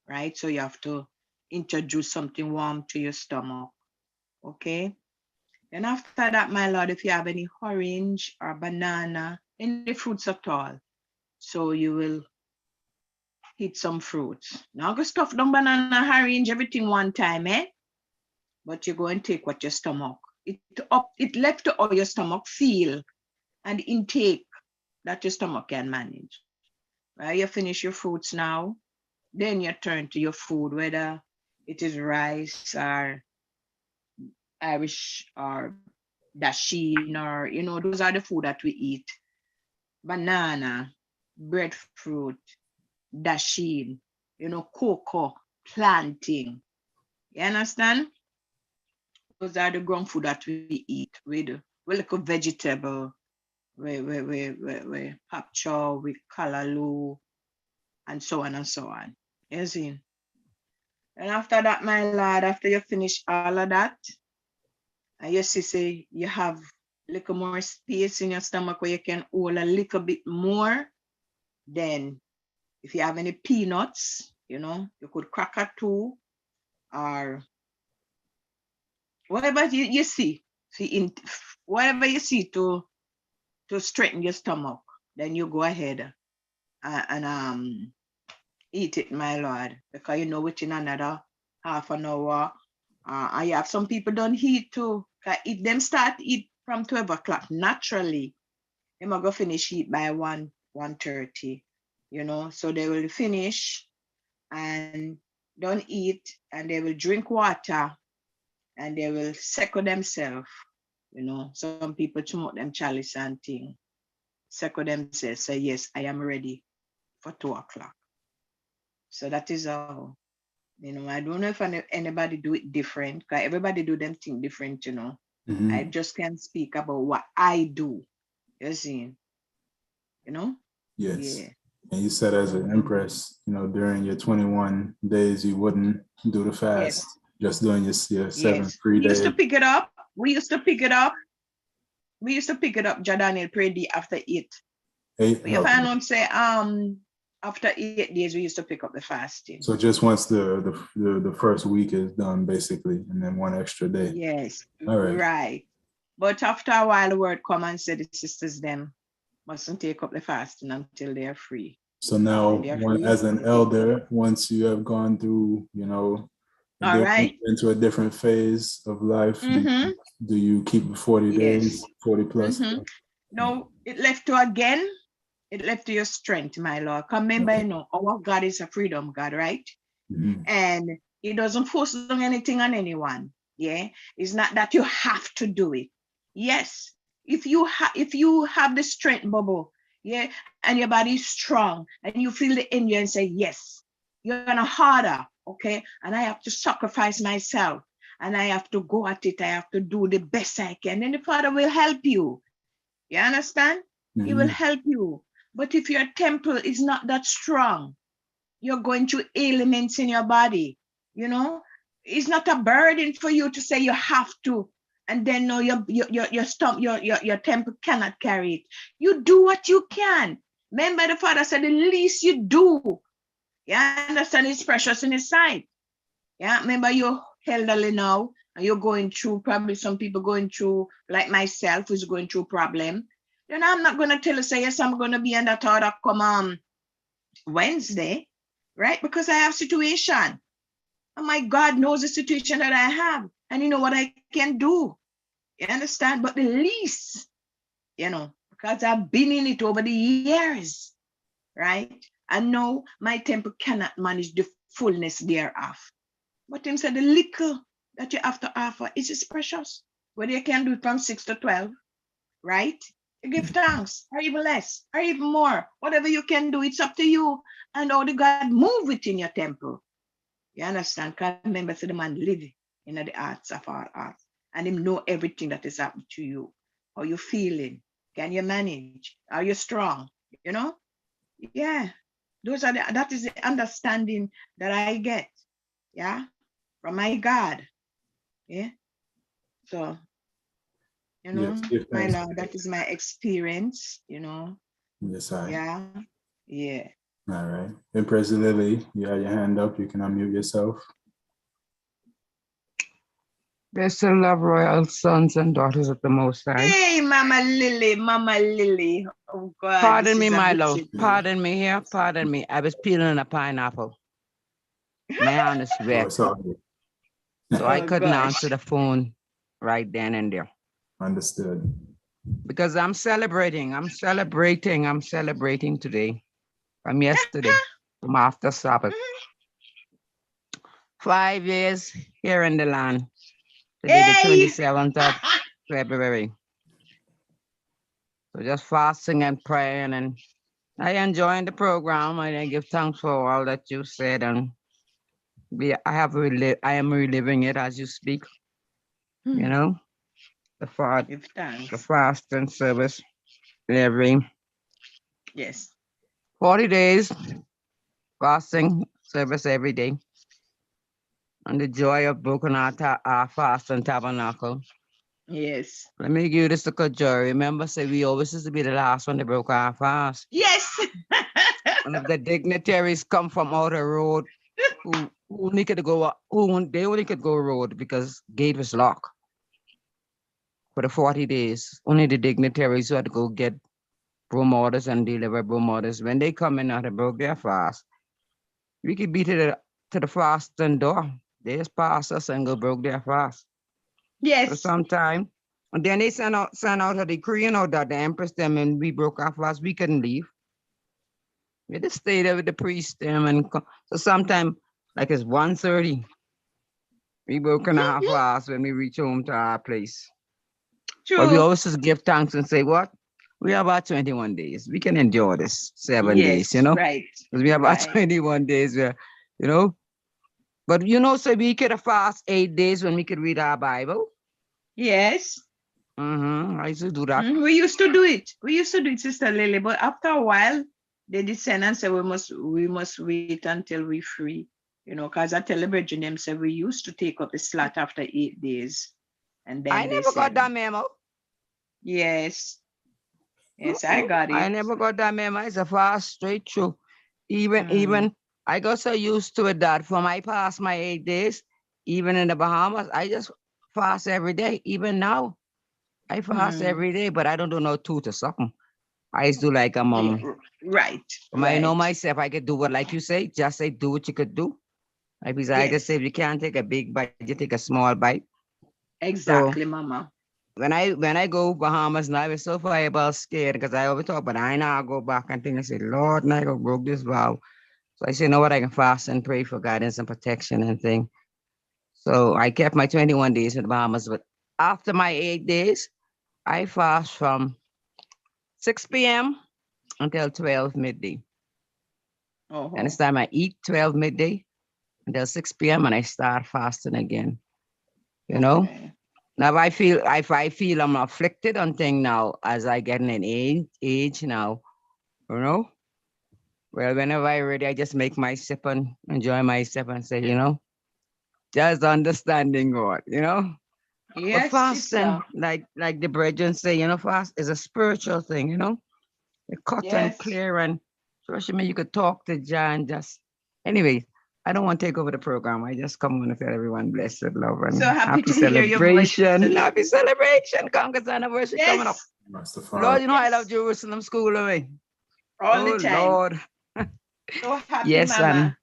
right? So you have to introduce something warm to your stomach, okay? And after that, my Lord, if you have any orange or banana, any fruits at all, so you will eat some fruits. Now go stuff down banana, orange, everything one time, eh? But you go and take what your stomach, it left to all your stomach feel and intake that your stomach can manage. Right? You finish your fruits now, then you turn to your food, whether it is rice or Irish or dasheen, or those are the food that we eat. Banana, breadfruit, dasheen, cocoa, plantain. You understand? Those are the ground food that we eat with like a vegetable, with pap chow, with callaloo, and so on and so on. You see? And after that, my Lord, after you finish all of that, and you see, you have a little more space in your stomach where you can hold a little bit more, then if you have any peanuts, you could crack a two, or whatever you see, whatever you see to straighten your stomach, then you go ahead and eat it, my Lord, because within another half an hour, I have some people don't eat too. If them start eat from 12 o'clock, naturally, they might go finish eat by 1:30, so they will finish and don't eat, and they will drink water, and they will second themselves, some people smoke them chalice and thing, second themselves, say, yes, I am ready for 2 o'clock. So that is how, I don't know if anybody do it different, because everybody do them thing different, Mm-hmm. I just can't speak about what I do, you see, Yes. Yeah. And you said as an empress, during your 21 days, you wouldn't do the fast, just doing your 7 free days. We used to pick it up. We used to pick it up, Jadaniel, pray after it. But if I don't say, after 8 days, we used to pick up the fasting. So just once the first week is done, basically, and then one extra day. Yes, All right. right. But after a while, the word come and said the sisters them mustn't take up the fasting until they are free. So now, When they are free, as an they take elder, once you have gone through, you know, All right. into a different phase of life, Mhm. do you keep the 40 days, 40 plus? No, it left to again. It left to your strength, my Lord. Come remember, you know, our God is a freedom God, right? Mhm. And He doesn't force down anything on anyone. Yeah, it's not that you have to do it. Yes, if you have the strength, Bobo, yeah, and your body is strong, and you feel the energy and say yes, you're gonna harder, okay. And I have to sacrifice myself, and I have to go at it. I have to do the best I can, and the Father will help you. You understand? He will help you. But if your temple is not that strong, you're going through ailments in your body. You know, it's not a burden for you to say you have to, and then no, your temple cannot carry it. You do what you can. Remember, the Father said, the least you do, yeah, understand, it's precious in His sight. Yeah, remember, you're elderly now, and you're going through, probably some people going through, like myself, who's going through problem. Then I'm not going to tell you, say, yes, I'm going to be in that order come Wednesday, right? Because I have situation. And my God knows the situation that I have. And you know what I can do. You understand? But the least, you know, because I've been in it over the years, right? I know my temple cannot manage the fullness thereof. But Him said the little that you have to offer is just precious. Whether you can do it from 6 to 12, right? You give thanks, or even less, or even more. Whatever you can do, it's up to you. And all the God move within your temple. You understand? Because remember, so the man live in the hearts of our hearts. And Him know everything that is happening to you. How you feeling? Can you manage? Are you strong? You know? Yeah. That is the understanding that I get. Yeah. From my God. Yeah. So, you know, Yes, my Lord, that is my experience, you know. Yes, I. Yeah. Yeah. All right. Empress Lily, you have your hand up. You can unmute yourself. Blessed love, royal sons and daughters of the Most High. Hey, Mama Lily, Mama Lily. Oh God. Pardon this me, is a my good love. city. Pardon me here. Pardon me. I was peeling a pineapple. My hand is Oh, wet, it's all good. so I Oh, couldn't gosh. answer the phone right then and there. Understood. Because I'm celebrating. I'm celebrating today. From yesterday, from after Sabbath. 5 years here in the land. Today, the Hey! 27th of February. So just fasting and praying, and I enjoying the program, and I give thanks for all that you said, and I am reliving it as you speak. You know, Give thanks. the fast and service every Yes. 40 days, fasting service every day, and the joy of broken our fast and tabernacle. Yes. Let me give you this little joy. Remember, say we always used to be the last one to broke our fast. Yes. And if the dignitaries come from outer road, who only could go, they only could go road because gate was locked for the 40 days. Only the dignitaries who had to go get broom orders and deliver broom orders. When they come in, they broke their fast. We could be to the fasting door. They just pass us and go broke their fast. Yes. So sometime, and then they send out a decree, you know, that the empress them and we broke our fast. We couldn't leave. We just stayed there with the priest them, and so sometime like it's 1:30. We broken our fast when we reach home to our place. True. But we always just give thanks and say, what? We have about 21 days. We can endure this 7 days, you know? Right. Because we have about Right. 21 days where, you know? But you know, so we could fast 8 days when we could read our Bible. Yes. I used to do that. We used to do it. Sister Lily. But after a while, they descend and say we must wait until we're free. You know, because I tell the Virgin them say we used to take up the slot after 8 days. And then I never got that memo. Yes. Yes, I got it. I never got that memo. It's a fast straight through. Even I got so used to it that from I past my 8 days, even in the Bahamas, I just fast every day. Even now, I fast every day, but I don't do no 2 to something. I used to do like right. I know myself. I could do what, like you say, just say do what you could do. Like I just say if you can't take a big bite, you take a small bite. Exactly, Mama. When I go Bahamas now, I was so far about scared because I always talk, but I now go back and think I say, Lord, now I go broke this vow. So I say, you know what, I can fast and pray for guidance and protection and thing. So I kept my 21 days in the Bahamas, but after my 8 days, I fast from 6 p.m. until 12 midday. And this time I eat 12 midday until 6 p.m. and I start fasting again. You know? Now if I feel I'm afflicted on thing now as I get in an age now, you know. Well, whenever I ready, I just make my sip and enjoy my sip and say, you know, just understanding God, you know. Yes, but fasting, like the brethren say, you know, fast is a spiritual thing, you know. It's cut and clear and trust me, you could talk to John just anyway. I don't want to take over the program. I just come on to tell everyone blessed love and so happy to celebration. hear your voice. Happy celebration. Congress anniversary coming up. Lord, you know I love Jerusalem school away. All the time. Lord. So happy, Yes, Mama. and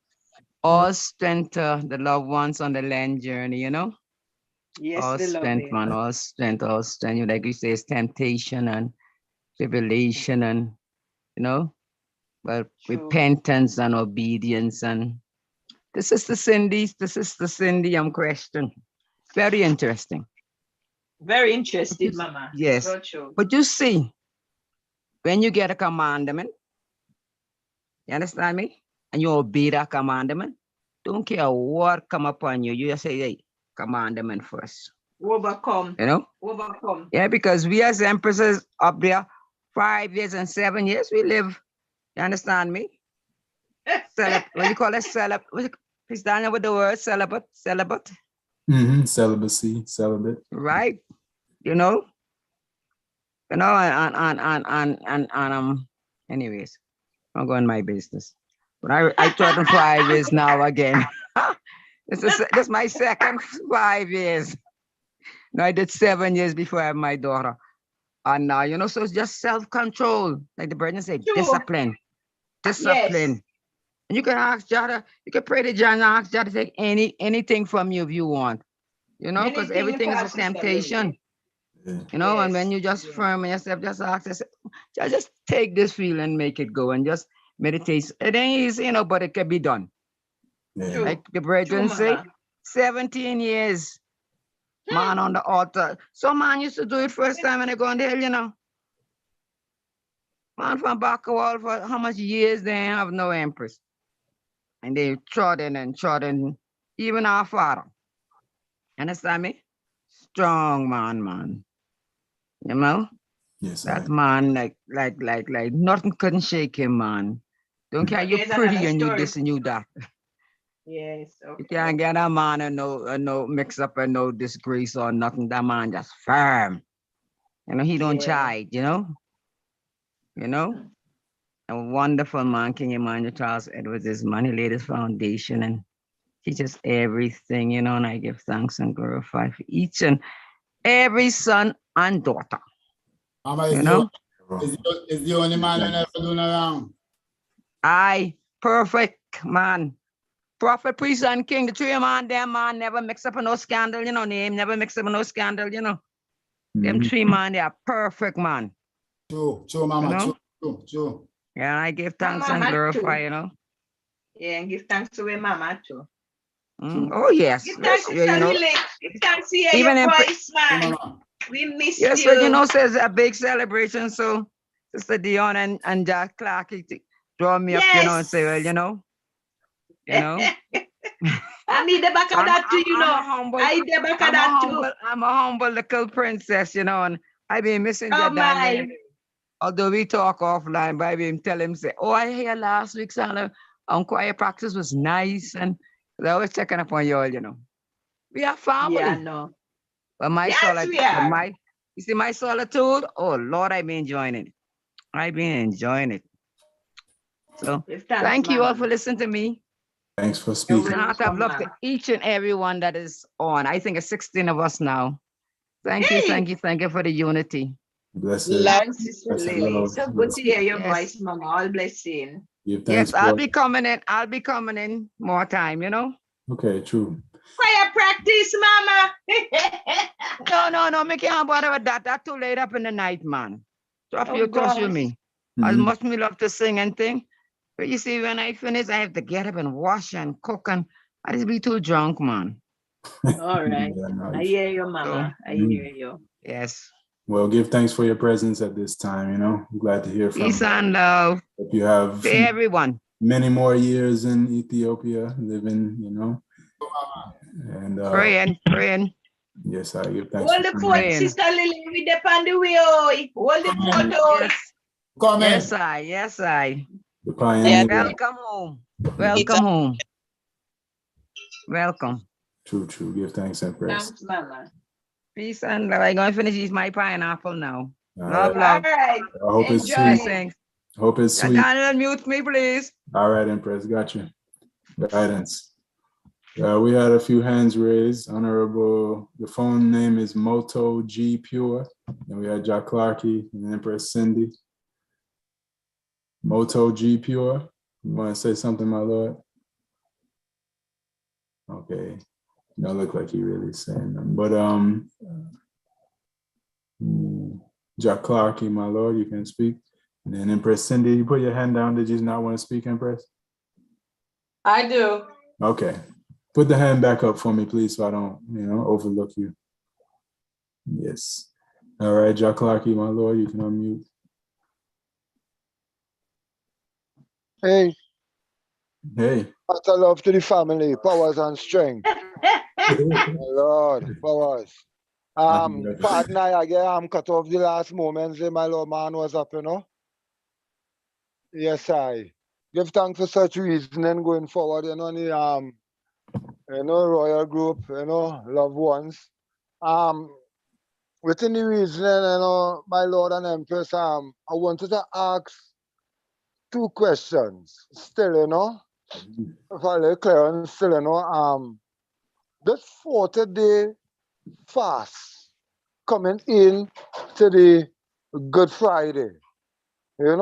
all strength to the loved ones on the Lent journey, you know. Yes, all strength, man, all strength, all strength. You like you say, it's temptation and tribulation and you know, but repentance and obedience and this is the Cindy, I'm questioning. Very interesting. Very interested, Mama. Yes. So true. But you see, when you get a commandment, you understand me? And you obey that commandment, don't care what come upon you. You just say, hey, commandment first. Overcome. You know? Overcome. Yeah, because we as empresses up there, 5 years and 7 years, we live. You understand me? What you call it? Please, Daniel, with the word celibate. Celibacy, celibate. Right. You know, and anyways, I'm going my business. But I taught them 5 years now again. This is my second 5 years. No, I did 7 years before I had my daughter. And now, you know, so it's just self-control. Like the brethren say, discipline. Discipline. Yes. And you can ask Jada, you can pray to John and ask Jada to take anything from you if you want. You know, because everything is a temptation. You know, and when you just firm in yourself, just ask yourself, just take this feeling and make it go and just meditate. It ain't easy, you know, but it can be done. Yeah. Like the brethren say, 17 years, man on the altar. Some man used to do it first time when they go on the hill, you know. Man from back a wall for how much years they have no empress. And they trodden, even our father. Understand me? Strong man. You know? Yes, that man, like nothing couldn't shake him, man. Don't care you're pretty and you this and you that. Yes. Okay. You can't get a man and no mix up and no disgrace or nothing. That man just firm. You know, he don't chide, you know? You know? A wonderful man, King Emmanuel Charles Edwards is man. He laid his foundation and teaches everything, you know, and I give thanks and glorify for each and every son and daughter. Mama, you know? Is the only man who never do no wrong. Aye, perfect man. Prophet, priest, and king, the three man, them man never mix up in no scandal, you know, name never mix up in no scandal, you know. Them three man, they are perfect man. True, mama, you know? true. Yeah, I give thanks and glorify, you know. Yeah, and give thanks to my mama too. Oh, yes. Give thanks to you know, give thanks to hear your voice, man. We miss you. Yes, but you know, says a big celebration, so Sister Dion and Jack Clark draw me up, you know, and say, well, you know. I need the back of that too, you know. I need the back of that too. I'm a humble little princess, you know, and I've been missing your Daniel. Although we talk offline, but I've been tell him, say, oh, I hear last week's choir practice was nice, and I was checking up on you all, you know. We are family. Yeah, no. But my we are. You see my solitude? Oh, Lord, I've been enjoying it. So Give thanks, thank you all Mama. for listening to me. Thanks for You're speaking. And heart of love to welcome. each and every one that is on. I think it's 16 of us now. Thank you, Hey! thank you for the unity. Blessed. Thanks, Sister Blessed Lily. love. So good to hear your Yes. voice, Mama. All blessing. Give thanks Yes, I'll for. be coming in. I'll be coming in more time, you know. Okay, true. Choir practice, Mama. No, me can't bother with that. That's too late up in the night, man. Drop Oh, your cross with gosh. me. As Mhm. much me love to sing and thing. But you see, when I finish, I have to get up and wash and cook, and I just be too drunk, man. All right. Yeah, no, I hear you, Mama. I hear you. Yes. Well, give thanks for your presence at this time. You know, I'm glad to hear from Peace you. and love Hope you have to everyone. many more years in Ethiopia living, you know. And Praying. yes, I give thanks Hold for the coming. fort, Sister Lily. We depend on the way. Hold the fort. Yes. Come in. Yes, I. The pioneer. Welcome home. Welcome home. Welcome. True. Give thanks and praise. Thanks, Mama. Peace and love. I'm going to finish eat my pineapple now. All Love. All right. I hope it's Enjoy. sweet. Hope it's sweet. Daniel, mute me, please. All right, Empress, got you. Guidance. We had a few hands raised. Honorable, the phone name is Moto G Pure. And we had Jack Clarkey and Empress Cindy. Moto G Pure. You want to say something, my lord? Okay. Don't look like he really saying them. But Jack Clarkey, my lord, you can speak. And then Empress Cindy, you put your hand down. Did you not want to speak, Empress? I do. Okay. Put the hand back up for me, please, so I don't, overlook you. Yes. All right, Jack Clarkey, my lord, you can unmute. Hey, Hey. much love to the family, powers and strength. My Lord, powers. Pardon, I get cut off the last moments. My Lord, man was up, you know. Yes, I give thanks for such reasoning going forward, you know, the royal group, loved ones. Within the reasoning, my Lord and Empress, I wanted to ask 2 questions. Still, if I lay clear and still, this 40-day fast coming in to the Good Friday, we do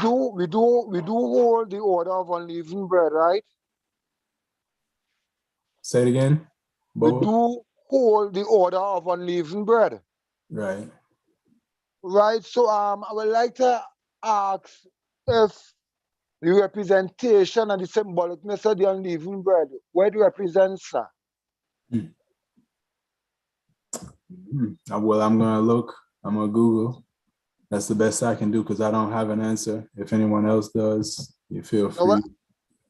hold the order of unleavened bread, right? Say it again. Bobo? We do hold the order of unleavened bread. Right. Right. So I would like to ask if the representation and the symbolicness of the unleavened bread, what it represents, sir? Well, I'm gonna look. I'm gonna Google. That's the best I can do because I don't have an answer. If anyone else does, you feel free. No,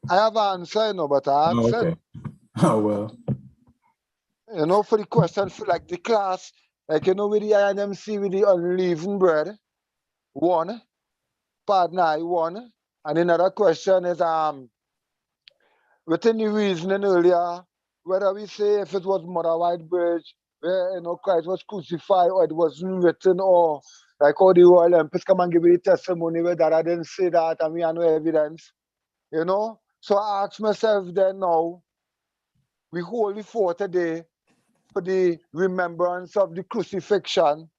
I have an answer, but I Oh, answered. okay. Oh well. For the question for like the class, like with the INMC with the unleavened bread, 1, pardon I 1, and another question is within the reasoning earlier, whether we say if it was Mother White Bridge, where Christ was crucified, or it wasn't written, or like all the Royal Empress come and give me the testimony where that I didn't say that and we have no evidence. So I ask myself then now, we hold the 40 day for the remembrance of the crucifixion,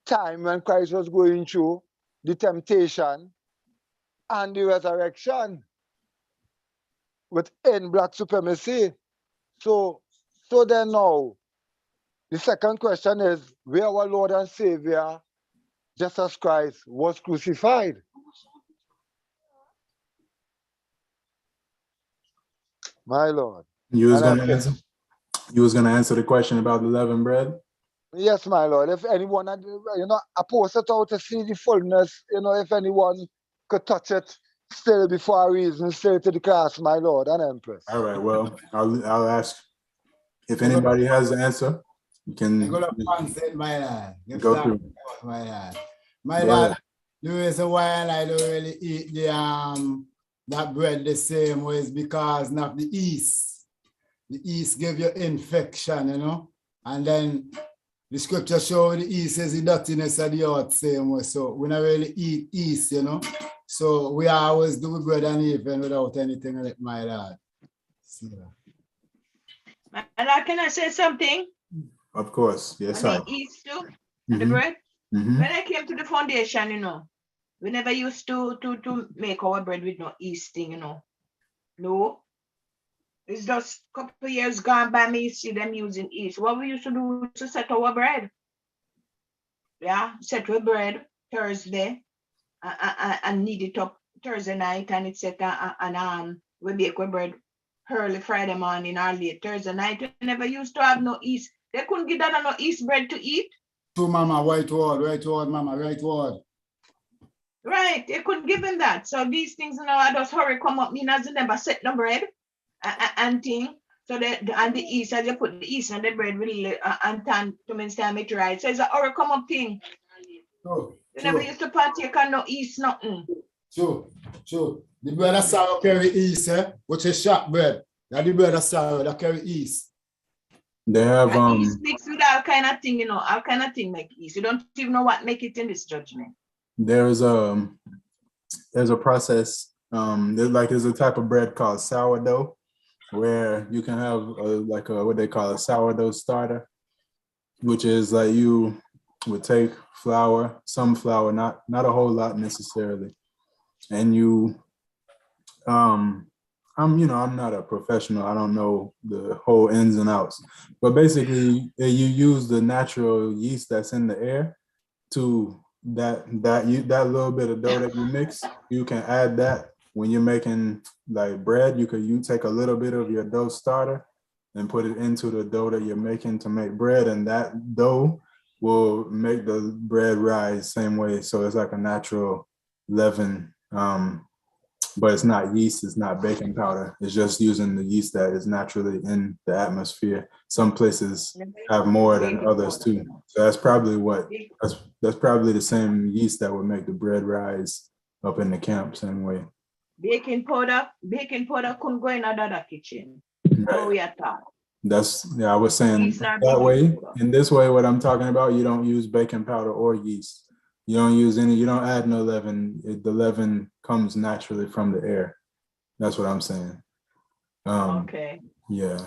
time when Christ was going through the temptation and the resurrection within Black supremacy. So then now, the second question is where our Lord and Savior, Jesus Christ, was crucified. My Lord. You was gonna answer the question about the leavened bread? Yes, my Lord. If anyone, I post it out to see the fullness, if anyone could touch it still before I reason straight to the class, my Lord and Empress. All right, well, I'll ask if anybody has the answer. You can go through. My lord, the reason why I don't really eat that bread the same way is because of the yeast. The yeast give you infection, and then the scripture show the east is the dirtiness of the earth same way. So we not really eat east, you know. So we always do bread and even without anything like my lord. My lord, can I say something? Of course, yes, On I. the east too, and the bread. When I came to the foundation, you know, we never used to make our bread with no yeast thing, you know. No. It's just a couple of years gone by, me see them using yeast. What we used to do to set our bread. Yeah, set our bread Thursday and knead it up Thursday night, and it's set and we bake our bread early Friday morning or late Thursday night. We never used to have no yeast. They couldn't give that no yeast bread to eat. To mama, right word, mama, right word. Right, they couldn't give him that. So these things, you know, I just hurry come up, mean as they never set no bread and thing. So and the yeast, as you put the yeast on the bread really and turn to mean time it right. So it's a hurry come up thing. They never used to partake on no yeast, nothing. True. The bread of sorrow carry yeast, which is sharp bread. That the bread of sorrow that carry yeast. They have and yeast mixed with all kind of thing, you know, all kind of thing make yeast. You don't even know what make it in this judgment. there's a process. There's a type of bread called sourdough, where you can have what they call a sourdough starter, which is like you would take flour, some flour, not a whole lot necessarily, and you I'm not a professional. I don't know the whole ins and outs, but basically you use the natural yeast that's in the air to that little bit of dough that you mix. You can add that when you're making like bread. You take a little bit of your dough starter and put it into the dough that you're making to make bread, and that dough will make the bread rise same way. So it's like a natural leaven. But it's not yeast, it's not baking powder. It's just using the yeast that is naturally in the atmosphere. Some places have more than others too. So that's probably that's probably the same yeast that would make the bread rise up in the camp same way. Baking powder couldn't go in another kitchen. No way at all. I was saying that way. In this way, what I'm talking about, you don't use baking powder or yeast. You don't use any, you don't add no leaven. The leaven comes naturally from the air. That's what I'm saying. Okay. Yeah,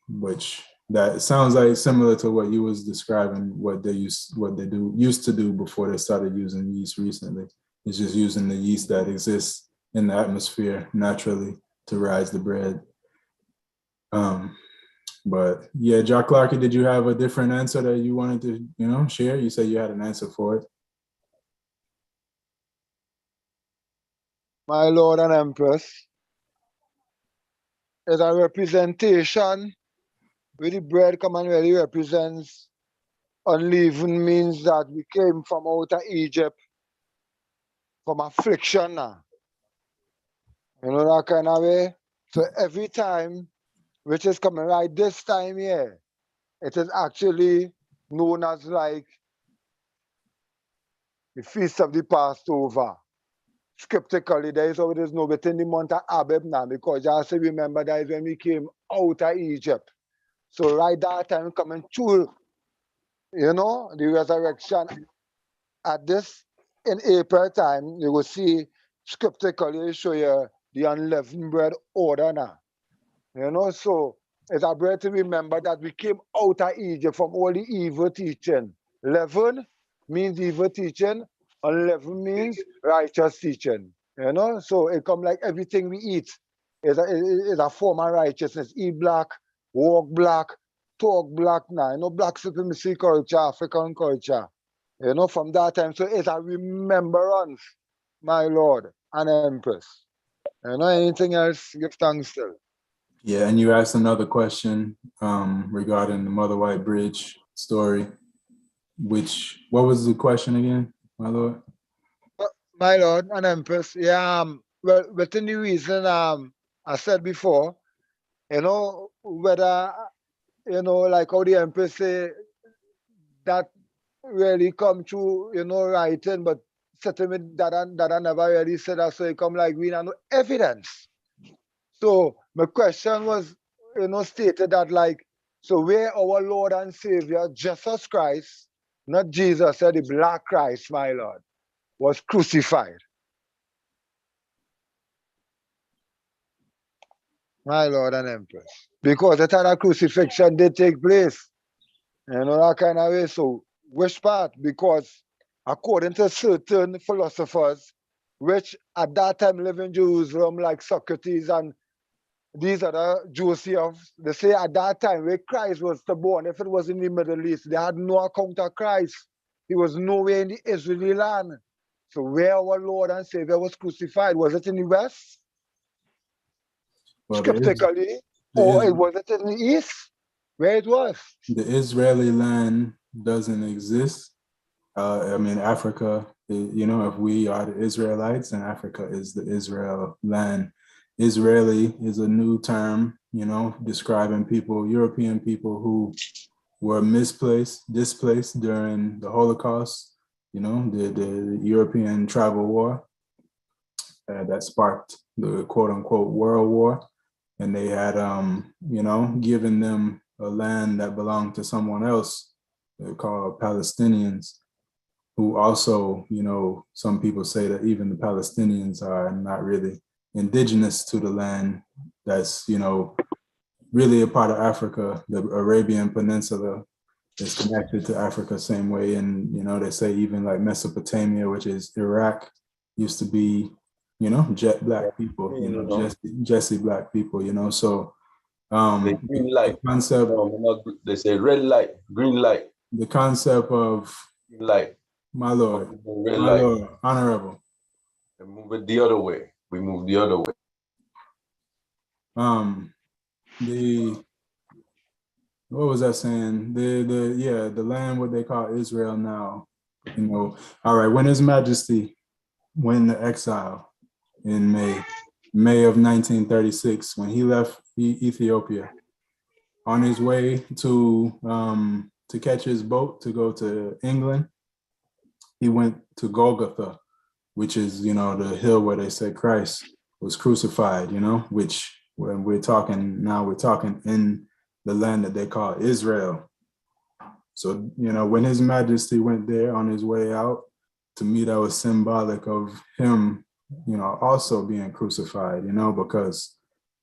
which that sounds like similar to what you was describing, what they used to do before they started using yeast recently. It's just using the yeast that exists in the atmosphere naturally to rise the bread. But yeah, Jock Clarky, did you have a different answer that you wanted to, share? You said you had an answer for it. My Lord and Empress, is a representation where the bread come and really represents unleavened, means that we came from out of Egypt from affliction now. You know that kind of way? So every time, which is coming right this time here, it is actually known as like the Feast of the Passover. Scripturally, there is always no within the month of Abib now, because just remember that is when we came out of Egypt. So right that time coming through, the resurrection at this in April time, you will see scripturally show you the unleavened bread order now. So it's a bread to remember that we came out of Egypt from all the evil teaching. Leaven means evil teaching. Unleavened means righteous teaching, So it come like everything we eat is a form of righteousness. Eat black, walk black, talk black now. Black supremacy culture, African culture, from that time. So it's a remembrance, my Lord and Empress. Anything else, give thanks still. Yeah, and you asked another question regarding the Mother White Bridge story. What was the question again, my Lord? My Lord and Empress, well, within the reason I said before, whether, like how the Empress say, that really come through, writing, but settlement that I never really said that, so it come like we have no evidence. So my question was, stated that like, So where our Lord and Savior, Jesus Christ, not Jesus, the black Christ, my Lord, was crucified. My Lord and Empress. Because the time of crucifixion did take place. You know, that kind of way. So, which part? Because according to certain philosophers, which at that time live in Jerusalem, like Socrates and these other Josephs, they say at that time where Christ was to born, if it was in the Middle East, they had no account of Christ. He was nowhere in the Israeli land. So where our Lord and Savior was crucified, was it in the West? Well, Scripturally, or was it in the East? Where it was? The Israeli land doesn't exist. I mean, Africa, you know, if we are the Israelites, then Africa is the Israel land. Israeli is a new term, you know, describing people, European people who were displaced during the Holocaust, you know, the European tribal war that sparked the quote unquote World War. And they had, you know, given them a land that belonged to someone else called Palestinians, who also, you know, some people say that even the Palestinians are not really indigenous to the land that's, you know, really a part of Africa. The Arabian Peninsula is connected to Africa same way. And, you know, they say even like Mesopotamia, which is Iraq, used to be, you know, jet black people, you know, Jesse black people, you know, so the green light. The concept, they say red light, green light. The concept of green light. My Lord, red my light. Lord, honorable. And move it the other way. We move the other way. What was I saying? The land, what they call Israel now, you know. All right, when His Majesty went into exile in May of 1936, when he left Ethiopia, on his way to catch his boat to go to England, he went to Golgotha, which is, you know, the hill where they say Christ was crucified, you know, which when we're talking in the land that they call Israel. So, you know, when His Majesty went there on his way out, to me, that was symbolic of him, you know, also being crucified, you know, because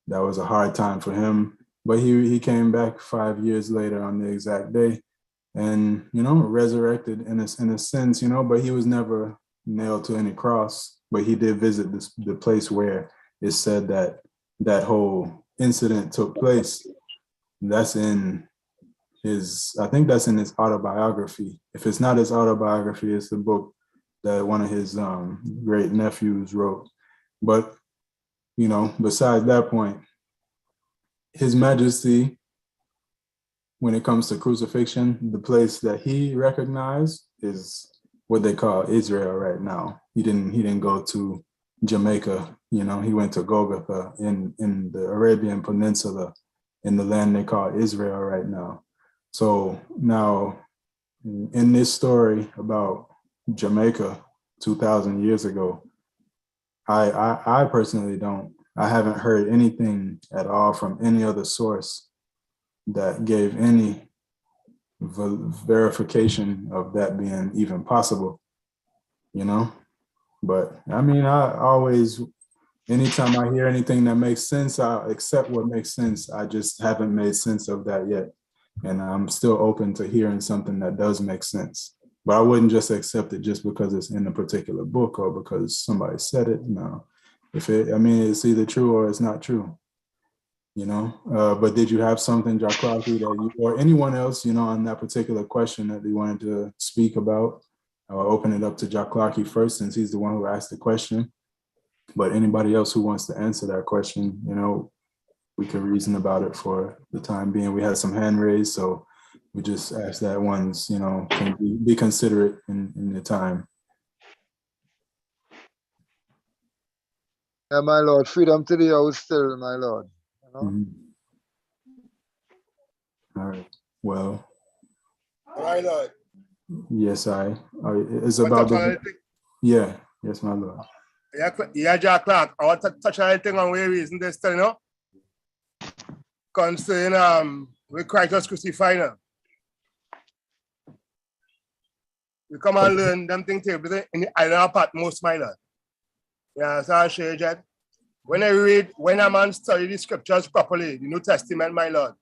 that was a hard time for him. But he came back 5 years later on the exact day and, you know, resurrected in a sense, you know, but he was never nailed to any cross. But he did visit the place where it said that whole incident took place. That's in I think that's in his autobiography. If it's not his autobiography, it's the book that one of his great nephews wrote. But, you know, besides that point, His Majesty, when it comes to crucifixion, the place that he recognized is what they call Israel right now. He didn't go to Jamaica, you know, he went to Golgotha in the Arabian Peninsula, in the land they call Israel right now. So now, in this story about Jamaica 2,000 years ago, I personally I haven't heard anything at all from any other source that gave any verification of that being even possible, you know? But I mean, anytime I hear anything that makes sense, I'll accept what makes sense. I just haven't made sense of that yet. And I'm still open to hearing something that does make sense. But I wouldn't just accept it just because it's in a particular book or because somebody said it. No. It's either true or it's not true, you know? But did you have something, Jaklaki, or anyone else, you know, on that particular question that you wanted to speak about? I'll open it up to Jaklaki first, since he's the one who asked the question. But anybody else who wants to answer that question, you know, we can reason about it for the time being. We had some hand raised, so we just ask that ones, you know, can be considerate in the time. Yeah, my Lord, freedom to the house still, my Lord. You know? All right. Well. My Lord. Yes, it's about yeah. Yes, my Lord. Yeah, Jack Clark. I want to touch on anything on where reason this, you know, concerning where Christ was crucified now. We come and learn them things in the island part most, my Lord. Yeah, so I'll share that. When a man study the scriptures properly, the New Testament, my Lord,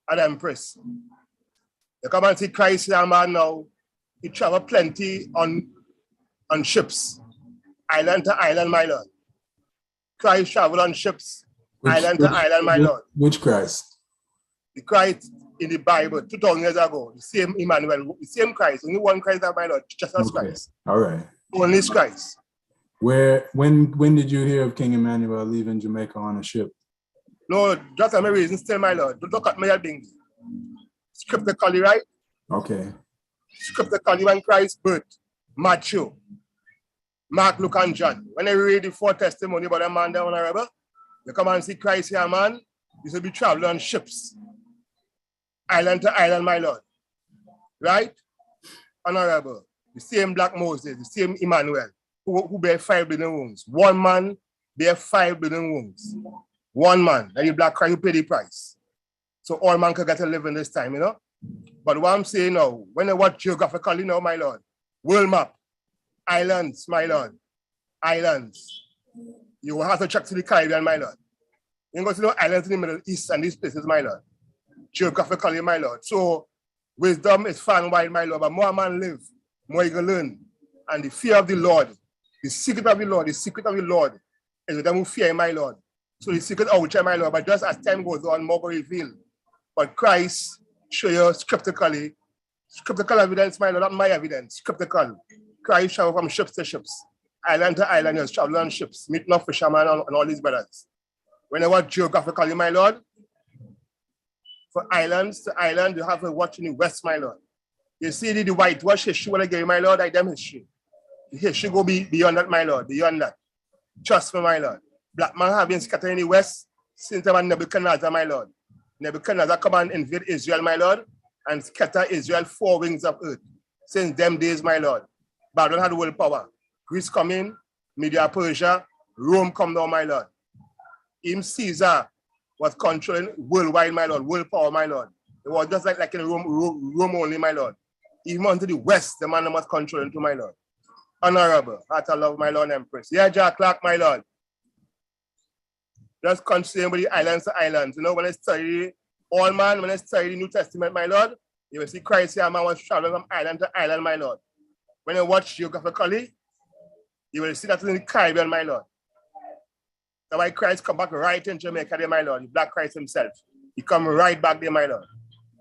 I'm impressed. You come and see Christ here, man, now. He travel plenty on ships, island to island, my Lord. Christ travel on ships, island to island, my Lord. Which Christ? The Christ in the Bible 2,000 years ago, the same Emmanuel, the same Christ, only one Christ, my Lord, just as Christ. All right. Only Christ. When did you hear of King Emmanuel leaving Jamaica on a ship? No, just a reason still, my Lord. Don't look at me being scripturally, right? Okay. Scripturally, when Christ birth, Matthew, Mark, Luke, and John. When I read the 4 testimony about a man there, honorable, you come and see Christ here, man. You should be traveling on ships, island to island, my Lord. Right? Honorable. The same Black Moses, the same Emmanuel, who bear 5 bleeding wounds. One man bear 5 bleeding wounds. One man. And the Black Christ who pay the price. So all man can get to live in this time, you know? But what I'm saying now, when I watch geographically now, my Lord, world map, islands, my Lord, islands. You will have to check to the Caribbean, my Lord. You go to no islands in the Middle East and these places, my Lord. Geographically, my Lord. So wisdom is far and wide, my Lord. But more man live, more you can learn. And the fear of the Lord, the secret of the Lord is with them who fear, my Lord. So the secret outside, my Lord. But just as time goes on, more will reveal. But Christ show you scripturally, scriptural evidence, my Lord, not my evidence, scriptural. Christ travel from ships to ships, island to island, you travel on ships, meet no fishermen and all these brothers. When I watch geographically, my Lord, for islands to island, you have to watch in the west, my Lord. You see the whitewash history when I give you, my Lord, I them history. The history go beyond that, my Lord, beyond that. Trust me, my Lord. Black man have been scattered in the west since the man Nebuchadnezzar, my Lord. Nebuchadnezzar come and invade Israel, my Lord, and scatter Israel 4 wings of earth. Since them days, my Lord, Babylon had world power. Greece come in, Media Persia, Rome come down, my Lord. Even Caesar was controlling worldwide, my Lord, world power, my Lord. It was just like in Rome only, my Lord. Even unto the west, the man was controlling to, my Lord. Honorable, heart of love, my Lord Empress. Yeah, Jack Clark, my Lord. Just considering with the islands to islands. You know, when I study when I study the New Testament, my Lord, you will see Christ here, man was traveling from island to island, my Lord. When you watch geographically, you will see that in the Caribbean, my Lord. That's why Christ come back right in Jamaica there, my Lord. The Black Christ himself. He come right back there, my Lord.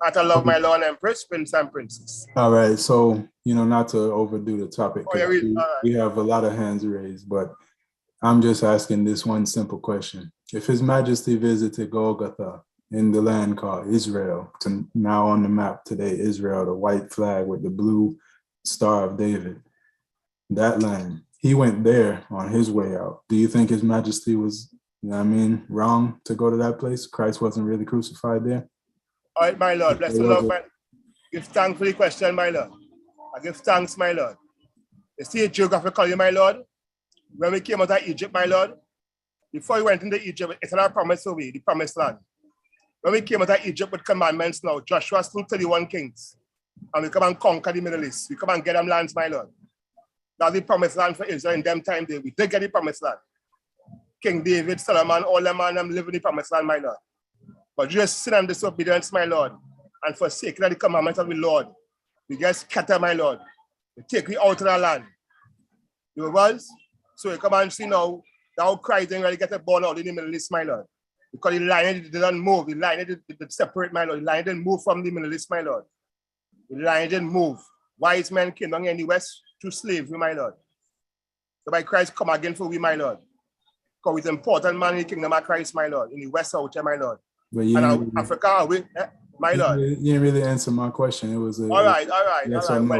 Heart of love, my Lord Empress, Prince and Princess. All right. So, not to overdo the topic, right. we have a lot of hands raised, but I'm just asking this one simple question. If His Majesty visited Golgotha in the land called Israel, to now on the map today, Israel, the white flag with the blue Star of David, that land, He went there on His way out. Do you think His Majesty was, wrong to go to that place? Christ wasn't really crucified there? All right, my Lord, bless the Lord, man. Give thanks for the question, my Lord. I give thanks, my Lord. You see it geographically, my Lord. When we came out of Egypt, my Lord, before we went into Egypt, it's not a promise away, the promised land. When we came out of Egypt with commandments now, Joshua slew 31 kings. And we come and conquer the Middle East. We come and get them lands, my Lord. That's the promised land for Israel in them time. We did get the promised land. King David, Solomon, all them man, them live in the promised land, my Lord. But just sin and disobedience, my Lord, and forsaking the commandments of the Lord, we get scattered, my Lord. We take we out of the land. You was? So you come and see now, thou Christ ain't really get born out in the Middle East, my Lord. Because the line didn't move. The line didn't separate, my Lord. The line didn't move from the Middle East, my Lord. The line didn't move. Wise men came down in the West to slavery, my Lord. So by Christ come again for we, my Lord. Because he's important man in the kingdom of Christ, my Lord. In the West out there, my Lord. But you and Africa, my Lord. You didn't really answer my question. It was all right. Yes all right.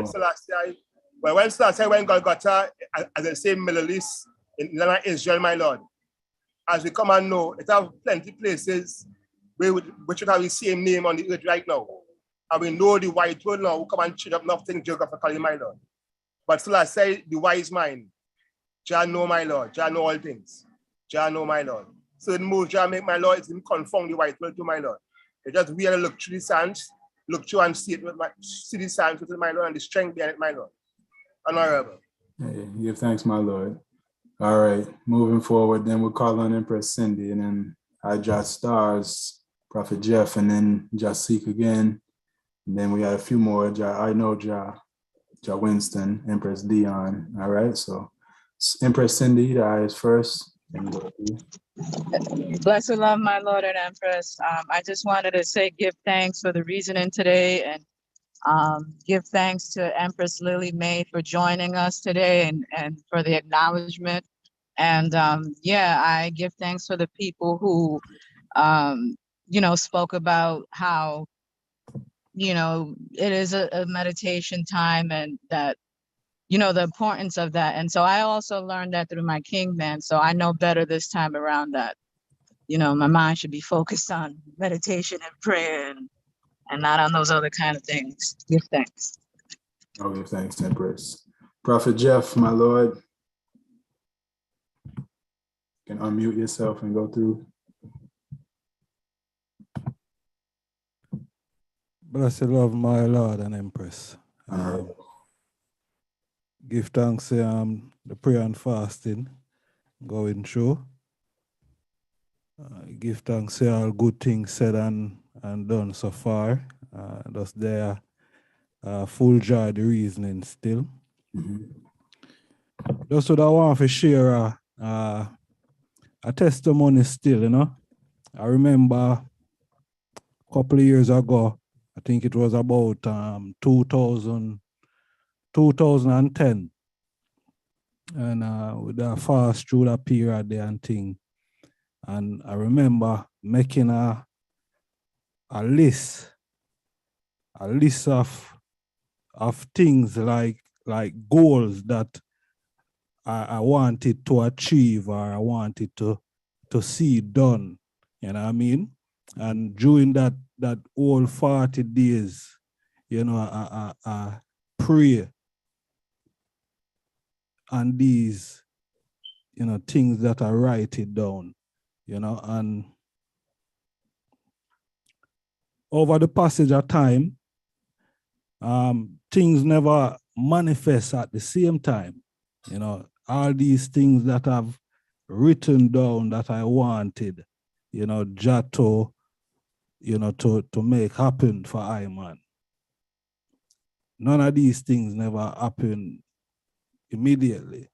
No. When Selassie went Golgotha, as the same Middle East, in Israel, my Lord. As we come and know, it have plenty places which would have the same name on the earth right now. And we know the white world now, who come and change up nothing geographically, my Lord. But still I say, the wise mind, Jah know, my Lord. Jah know all things. Jah know, my Lord. So in move, Jah make, my Lord, it's him confound the white world to, my Lord. You just really look through the Psalms, look through and see it with see the Psalms with my Lord and the strength behind it, my Lord. Honorable. Hey, give thanks, my Lord. All right, moving forward, then we'll call on Empress Cindy, and then I Josh Stars, Prophet Jeff, and then Jasik again. And then we got a few more. I know Ja Winston, Empress Dion. All right, so Empress Cindy, the eyes first. Blessed love, my Lord and Empress. I just wanted to say give thanks for the reasoning today, and give thanks to Empress Lily May for joining us today and for the acknowledgement. And yeah, I give thanks for the people who, spoke about how, it is a meditation time, and that, the importance of that. And so I also learned that through my King Man. So I know better this time around that, my mind should be focused on meditation and prayer and not on those other kind of things. Give thanks. Oh, give thanks, Empress. Prophet Jeff, my Lord. You can unmute yourself and go through. Blessed love, my Lord and Empress. Give thanks the prayer and fasting going through. Give thanks to all good things said and done so far. Thus there full joy the reasoning still. Just what I want to share a testimony still, I remember a couple of years ago, I think it was about 2010. And with the fast through that period there and thing. And I remember making a list of things like goals that I wanted to achieve or I wanted to see done. You know what I mean? And during that whole 40 days, I pray on these, things that I write it down, and over the passage of time, things never manifest at the same time. All these things that I've written down that I wanted, Jato, to make happen for I man. None of these things never happen immediately.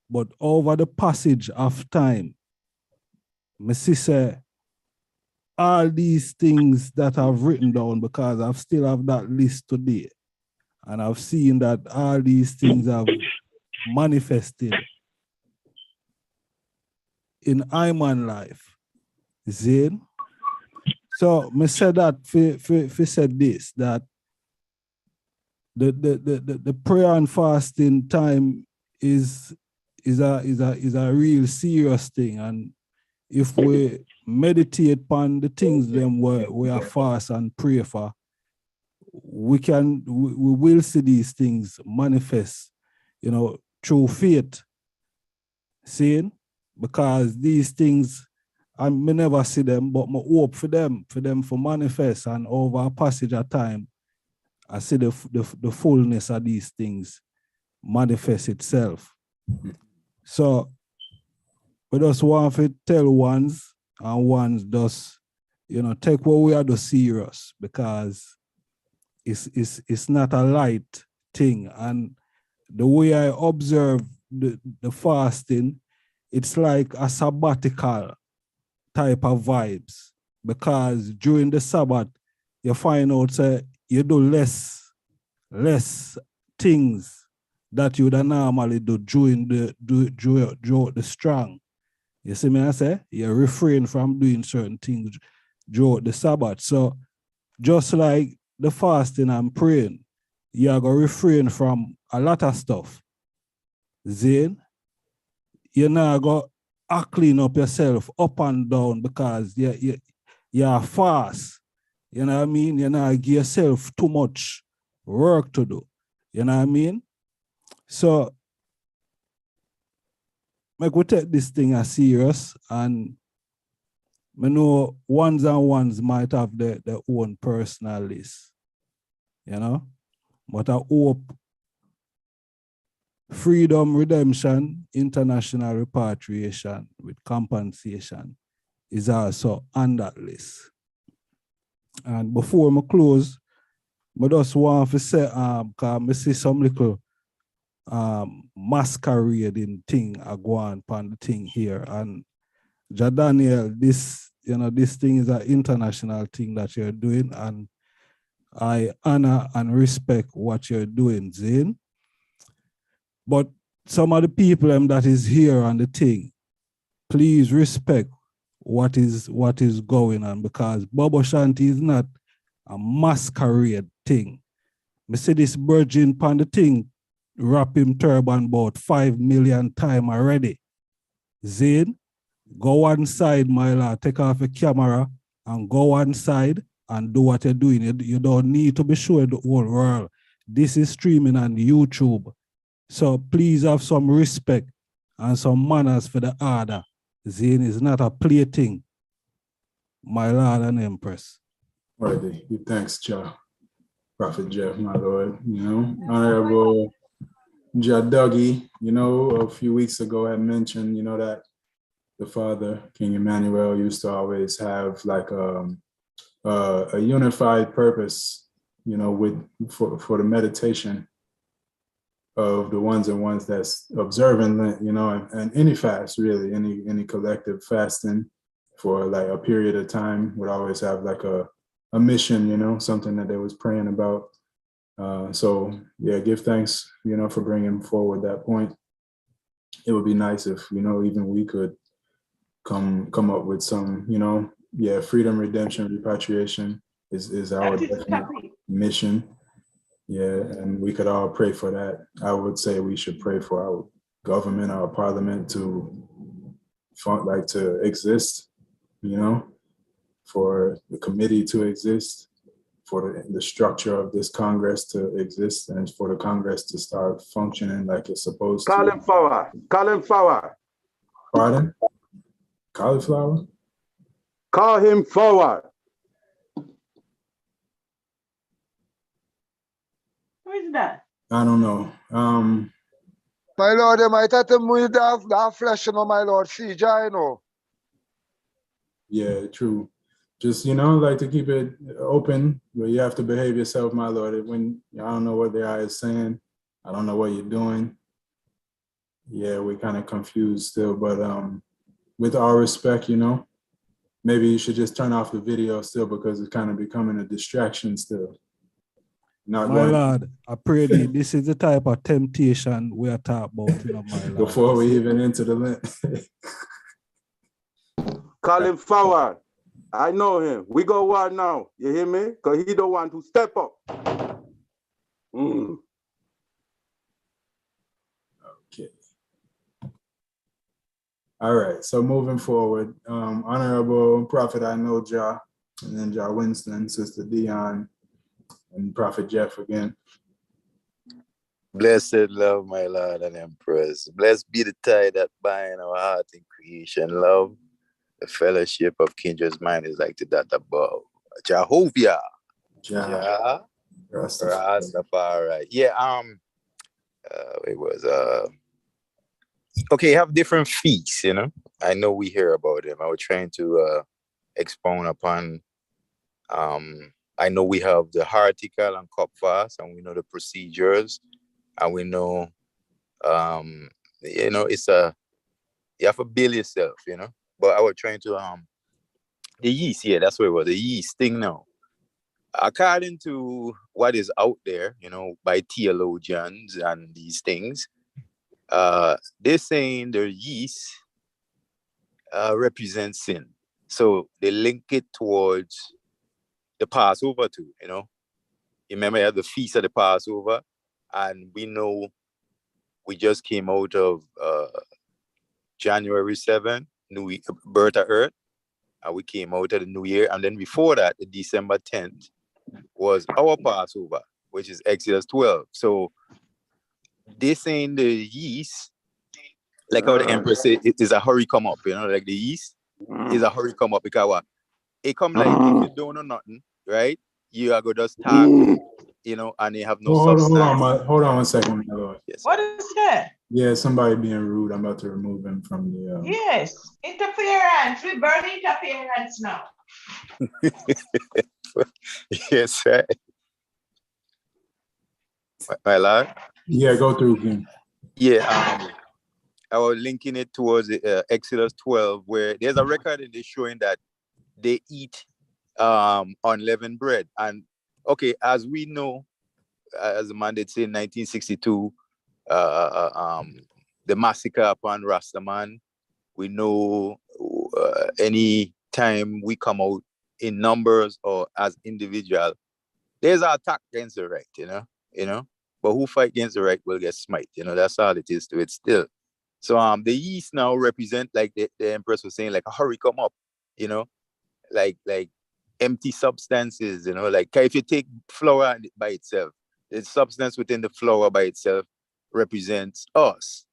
But over the passage of time, my sister, all these things that I've written down, because I've still have that list today, and I've seen that all these things have manifested in Iman life. Zane. So me said that for said this, that the prayer and fasting time is a real serious thing. And if we meditate upon the things them we are fast and pray for, we will see these things manifest, through faith. Seeing? Because these things, I may never see them, but I hope for them for manifest, and over a passage of time, I see the fullness of these things manifest itself. So we just want to tell ones, and ones just, take what we are do serious, because it's not a light thing. And the way I observe the fasting, it's like a sabbatical type of vibes, because during the Sabbath, you find out you do less things that you would normally do during the strong. You see me I say? You refrain from doing certain things during the Sabbath. So just like the fasting and praying, you are going to refrain from a lot of stuff. Then you're not going to clean up yourself up and down, because you're fast. You know what I mean? You're not give yourself too much work to do. You know what I mean? So make we take this thing as serious, and I know ones and ones might have their own personal list, you know, but I hope freedom, redemption, international repatriation with compensation is also on that list. And before I close, I just want to say, because I see some little masquerading thing I go on the thing here. And Daniel, this thing is an international thing that you're doing, and I honor and respect what you're doing, Zane. But some of the people that is here on the thing, please respect what is going on, because Bobo Shanti is not a masquerade thing. I see this virgin pan the thing wrap him turban about 5 million times already. Zane, go one side, my lord, take off your camera and go one side and do what you're doing. You don't need to be showing the whole world. This is streaming on YouTube. So please have some respect and some manners for the order. Zane is not a plaything, my lord and empress. Worthy. Give thanks, Prophet Jeff, my lord. Honorable Dougie, a few weeks ago I mentioned, that the father, King Emmanuel, used to always have like a unified purpose, for the meditation of the ones and ones that's observing Lent, and any fast, really, any collective fasting for like a period of time would always have like a mission, something that they was praying about. So yeah, give thanks, for bringing forward that point. It would be nice if, even we could come up with some, freedom, redemption, repatriation is our definite mission. Yeah, and we could all pray for that. I would say we should pray for our government, our parliament to exist, for the committee to exist, for the structure of this Congress to exist, and for the Congress to start functioning like it's supposed to. Call him forward. Call him forward. Pardon? Cauliflower? Call him forward. Who is that? I don't know. My lord, they might have to move that flesh, my lord. See, Yeah, true. Just, like to keep it open, but you have to behave yourself, my lord. When I don't know what the eye is saying, I don't know what you're doing. Yeah, we're kind of confused still, but with all respect, maybe you should just turn off the video still, because it's kind of becoming a distraction still. My lord, I pray thee, this is the type of temptation we are talking about, my lord. Before we even enter the Lent. Call him forward. I know him. We go war now. You hear me? Because he don't want to step up. Okay. All right. So moving forward, Honorable Prophet I know Jah, and then Jah Winston, Sister Dion, and Prophet Jeff again. Blessed love, my Lord and Empress. Blessed be the tie that bind our heart in creation. Love, the fellowship of kindred's mind is like the dot above. Jehovah. Jah. Rastafari. Yeah, it was okay, have different feasts, I know we hear about them. I was trying to expound upon I know we have the Hartical and Cup fast, and we know the procedures, and we know it's you have to build yourself, But I was trying to the yeast, yeah, that's what it was, the yeast thing now. According to what is out there, by theologians and these things, they're saying the yeast represents sin. So they link it towards the Passover too, You remember you have the Feast of the Passover, and we know we just came out of January 7th, birth of Earth, and we came out of the New Year. And then before that, the December 10th was our Passover, which is Exodus 12. So they saying the yeast, like how the Empress said, it is a hurry come up, like the yeast, is a hurry come up because what? It come like if you don't know nothing, right? You are going to start, you know, and you have no substance. Hold on 1 second, my lord. Yes. What is that? Yeah, somebody being rude. I'm about to remove him from the. Yes, interference. We burn interference now. Yes, sir. My lord. Yeah, go through him. Yeah, I was linking it towards Exodus 12, where there's a record in this showing that they eat unleavened bread. And okay, as we know, as the man did say in 1962, the massacre upon Rastaman, we know any time we come out in numbers or as individual, there's an attack against the right, you know. But who fight against the right will get smite, you know. That's all it is to it still. So the yeast now represent, like the Empress was saying, like a hurry come up, you know, like empty substances, you know, like if you take flour by itself, the substance within the flour by itself represents us.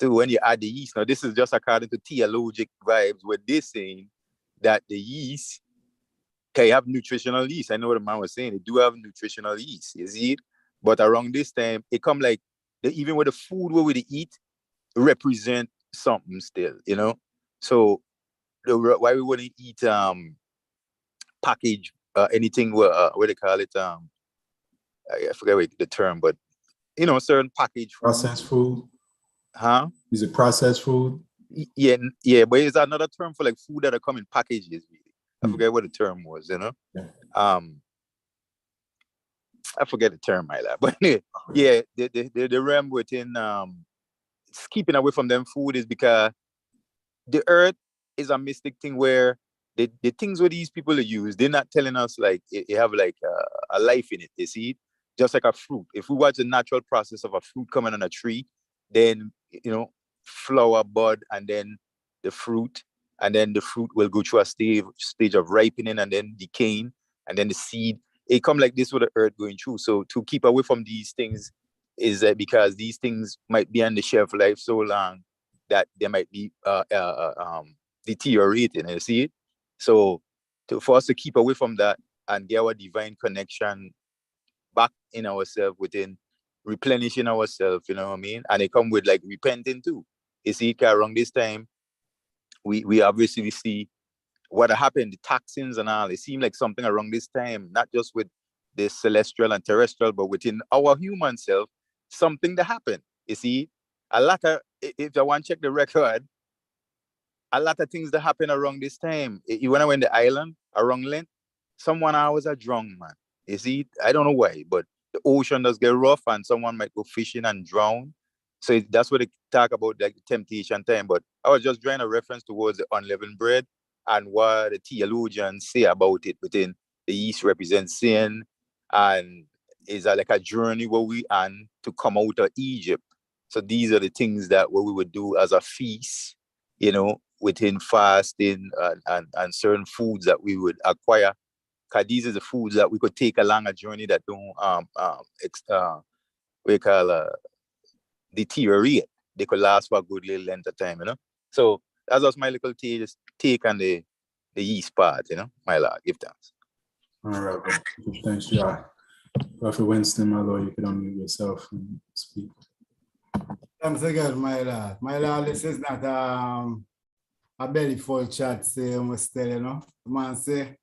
So when you add the yeast, now this is just according to theologic vibes, where they're saying that the yeast can have nutritional yeast. I know what the man was saying, they do have nutritional yeast, you see it? But around this time, it come like, even with the food where we eat, represent something still, you know? So why we wouldn't eat package anything what they call it, I forget what the term, but you know, certain packaged food. Processed food. Huh? Is it processed food? Yeah, but it's another term for like food that are come in packages, really. I forget what the term was, you know. Yeah. I forget the term, my lad. But yeah, the realm within keeping away from them food is because the earth is a mystic thing where the things where these people use, they're not telling us like it have like a life in it. You see it? Just like a fruit. If we watch the natural process of a fruit coming on a tree, then, you know, flower, bud, and then the fruit, and then the fruit will go through a stage of ripening and then decaying, and then the seed. It come like this with the earth going through. So to keep away from these things is because these things might be on the shelf life so long that they might be deteriorating. You see it? So for us to keep away from that and get our divine connection back in ourselves, within replenishing ourselves, you know what I mean? And it come with like repenting too. You see, around this time, we obviously see what happened, the toxins and all. It seemed like something around this time, not just with the celestial and terrestrial, but within our human self, something that happened. You see, a lot of, if you want to check the record, a lot of things that happen around this time. When I went to the island around Lent, someone I was a drunk, man. You see, I don't know why, but the ocean does get rough and someone might go fishing and drown. So that's what they talk about, like the temptation time. But I was just drawing a reference towards the unleavened bread and what the theologians say about it. Within the yeast represents sin, and is like a journey where we on to come out of Egypt. So these are the things that what we would do as a feast, you know, within fasting and certain foods that we would acquire. Because these are the foods that we could take along a journey that don't we call deteriorate. They could last for a good little length of time, you know. So that's just my little take on the yeast part, you know. My Lord, give thanks. All right, bro. Thanks, y'all. Prophet Winston, my Lord, you can unmute yourself and speak. Thanks again, my Lord. My Lord, this is not a belly full chat, say, I must tell you, know. The man say,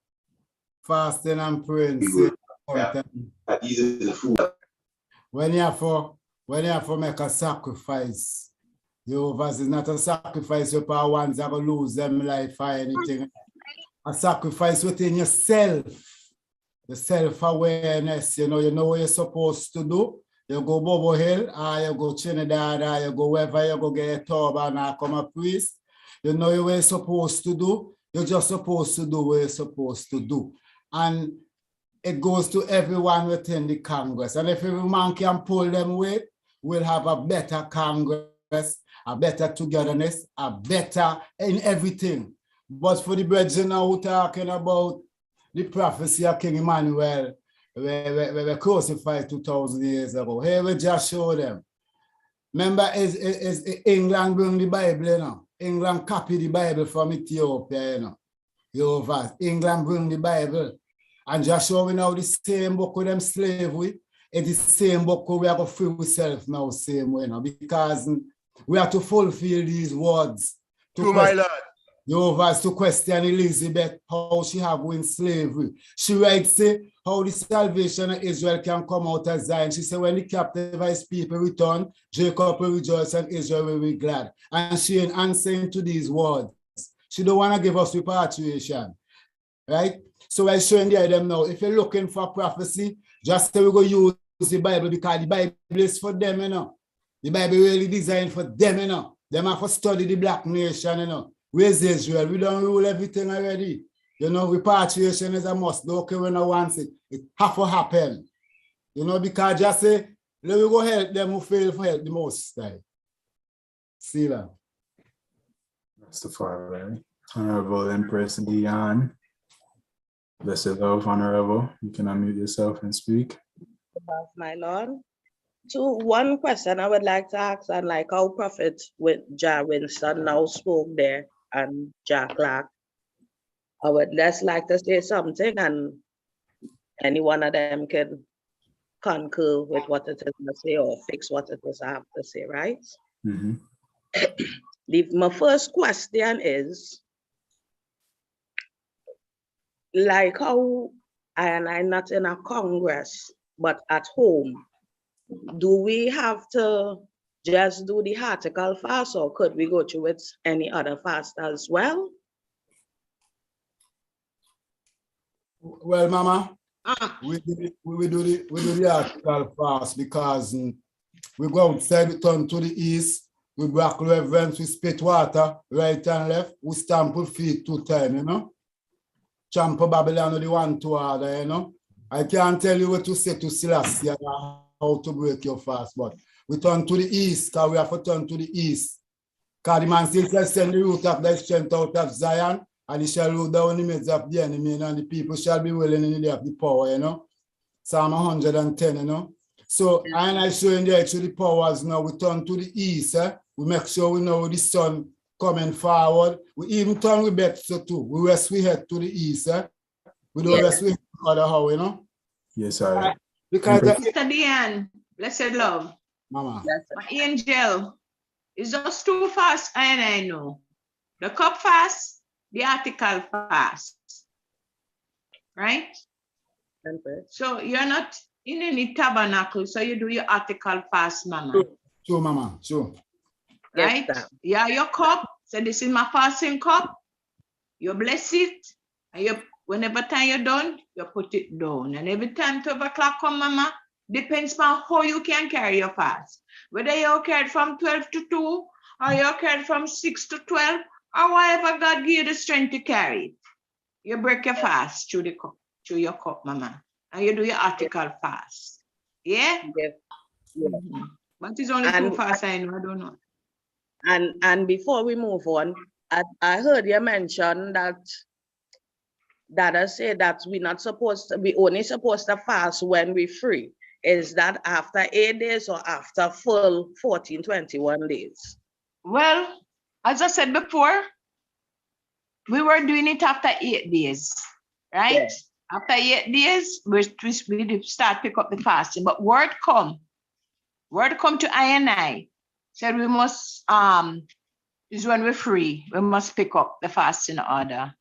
fasting and praying, say, when you have to make a sacrifice, Jehovah is not a sacrifice where ones are going to lose them life or anything. A sacrifice within yourself, the self-awareness, you know what you're supposed to do. You go Bobo Hill, or you go Trinidad, or you go wherever you go get a turban or come a priest. You know what you're supposed to do. You're just supposed to do what you're supposed to do. And it goes to everyone within the Congress. And if every man can pull them weight, we'll have a better Congress, a better togetherness, a better in everything. But for the brethren now who talking about the prophecy of King Emmanuel, we crucified 2,000 years ago. Here we just show them. Remember, is England bring the Bible, you know? England copy the Bible from Ethiopia, you know. Jehovah. England bring the Bible. And just showing now the same book with them slavery. It's the same book we are going to free ourselves now, same way, you know, because we have to fulfill these words. To my Lord. Jehovah to question Elizabeth, how she have win slavery. She writes, say, how the salvation of Israel can come out of Zion. She said, when the captivized people return, Jacob will rejoice and Israel will be glad. And she ain't answering to these words. She don't want to give us repatriation, right? So I showing them now, if you're looking for prophecy, just say we go use the Bible because the Bible is for them, you know. The Bible really designed for them, you know. Them have to study the black nation, you know. Where's Israel? We don't rule everything already. You know, repatriation is a must. Okay, when I want it, it have to happen. You know, because just say, let me go help them who fail for help the most. Like. See that. That's the Father, Honorable Empress Dion. Blessed love, Honorable. You can unmute yourself and speak. My Lord. So one question I would like to ask, and like how Prophet with Jah Winston now spoke there and Jah Clark, I would just like to say something, and any one of them can concur with what it is to say or fix what it is I have to say, right? Mm-hmm. My first question is, like how I'm not in a Congress, but at home, do we have to just do the article fast, or could we go through with any other fast as well? Well, Mama, we do the article fast because we go outside, we turn to the east, we back reverence, we spit water, right and left, we stamp with feet 2 times, you know. Champ of Babylon, the 1 2 order, you know. I can't tell you what to say to Selassie, how to break your fast, but we turn to the east, because we have to turn to the east. Because the man still says, send the root of thy strength out of Zion, and he shall rule down the midst of the enemy, and the people shall be willing in the day of the power, you know. Psalm 110, you know. So, and I show in there actually the powers now, we turn to the east, we make sure we know the sun coming forward. We even turn with bet so too. We rest we head to the east, we don't rest we head to the other how, you know. Yes, sir. Because Mr. Diane, blessed love. Mama. My angel, it's just too fast, and I know. The cup fast, the article fast. Right? So you're not in any tabernacle, so you do your article fast, Mama. Sure, Mama, sure. Right? Yeah, your cup. So this is my fasting cup. You bless it, and you whenever time you're done, you put it down. And every time 12 o'clock come, Mama, depends on how you can carry your fast. Whether you carry from 12 to 2, or you carry from 6 to 12, or whatever God give you the strength to carry it. You break your fast through the cup, through your cup, Mama. And you do your article fast. Yeah? Mm-hmm. But it's only too fast, I know, I don't know. And before we move on, I heard you mention that I say that we only supposed to fast when we're free. Is that after 8 days or after full 14, 21 days? Well, as I said before, we were doing it after 8 days, right? Yeah. After 8 days, we start pick up the fasting. But word come to I said we must is when we're free, we must pick up the fasting order.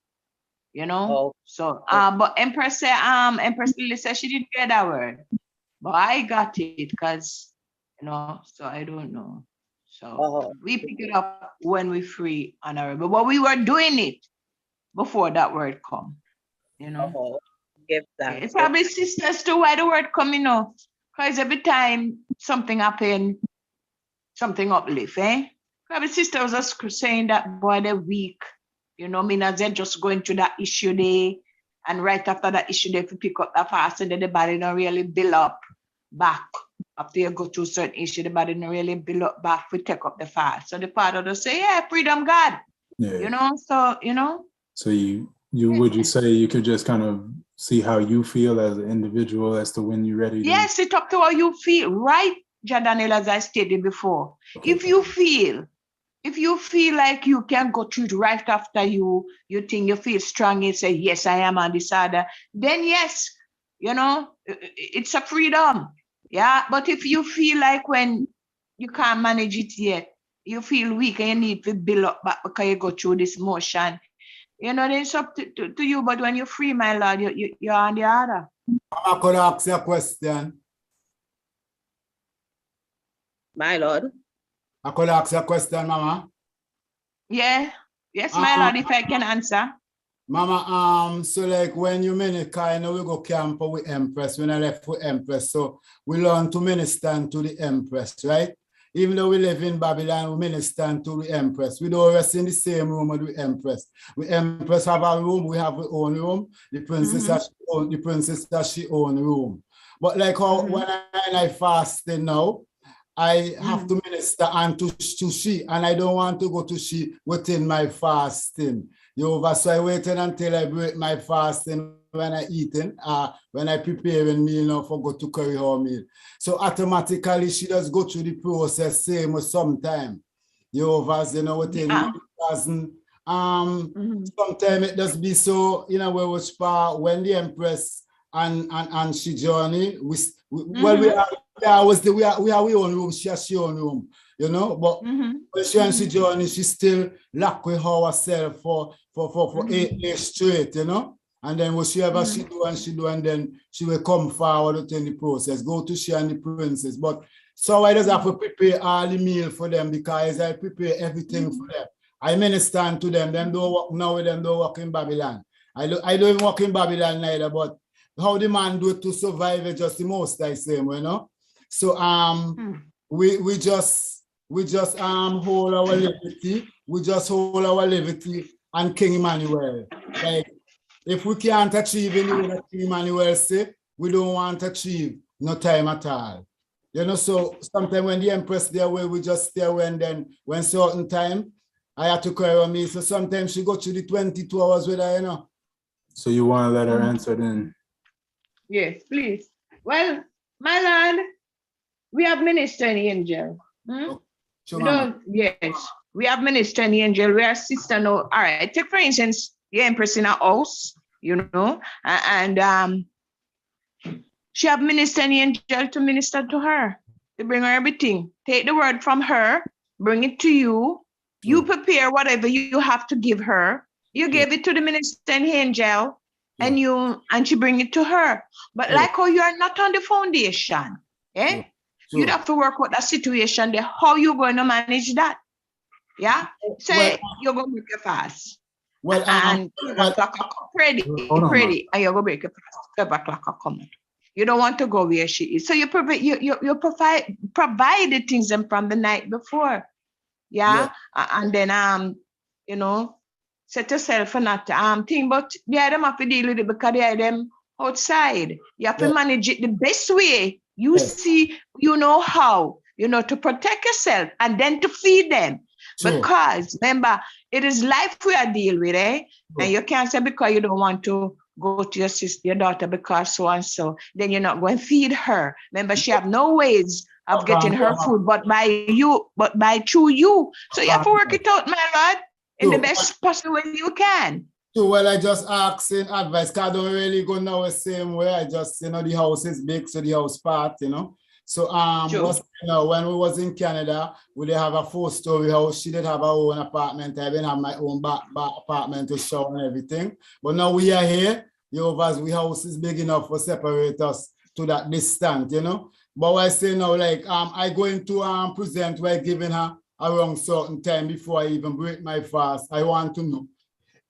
You know? Oh. So but Empress Lily said she didn't get that word. But I got it because, you know, so I don't know. So we pick it up when we're free, Honorable. But we were doing it before that word come, you know. Give that. It's probably sisters too, why the word come, you know. Because every time something happen, something uplift, eh? Probably sisters are saying that boy, they're weak. You know, as they're just going through that issue day. And right after that issue, they pick up the fast, and then the body don't really build up back. After you go through certain issue, the body don't really build up back. We take up the fast. So the father will say, yeah, freedom, God. Yeah. You know, so, you know. So would you say you could just kind of see how you feel as an individual as to when you're ready? Yes, it's up to how you feel, right, Jah Daniel, as I stated before. Okay. If you feel if you feel like you can go through it right after you think you feel strong, you say, yes, I am on this order, then yes, it's a freedom. Yeah. But if you feel like when you can't manage it yet, you feel weak and you need to build up back because you go through this motion, then it's up to you. But when you're free, my Lord, you're on the order. I could ask you a question. My Lord. I could ask you a question, Mama. Yeah. Yes, my Lord, if I can answer. Mama, so like when you minister, we go camp with Empress, when I left with Empress, so we learn to minister to the Empress, right? Even though we live in Babylon, we minister to the Empress. We don't rest in the same room with the Empress. The Empress have a room, we have our own room. The Princess has she own room. But like how when I fasting now, I have to minister and to she, and I don't want to go to she within my fasting. So I waited until I break my fasting when I eating, when I preparing meal now for go to carry her meal. So automatically she does go through the process same with sometime. Within my fasting. Sometimes it does be so, which part when the Empress and she journey, we are our own room, she has her own room, but when she journey, she still locked with herself for 8 days straight, and then whatever she do, and then she will come forward within the process, go to she and the princess. But so I just have to prepare all the meal for them because I prepare everything for them. I minister to them. Them don't work now with them, don't work in Babylon. I don't even work in Babylon neither, but how the man do it to survive is just the most I say, So we just hold our liberty. We just hold our liberty and King Emmanuel. Like if we can't achieve anything that King Emmanuel say, we don't want to achieve no time at all. So sometimes when the Empress there away, we just stay away, and then when certain time I have to carry on me. So sometimes she go to the 22 hours with her, So you want to let her answer then? Yes, please. Well, my Lord, we have ministering angel. Yes, we have ministering angel. We are sister now. All right, take for instance, the Empress in our house, and she have ministering angel to minister to her, to bring her everything. Take the word from her, bring it to you. You prepare whatever you have to give her. You gave it to the ministering angel. And she bring it to her. But like how you are not on the foundation, you'd have to work with that situation there. How you going to manage that? Yeah? Say you're going to break your fast. And 12 o'clock ready, and you're going to break your fast. 12 o'clock come. You don't want to go where she is. So you provide the things from the night before. Yeah. And then set yourself for that thing, but they have to deal with it because they are them outside. You have to manage it the best way. You see, how, to protect yourself and then to feed them. Because remember, it is life we are dealing with, And you can't say because you don't want to go to your sister, your daughter, because so and so, then you're not going to feed her. Remember, she have no ways of getting her food, but by through you. So you have to work it out, my Lord, in the best possible way you can. So I just asking advice, because I don't really go now the same way. I just, the house is big, so the house part, So when we was in Canada, we did have a 4-story house. She did have her own apartment. I didn't have my own back apartment to shower and everything. But now we are here. We house is big enough to separate us to that distance, But I say now, like I going to present by giving her around certain time before I even break my fast. I want to know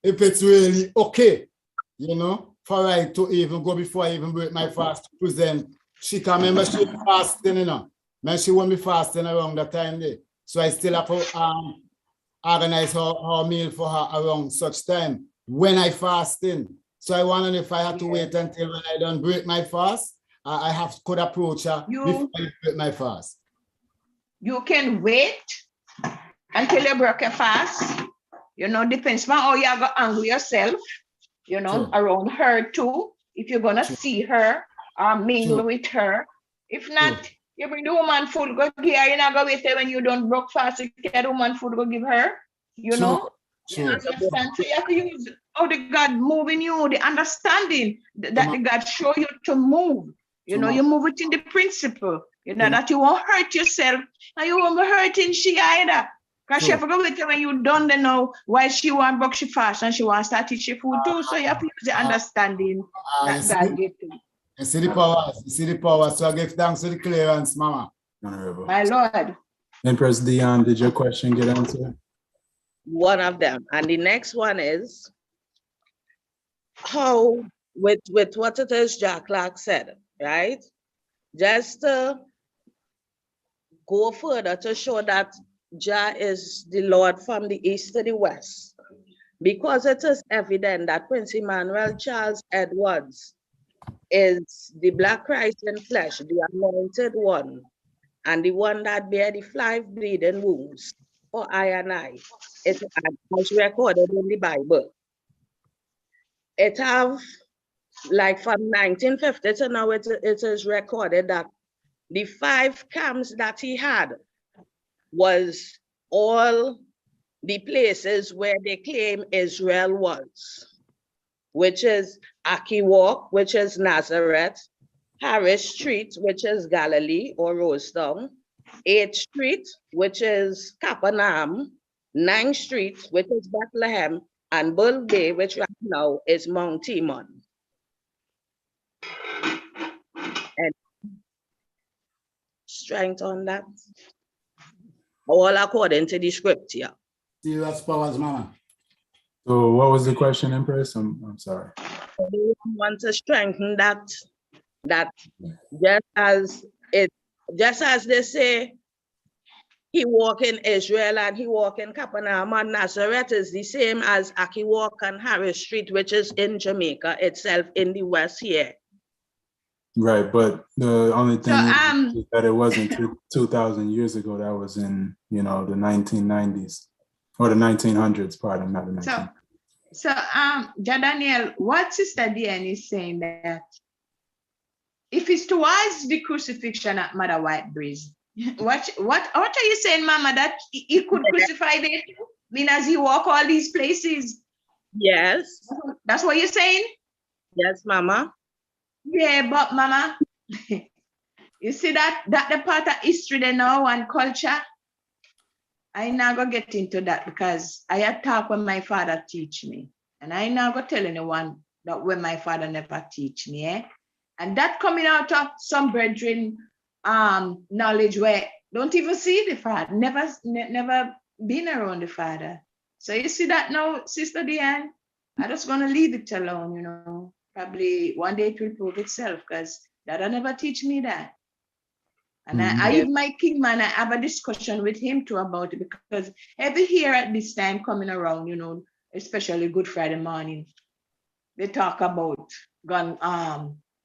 if it's really okay, for I to even go before I even break my fast to present. She can remember she fasting, Man, she won't be fasting around that time there. So I still have to organize her meal for her around such time when I fasting. So I wonder if I have to wait until when I don't break my fast, I could approach her before I break my fast. You can wait until you break your fast. Depends on how you're going to angle yourself, around her too. If you're going to see her or mingle with her. If not, You bring the woman food, go give her. You're not going to wait till when you don't broke fast, you get the woman food, go give her. You know? You understand? So you have to use how the God moving you, the understanding that the God show you to move. You know, you move it in the principle. You know, that you won't hurt yourself and you won't be hurting she either. Because she have to go with you when you done the know why she want broke she fast and she wants to teach you food too. So you have to use the understanding that God gave to you. You see the power, so I give thanks for the clearance, Mama. Honorable. My Lord. Empress Dion, did your question get answered? One of them. And the next one is how, with what it is Jack Clark said, right? Just to go further to show that Jah is the Lord from the east to the west. Because it is evident that Prince Emmanuel Charles Edwards is the Black Christ in flesh, the anointed one, and the one that bear the 5 bleeding wounds for I and I. It was recorded in the Bible. It have, like from 1950 to now, it is recorded that the 5 camps that he had was all the places where they claim Israel was, which is Aki Walk, which is Nazareth, Harris Street, which is Galilee or Rosetown, 8th Street, which is Capernaum, 9th Street, which is Bethlehem, and Bull Bay, which right now is Mount Timon. And strength on that, all according to the scripture. Serious powers, Mama. So what was the question, Empress? I'm sorry. We want to strengthen that just as they say he walk in Israel and he walk in Capernaum and Nazareth is the same as Aki Walk and Harris Street, which is in Jamaica itself in the West here. Right, but the only thing is that it wasn't 2,000 years ago. That was in, you know, the 1990s or the 1900s, pardon, not the 1900s. So, Daniel, what Sister Diane is saying that if it's towards the crucifixion at Mother White Bridge, what are you saying, Mama, that he could crucify there too? I mean, as he walk all these places? Yes. That's what you're saying? Yes, Mama. Yeah, but Mama, you see that the part of history there now and culture? I not gonna get into that because I had talk when my father teach me. And I not gonna tell anyone that when my father never teach me, eh? And that coming out of some brethren knowledge where don't even see the father, never been around the father. So you see that now, Sister Diane, I'm just gonna leave it alone, you know. Probably one day it will prove itself because Dada never teach me that. And I even my king man, I have a discussion with him too about it because every year at this time coming around, you know, especially Good Friday morning, they talk about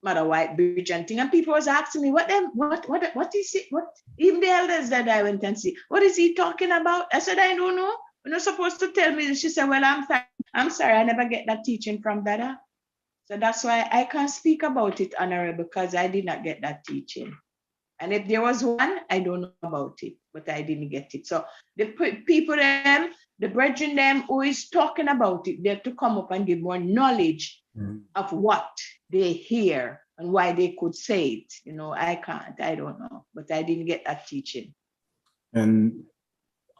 Mother White Bridge and thing, and people was asking me, what is it? What even the elders that I went and see, what is he talking about? I said, I don't know. You're not supposed to tell me. She said, well, I'm sorry, I never get that teaching from Dada. So that's why I can't speak about it, Honorable, because I did not get that teaching. And if there was one, I don't know about it, but I didn't get it. So the people, the brethren, who is talking about it, they have to come up and give more knowledge of what they hear and why they could say it. You know, I can't, I don't know, but I didn't get that teaching. And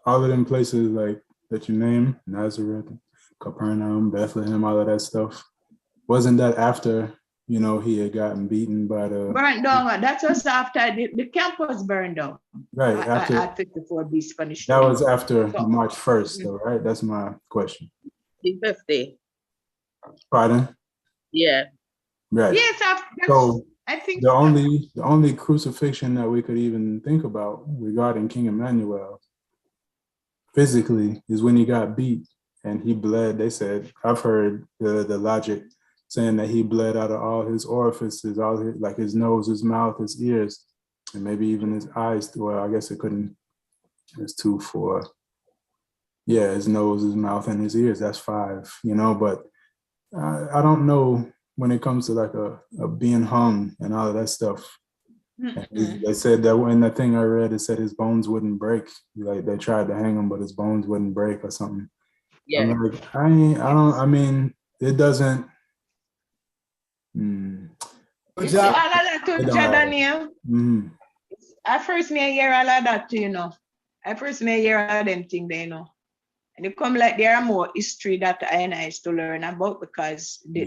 all of them places like that you name, Nazareth, Capernaum, Bethlehem, all of that stuff, wasn't that after, you know, he had gotten beaten by the... Burned down, that was after the camp was burned down. Right, after... At 54B Spanish. That was after March 1st, though, right? That's my question. 50. Pardon? Yeah. Right. Yes, so I think the only crucifixion that we could even think about regarding King Emmanuel physically is when he got beat and he bled. They said, I've heard the logic saying that he bled out of all his orifices, all his, like his nose, his mouth, his ears, and maybe even his eyes. Well, I guess it couldn't, it's 2, 4. Yeah, his nose, his mouth, and his ears, that's 5, you know, but I don't know when it comes to like a being hung and all of that stuff. And they said that when the thing I read, it said his bones wouldn't break. Like they tried to hang him, but his bones wouldn't break or something. Yeah. I'm like, I mean, it doesn't. You see all of that to Daniel. Mm-hmm. At first, me hear all of that too, you know. At first, me hear all of them things, you know. And it come like there are more history that I and I used to learn about because they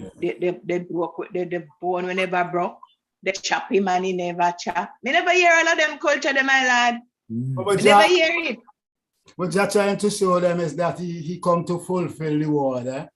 broke with the bone when never broke. They chop him and he never chop. Me never hear all of them culture, them, my lad. But Never hear it. What you're trying to show them is that he come to fulfill the word.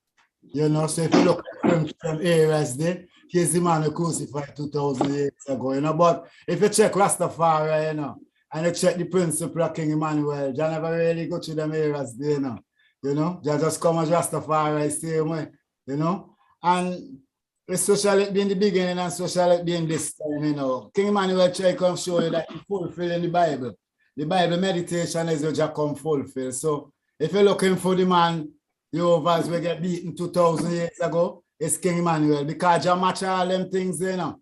You know, so if you look at from areas there, he's the man who crucified 2,000 years ago, you know. But if you check Rastafari, you know, and you check the principle of King Emmanuel, you never really go to them areas there, you know. You know, they just come as Rastafari same way, you know. And it's social being the beginning and social being this time, you know. King Emmanuel try to show you that he fulfilling the Bible. The Bible meditation is your just come fulfill. So if you're looking for the man, Jehovah's we get beaten 2,000 years ago, it's King Emmanuel. Because you match all them things, you know.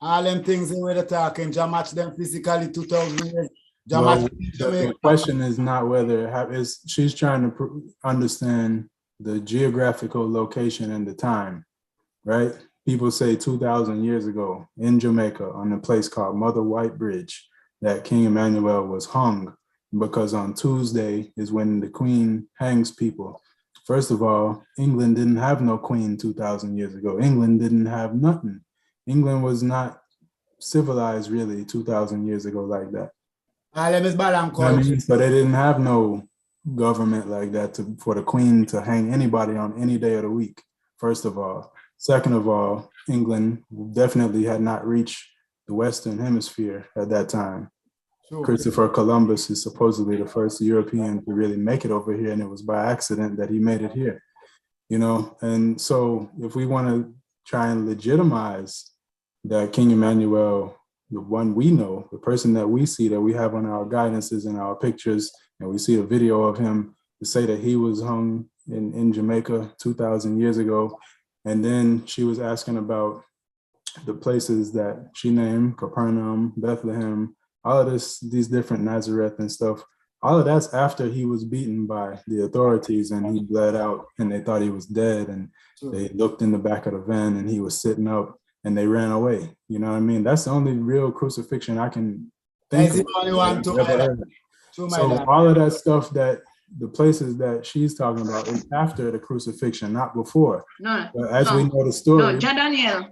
All them things in where they're talking, you match them physically 2,000 years. Well, the question is not whether it is. She's trying to understand the geographical location and the time, right? People say 2,000 years ago in Jamaica on a place called Mother White Bridge that King Emmanuel was hung because on Tuesday is when the Queen hangs people. First of all, England didn't have no queen 2,000 years ago. England didn't have nothing. England was not civilized really 2,000 years ago like that. I mean, so they didn't have no government like that for the Queen to hang anybody on any day of the week, first of all. Second of all, England definitely had not reached the Western Hemisphere at that time. Sure. Christopher Columbus is supposedly the first European to really make it over here, and it was by accident that he made it here, you know? And so if we want to try and legitimize that King Emmanuel, the one we know, the person that we see, that we have on our guidances and our pictures, and we see a video of him, to say that he was hung in Jamaica 2,000 years ago. And then she was asking about the places that she named, Capernaum, Bethlehem, all of these different Nazareth and stuff. All of that's after he was beaten by the authorities and he bled out and they thought he was dead. And they looked in the back of the van and he was sitting up and they ran away. You know what I mean? That's the only real crucifixion I can think of. So all of that stuff, that the places that she's talking about is after the crucifixion, not before. No, but as we know the story. No, Daniel.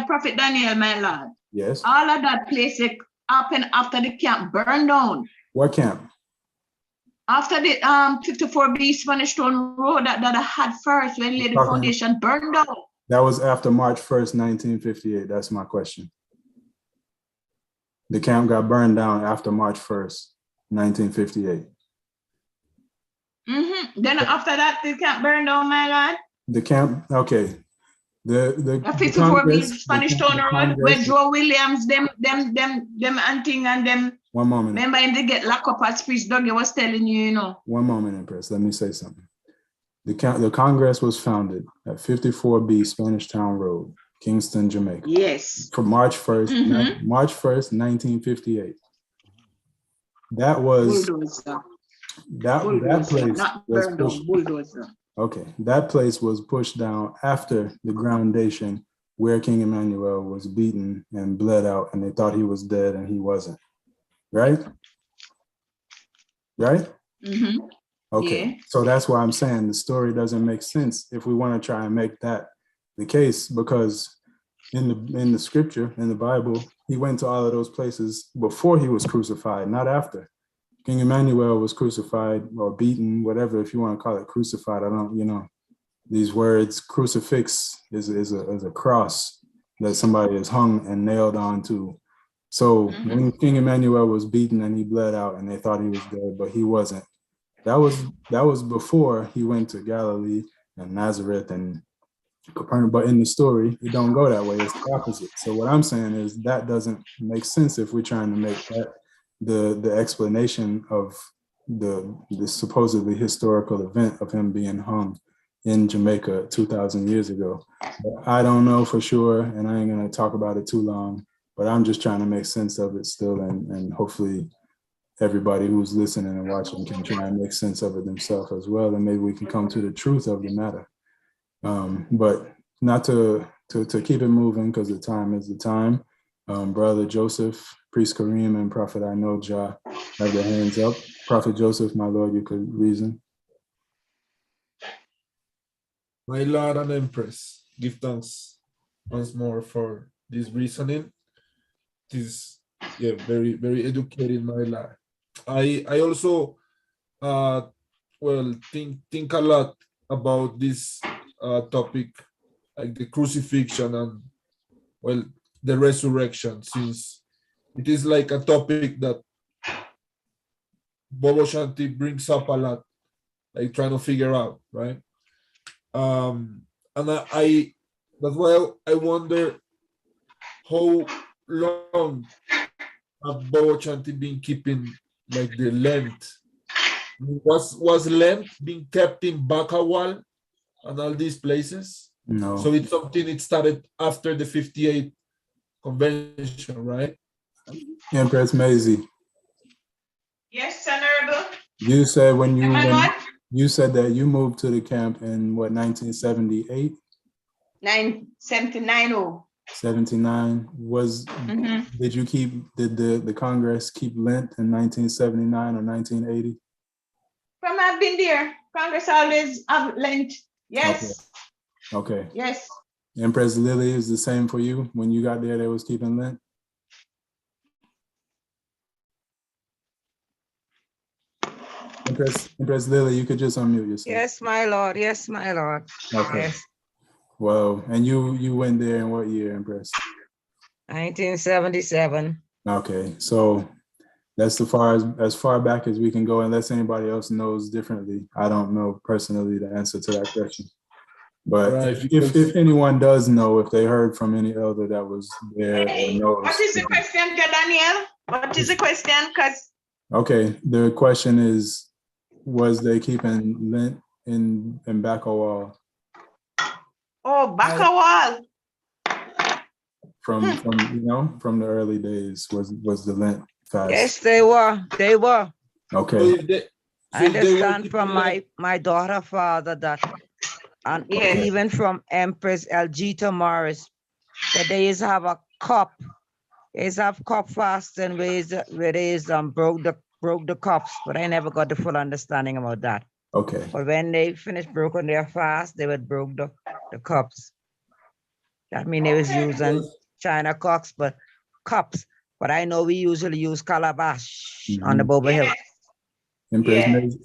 Prophet Daniel, my lord. Yes. All of that place happened after the camp burned down. What camp? After the 54B Spanish Town Road that I had first when Lady Foundation burned down. That was after March 1st, 1958. That's my question. The camp got burned down after March 1st, 1958. Then after that, the camp burned down, my lord. The camp, okay. The 54B Spanish Town Road where Joe Williams, them hunting and them. One moment. Remember him they get locked up as Priest Dougie was telling you, you know. One moment, Empress. Let me say something. The Congress was founded at 54B Spanish Town Road, Kingston, Jamaica. Yes. For March 1st, March 1st, 1958. That was that place was pushed. Okay, that place was pushed down after the groundation where King Emmanuel was beaten and bled out, and they thought he was dead, and he wasn't. Right? Right? Okay, yeah. So that's why I'm saying the story doesn't make sense if we want to try and make that the case, because in the scripture, in the Bible, he went to all of those places before he was crucified, not after. King Emmanuel was crucified or beaten, whatever, if you want to call it crucified. I don't, you know, these words, crucifix is a cross that somebody is hung and nailed onto. So when King Emmanuel was beaten and he bled out and they thought he was dead, but he wasn't. That was before he went to Galilee and Nazareth and Capernaum. But in the story, it don't go that way. It's the opposite. So what I'm saying is that doesn't make sense if we're trying to make that the explanation of the supposedly historical event of him being hung in Jamaica 2,000 years ago. But I don't know for sure, and I ain't gonna talk about it too long. but I'm just trying to make sense of it still, and hopefully everybody who's listening and watching can try and make sense of it themselves as well, and maybe we can come to the truth of the matter. But not to keep it moving, because the time is the time. Brother Joseph, Priest Kareem, and Prophet I know Jah have their hands up. Prophet Joseph, my Lord, you could reason. My Lord and Empress, give thanks once more for this reasoning. It is very, very educated, my Lord. I also think a lot about this topic, like the crucifixion and the resurrection, since it is like a topic that Bobo Shanti brings up a lot, like trying to figure out, right? And I that's why I wonder how long have Bobo Shanti been keeping like the Lent? Was Lent being kept in Bacawal and all these places? No. So it's something it started after the 58 convention, right? Empress Maisie, Yes, Honorable. you said when Am you said that you moved to the camp in what, 1978? 979. 79 was did the Congress keep Lent in 1979 or 1980? From I've been there, Congress always have Lent. Yes. Okay. Yes. Empress Lily, is the same for you? When you got there, they was keeping Lent? Empress Lily, you could just unmute yourself. Yes, my Lord. Yes, my Lord. Okay. Yes. Well, and you went there in what year, Empress? 1977. Okay, so that's as far back as we can go, unless anybody else knows differently. I don't know personally the answer to that question. But Right, if anyone does know, if they heard from any elder that was there or knows. What is the question, Daniel? What is the question? Okay, the question is, was they keeping Lent in Bacawal? Oh, Bacawal. From from the early days, was the Lent fast? Yes, they were. They were. Okay. I understand from my daughter father that, and even from Empress Elgita Morris, that they used to have a cup. They used to have cup fasting where they broke the cups, but I never got the full understanding about that. Okay. But when they finished broken their fast, they would broke the cups. That means they was using China cups, but I know we usually use calabash on the Bobo Hill.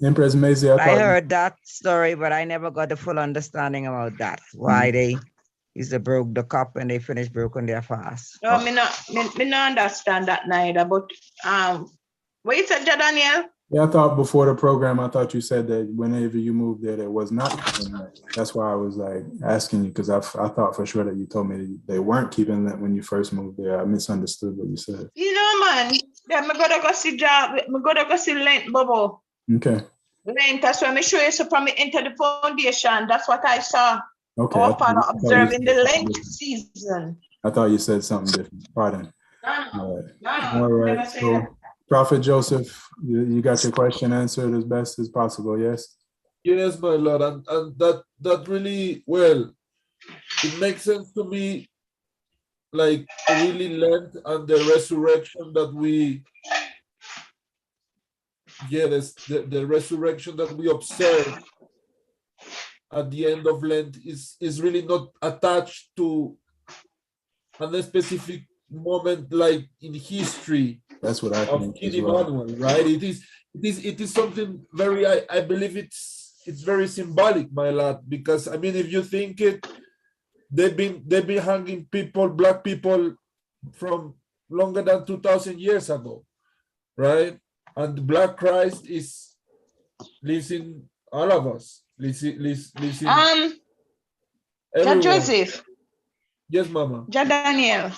Empress Maisie, I heard that story, but I never got the full understanding about that. Why they used to broke the cup and they finished broken their fast. No, me not understand that neither. But what you said, Daniel? Yeah, I thought before the program, I thought you said that whenever you moved there, there was not. That's why I was like asking you, because I thought for sure that you told me that they weren't keeping that when you first moved there. I misunderstood what you said. You know, man, yeah, I'm gonna go see Lent, Bobo. Okay. Lent, that's why I show you. So from me enter the foundation, that's what I saw. Okay. Our father observing the Lent season. I thought you said something different. Pardon. All No, right. So, Prophet Joseph, you got your question answered as best as possible, yes? Yes, my Lord, and that really, well, it makes sense to me, like really Lent and the resurrection that we, the resurrection that we observe at the end of Lent is really not attached to a specific moment like in history. That's what I think King as well. Emmanuel, right? It is something very, I believe it's very symbolic, my lad, because I mean, if you think it, they've been hanging people, black people, from longer than 2,000 years ago, right? And the Black Christ lives in all of us. Lives in everyone. Joseph. Yes, Mama. Daniel,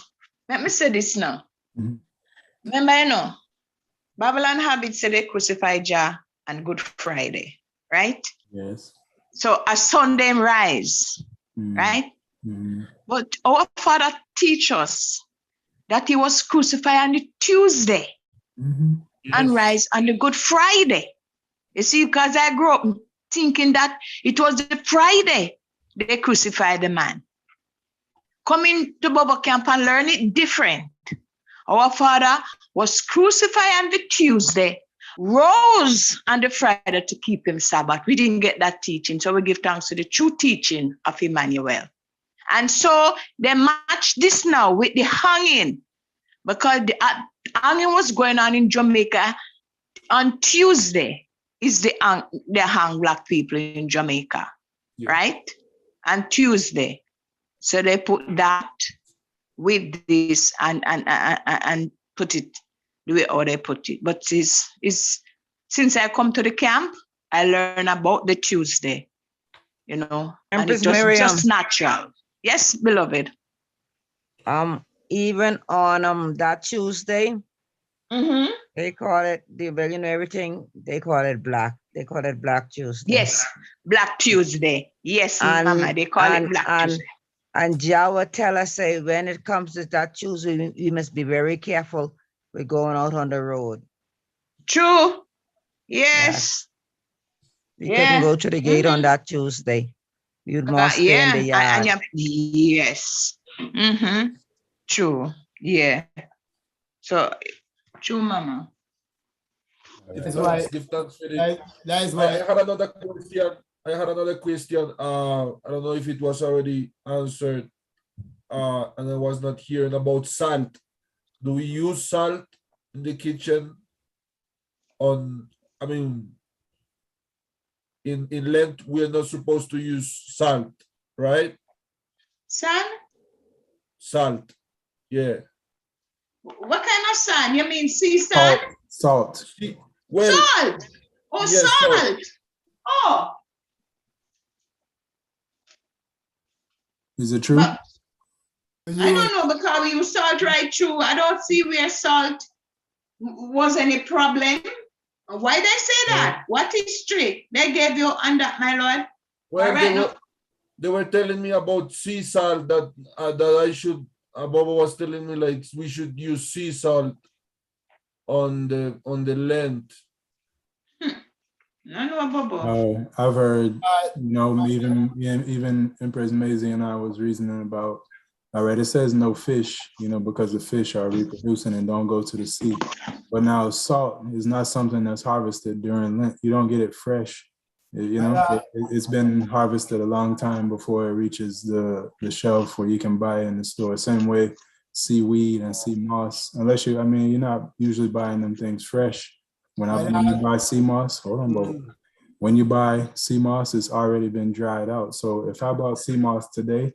let me say this now. Remember, you know, Babylon habit said they crucify Jah on Good Friday, right? Yes. So a Sunday rise, right? But our Father teach us that he was crucified on the Tuesday and rise on the Good Friday. You see, because I grew up thinking that it was the Friday they crucified the man. Coming to Bobo camp and learn it different. Our father was crucified on the Tuesday, rose on the Friday to keep him Sabbath. We didn't get that teaching, so we give thanks to the true teaching of Emmanuel. And so they match this now with the hanging, because the hanging was going on in Jamaica on Tuesday. Is they hang black people in Jamaica, right? On Tuesday. So they put that with this and put it the way how they put it. But it's since I come to the camp, I learn about the Tuesday, you know, and it was just natural. Yes, beloved. Even on that Tuesday, they call it everything. They call it black. They call it Black Tuesday. Yes, Black Tuesday. Yes, Mama, they call it Black Tuesday. And Jah will tell us, say, when it comes to that Tuesday, we must be very careful. We're going out on the road. True. Yes. We couldn't go to the gate on that Tuesday. You'd must stay in the yard. Yes. True. Yeah. So, true, Mama. Give thanks for it. I had another question. I don't know if it was already answered. And I was not hearing about salt. Do we use salt in the kitchen? In Lent, we are not supposed to use salt, right? Salt. Yeah. What kind of sand? You mean sea sand? Salt. Salt. Oh, yes, salt. Oh. Is it true? But I don't know, because we use salt right through. I don't see where salt was any problem. Why they say that? What is strict? They gave you on that, my Lord. Well, they were telling me about sea salt that I should. Bobo was telling me like we should use sea salt on the Lent. I know, Bobo. I've heard, even Empress Maisie and I was reasoning about. All right, it says no fish, because the fish are reproducing and don't go to the sea. But now salt is not something that's harvested during Lent. You don't get it fresh. It's been harvested a long time before it reaches the shelf where you can buy it in the store. Same way seaweed and sea moss, unless you're not usually buying them things fresh. When you buy sea moss, hold on, Bobo. When you buy sea moss, it's already been dried out. So if I bought sea moss today,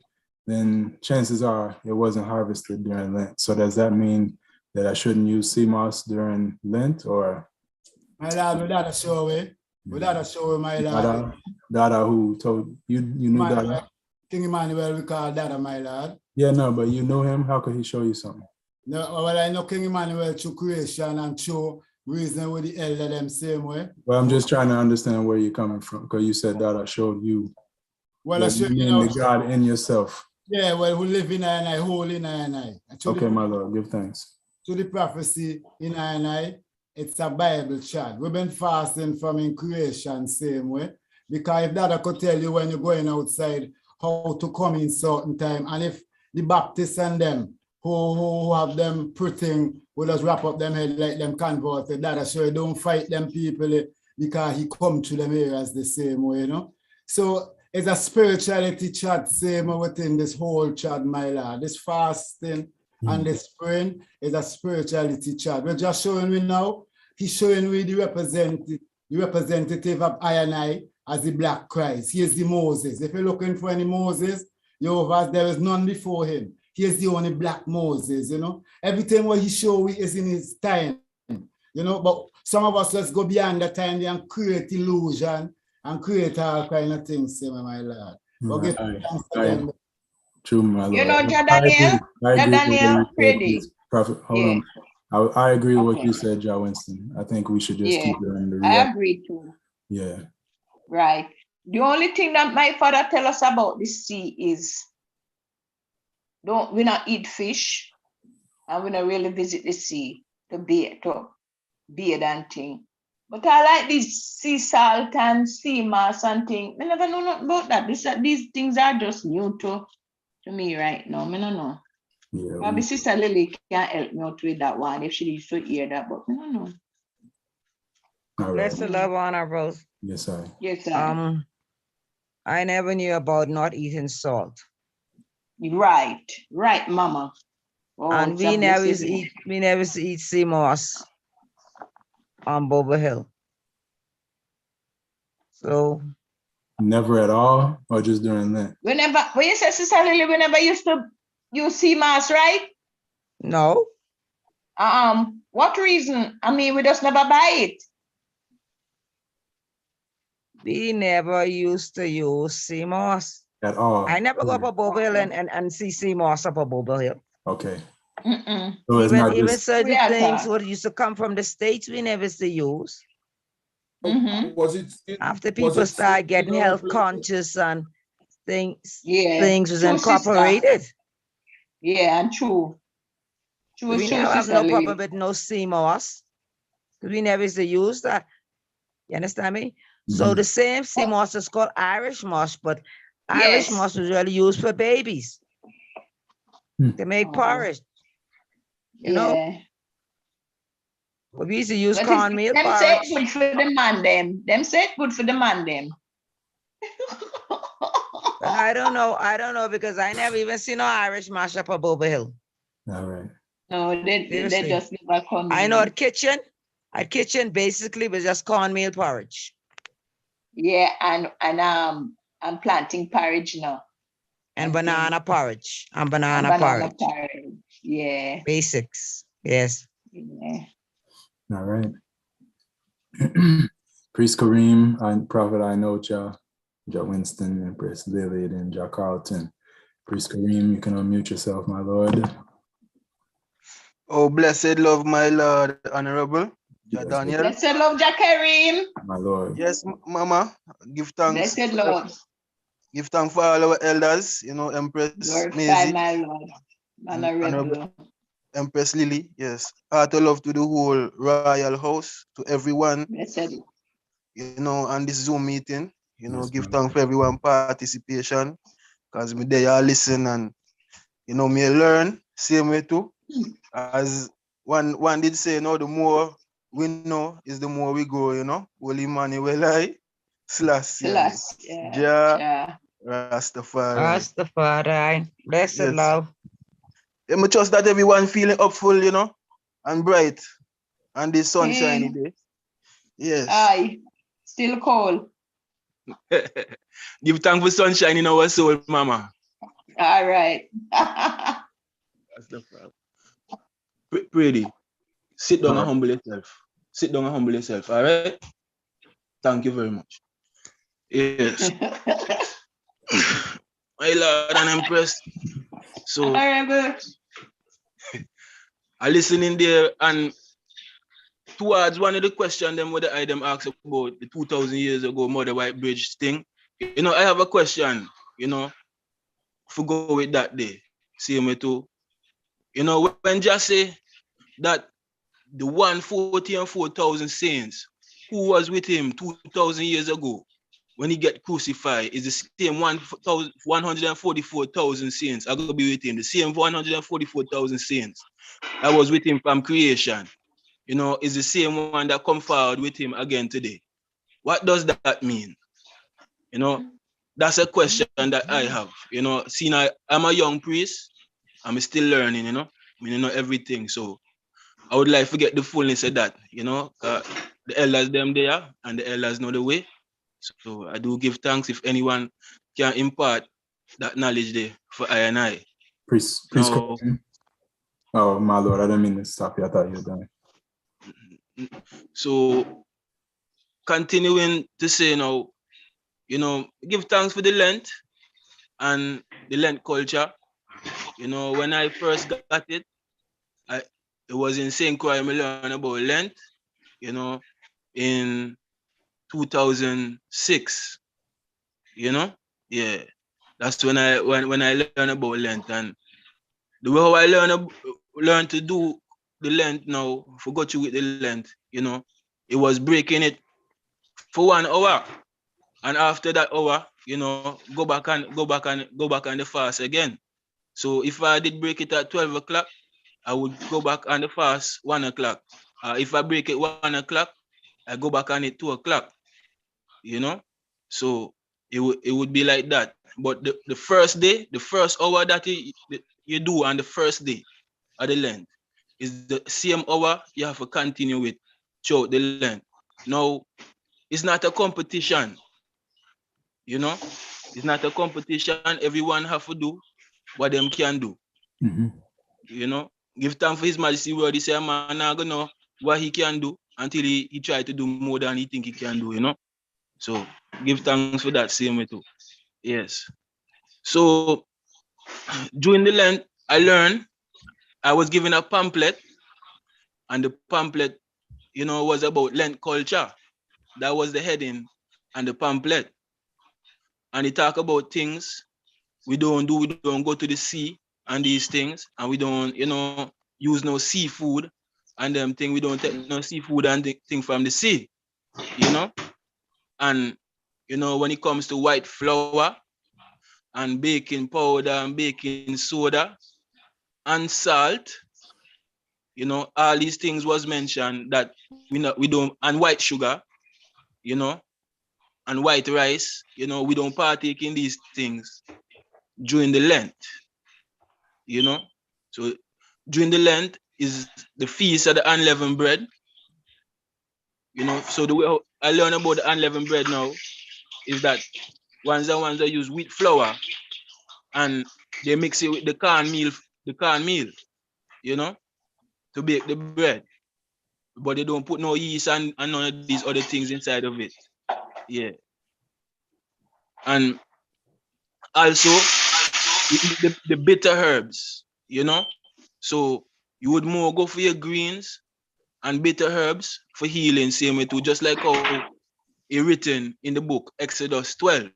then chances are it wasn't harvested during Lent. So does that mean that I shouldn't use sea moss during Lent, or? My lord, without a show, my lord. Dada who told you knew Dada? King Emmanuel, we call Dada, my lord. Yeah, no, but you knew him. How could he show you something? No, well, I know King Emmanuel through creation and through reason with the elder them same way. Well, I'm just trying to understand where you're coming from, because you said Dada showed you. Well, I showed the God in yourself. Yeah, well, who live in I, holy in I. Okay, my Lord, give thanks. To the prophecy in I, it's a Bible chart. We've been fasting from in creation same way. Because if Dada could tell you when you're going outside how to come in certain time, and if the Baptists and them who have them pretty will just wrap up them head like them converted, Dada so you don't fight them people because he come to them areas the same way, So it's a spirituality chat same within this whole chat, my lord. This fasting and this praying is a spirituality chat. We're just showing we now, he's showing we the representative of I and I as the Black Christ. He is the Moses. If you're looking for any Moses, there is none before him. He is the only Black Moses, Everything what he show is in his time, But some of us let's go beyond the time and create illusion and create all kind of things, my lord. True, my Lord. Daniel, ready. Prophet, hold on. I agree with what you said, Jah Winston. I think we should just keep it in the I agree too. Yeah. Right. The only thing that my father tell us about the sea is we not eat fish. and we don't really visit the sea to bathe and thing. But I like these sea salt and sea moss and thing. I never know nothing about that. These things are just new to me right now. I don't know. Yeah. Maybe Sister Lily can help me out with that one if she needs to hear that, but I don't know. All right. Blessed love, honorables. Yes, sir. Yes, sir. I never knew about not eating salt. Right, Mama. Oh, And we never eat sea moss on Bobo Hill. So never at all, or just during Lent? When you say Sister Lily, whenever you used to use sea moss, right? No. What reason? I mean, we just never buy it. We never used to use sea moss. At all. I never go up a Bobo Hill and see sea moss up a Bobo Hill. Okay. So even certain things what used to come from the States, we never used to use. Was it after people start getting health conscious and things was true, incorporated? Sister. Yeah, and true. We never have no problem with no sea moss. We never used to use that. You understand me? So the same sea moss is called Irish moss, but Irish moss was really used for babies to make porridge. You know? But we used to use cornmeal them porridge. say good for the man them. Them say good for the man them. I don't know because I never even seen no Irish mash up a Bobo Hill. All right. No, they just never come. I know at kitchen basically was just cornmeal porridge. Yeah, and planting porridge now. And banana porridge. And banana porridge. Yeah. Basics. Yes. Yeah. All right. Priest Kareem and Prophet Inocha, Ja Winston, and Priest Lillian and Ja Carlton. Priest Kareem, you can unmute yourself, my Lord. Oh, blessed love, my Lord, Honorable Ja Daniel. Blessed love, Ja Kareem. My Lord. Yes, Mama. Give thanks. Blessed love. Give thanks for all our elders, Empress Glorify Maisie. my Lord. Honorable. Empress Lily, yes. Heart of love to the whole royal house, to everyone. Blessed. On this Zoom meeting. Give thanks for everyone participation. Because me there listen and me learn, same way too. As one did say, the more we know is the more we grow, Holy Emmanuel, Selassie. Yeah. Rastafari. Blessed love. I trust that everyone feeling upful, and bright, and this sunshiny day. Yes. Aye. Still cold. Give thanks for sunshine in our soul, Mama. All right. That's the problem. Pretty. Sit down and humble yourself. Sit down and humble yourself. All right. Thank you very much. Yes. My Lord and Empress. So I listen in there and towards one of the questions them what I them asked about the 2,000 years ago Mother White Bridge thing. I have a question, for go with that day. See me too. When just say that the 140 and 4,000 saints who was with him 2,000 years ago when he get crucified is the same 144,000 saints are going to be with him. The same 144,000 saints that was with him from creation, is the same one that come forward with him again today. What does that mean? That's a question that I have. Seeing I'm a young priest, I'm still learning, I know everything. So I would like to get the fullness of that, the elders them there and the elders know the way. So I do give thanks if anyone can impart that knowledge there for I and I. Priest oh, my Lord, I didn't mean to stop you. I thought you were done. So continuing to say now, give thanks for the Lent and the Lent culture. When I first got it, it was in St. Croix I learned about Lent, in 2006. That's when I learned about Lent. And the way how I learned learn to do the Lent now, forgot you with the Lent, you know, it was breaking it for 1 hour. And after that hour, you know, go back on the fast again. So if I did break it at 12 o'clock, I would go back on the fast 1 o'clock. If I break it 1 o'clock, I go back on it 2 o'clock, you know? So it would be like that. But the first day, the first hour that you do on the first day of the Lent is the same hour you have to continue with throughout the Lent. Now, it's not a competition, you know? It's not a competition. Everyone have to do what them can do. You know, give thanks for His Majesty word. He say, a man not gonna know what he can do until he try to do more than he think he can do, you know. So give thanks for that same way too. Yes. So during the Lent, I was given a pamphlet, and the pamphlet, you know, was about Lent culture. That was the heading and the pamphlet. And it talk about things we don't do. We don't go to the sea and these things, and we don't, you know, use no seafood and them thing. We don't take no seafood and thing from the sea, you know. And you know, when it comes to white flour and baking powder and baking soda and salt, you know, all these things was mentioned that we don't, and white sugar, you know, and white rice, you know, we don't partake in these things during the Lent, you know. So during the Lent is the feast of the unleavened bread, you know. So the way I learn about the unleavened bread now is that ones that use wheat flour and they mix it with the cornmeal, you know, to bake the bread. But they don't put no yeast and none of these other things inside of it. Yeah. And also the bitter herbs, you know. So you would more go for your greens and bitter herbs for healing, same way too, just like how it written in the book Exodus 12.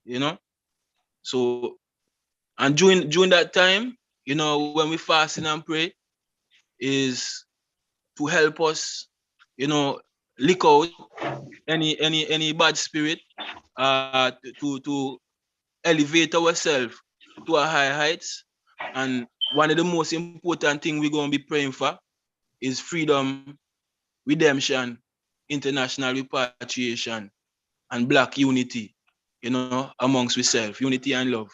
You know. So and during that time, you know, when we fasting and pray, is to help us, you know, lick out any bad spirit, to elevate ourselves to a higher heights. And one of the most important things we're going to be praying for is freedom, redemption, international repatriation, and Black unity, you know, amongst ourselves, unity and love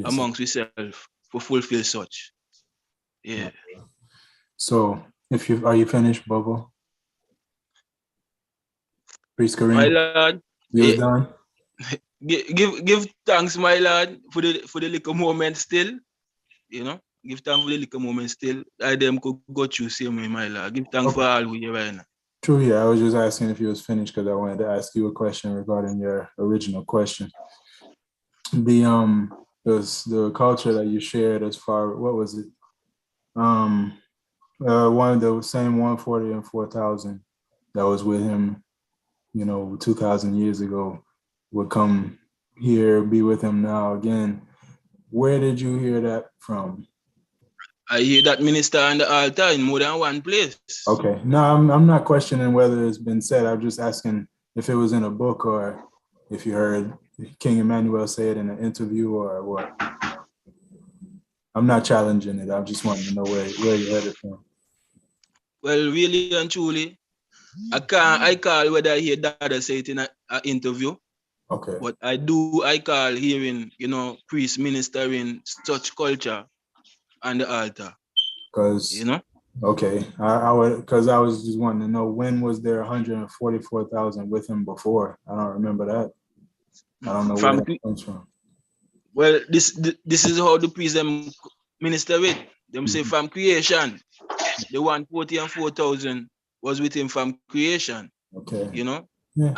amongst ourselves for fulfill such. Yeah. So are you finished, Bobo? Priest Kareem, My lord, you done? give thanks, my lord, for the little moment still, you know. Give thanks for the little moment still. I them could go through same way, my lord. Give thanks for all we right now. True, yeah. I was just asking if you was finished because I wanted to ask you a question regarding your original question. The culture that you shared as far, what was it? One of the same 140 and 4,000 that was with him, you know, 2,000 years ago would come here, be with him now again. Where did you hear that from? I hear that minister on the altar in more than one place. Okay. No, I'm not questioning whether it's been said. I'm just asking if it was in a book or if you heard King Emmanuel say it in an interview or what. I'm not challenging it. I just wanted to know where you heard it from. Well, really and truly, I call whether I hear Dada say it in an interview. Okay. But I call hearing, you know, priests ministering such culture on the altar. Because, you know? Okay. I was just wanting to know, when was there 144,000 with him before? I don't remember that. I don't know where that comes from. Well, this is how the priests them minister it. Them say from creation, the 140 and 4,000 was with him from creation. Okay. You know? Yeah.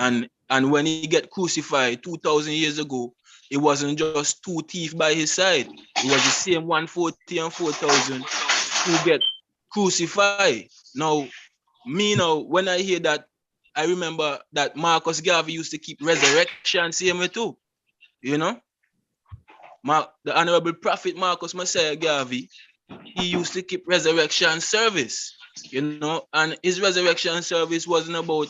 And when he get crucified 2,000 years ago, it wasn't just two thieves by his side. It was the same 140 and 4,000 who get crucified. Now, when I hear that, I remember that Marcus Garvey used to keep resurrection same way too. You know? The Honorable Prophet Marcus Messiah Garvey he used to keep resurrection service, you know, and his resurrection service wasn't about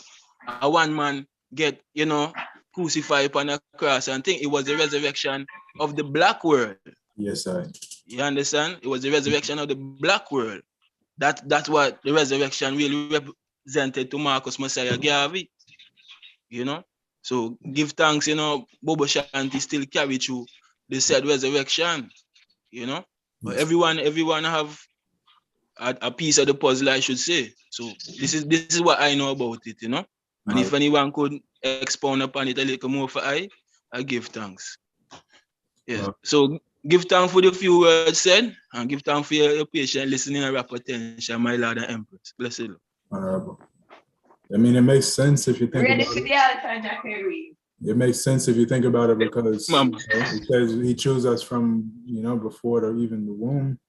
a one man get, you know, crucified upon a cross and thing. It was the resurrection of the black world. Yes, I. You understand? It was the resurrection of the black world. That's what the resurrection really represented to Marcus Messiah Garvey. You know? So give thanks, you know, Bobo Shanti still carry through the said resurrection, you know. But everyone have a piece of the puzzle, I should say. So this is what I know about it, you know. And if anyone could expound upon it a little more for I give thanks. Yes. So give thanks for the few words said, and give thanks for your patient listening and rap attention, my Lord and Empress. Blessed. Honorable. I mean, it makes sense if you think Ready about for it. the altar, Dietary. It makes sense if you think about it because it says he chose us from, you know, before even the womb.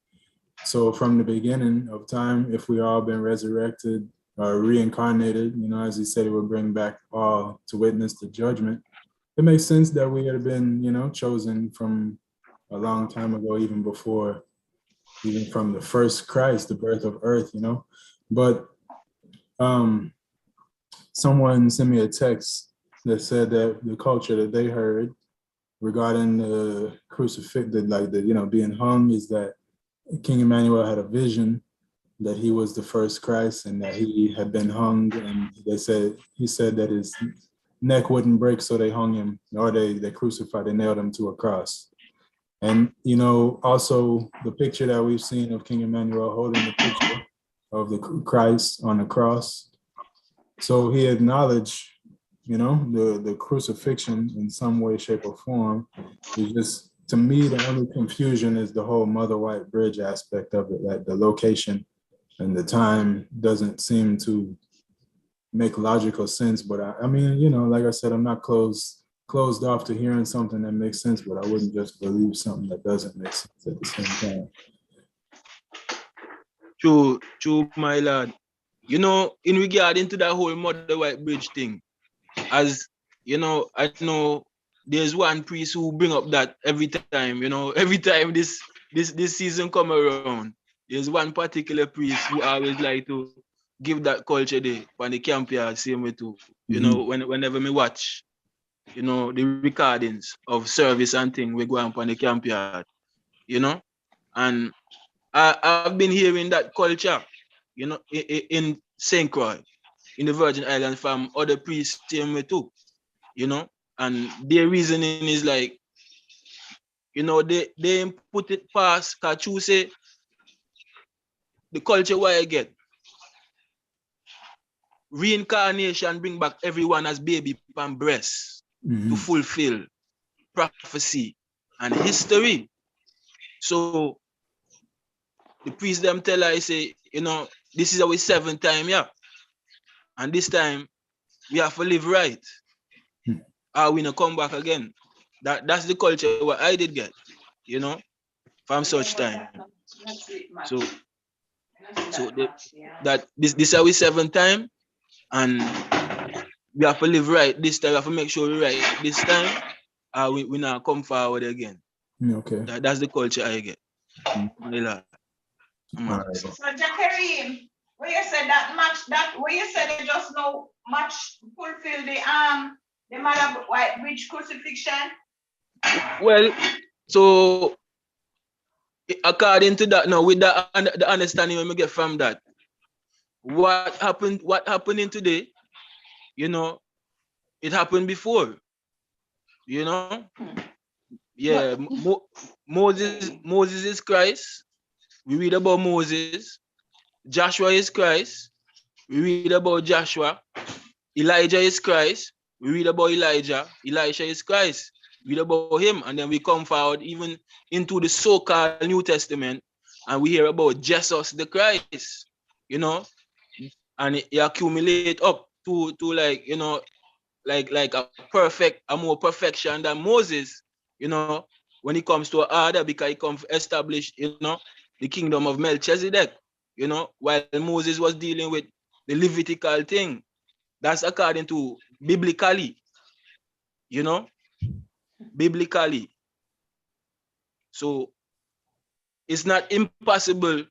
So from the beginning of time, if we all been resurrected or reincarnated, you know, as he said, it would bring back all to witness the judgment. It makes sense that we had been, you know, chosen from a long time ago, even before, even from the first Christ, the birth of earth, you know. But someone sent me a text that said that the culture that they heard regarding the crucifix, being hung, is that King Emmanuel had a vision that he was the first Christ and that he had been hung, and he said that his neck wouldn't break, so they hung him, or they crucified, they nailed him to a cross. And you know, also the picture that we've seen of King Emmanuel holding the picture of the Christ on the cross. So he acknowledged, you know, the crucifixion in some way, shape, or form. It's just, to me, the only confusion is the whole Mother White Bridge aspect of it, like the location and the time doesn't seem to make logical sense. But I mean, you know, like I said, I'm not closed off to hearing something that makes sense, but I wouldn't just believe something that doesn't make sense at the same time. True, my lord. You know, in regard into that whole Mother White Bridge thing, as you know, I know there's one priest who bring up that every time, you know, every time this season come around, there's one particular priest who always like to give that culture day on the camp yard, same way too. You know, whenever me watch, you know, the recordings of service and thing we go on the camp yard, you know, and I've been hearing that culture, you know, in St. Croix, in the Virgin Islands from other priests same way too, you know, and their reasoning is like, you know, they put it past, cause you say the culture why I get reincarnation bring back everyone as baby and breast to fulfill prophecy and history. So the priest them tell I say, you know, this is our 7th time, yeah. And this time we have to live right. Or we not come back again. That's the culture what I did get, you know, from such time. So that this is our 7th time, and we have to live right this time. We have to make sure we right this time. We not come forward again. Okay. That's the culture I get. So Dietary, where you said that match, that where you said they just no match fulfill the Mother White Bridge crucifixion? Well, so according to that, now with the understanding when we get from that, what happening today, you know, it happened before, you know. Yeah, Moses is Christ. We read about Moses. Joshua is Christ. We read about Joshua. Elijah is Christ. We read about Elijah. Elisha is Christ. We read about him, and then we come forward even into the so-called New Testament, and we hear about Jesus the Christ, you know, and it accumulate up to like, you know, like a more perfection than Moses, you know, when it comes to order, because he comes establish, you know, the kingdom of Melchizedek, you know, while Moses was dealing with the Levitical thing. That's according to biblically, you know, biblically. So it's not impossible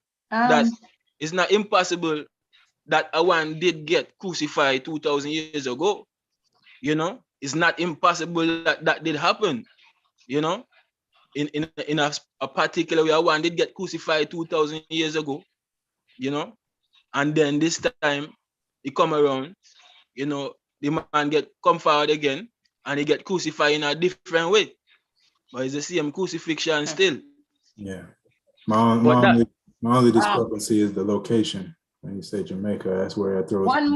that a one did get crucified 2,000 years ago. You know, it's not impossible that that did happen. You know, in a particular way, a one did get crucified 2,000 years ago. You know, and then this time he come around. You know, the man come forward again, and he get crucified in a different way, but it's the same crucifixion still. Yeah. My only discrepancy is the location. When you say Jamaica, that's where I throw. One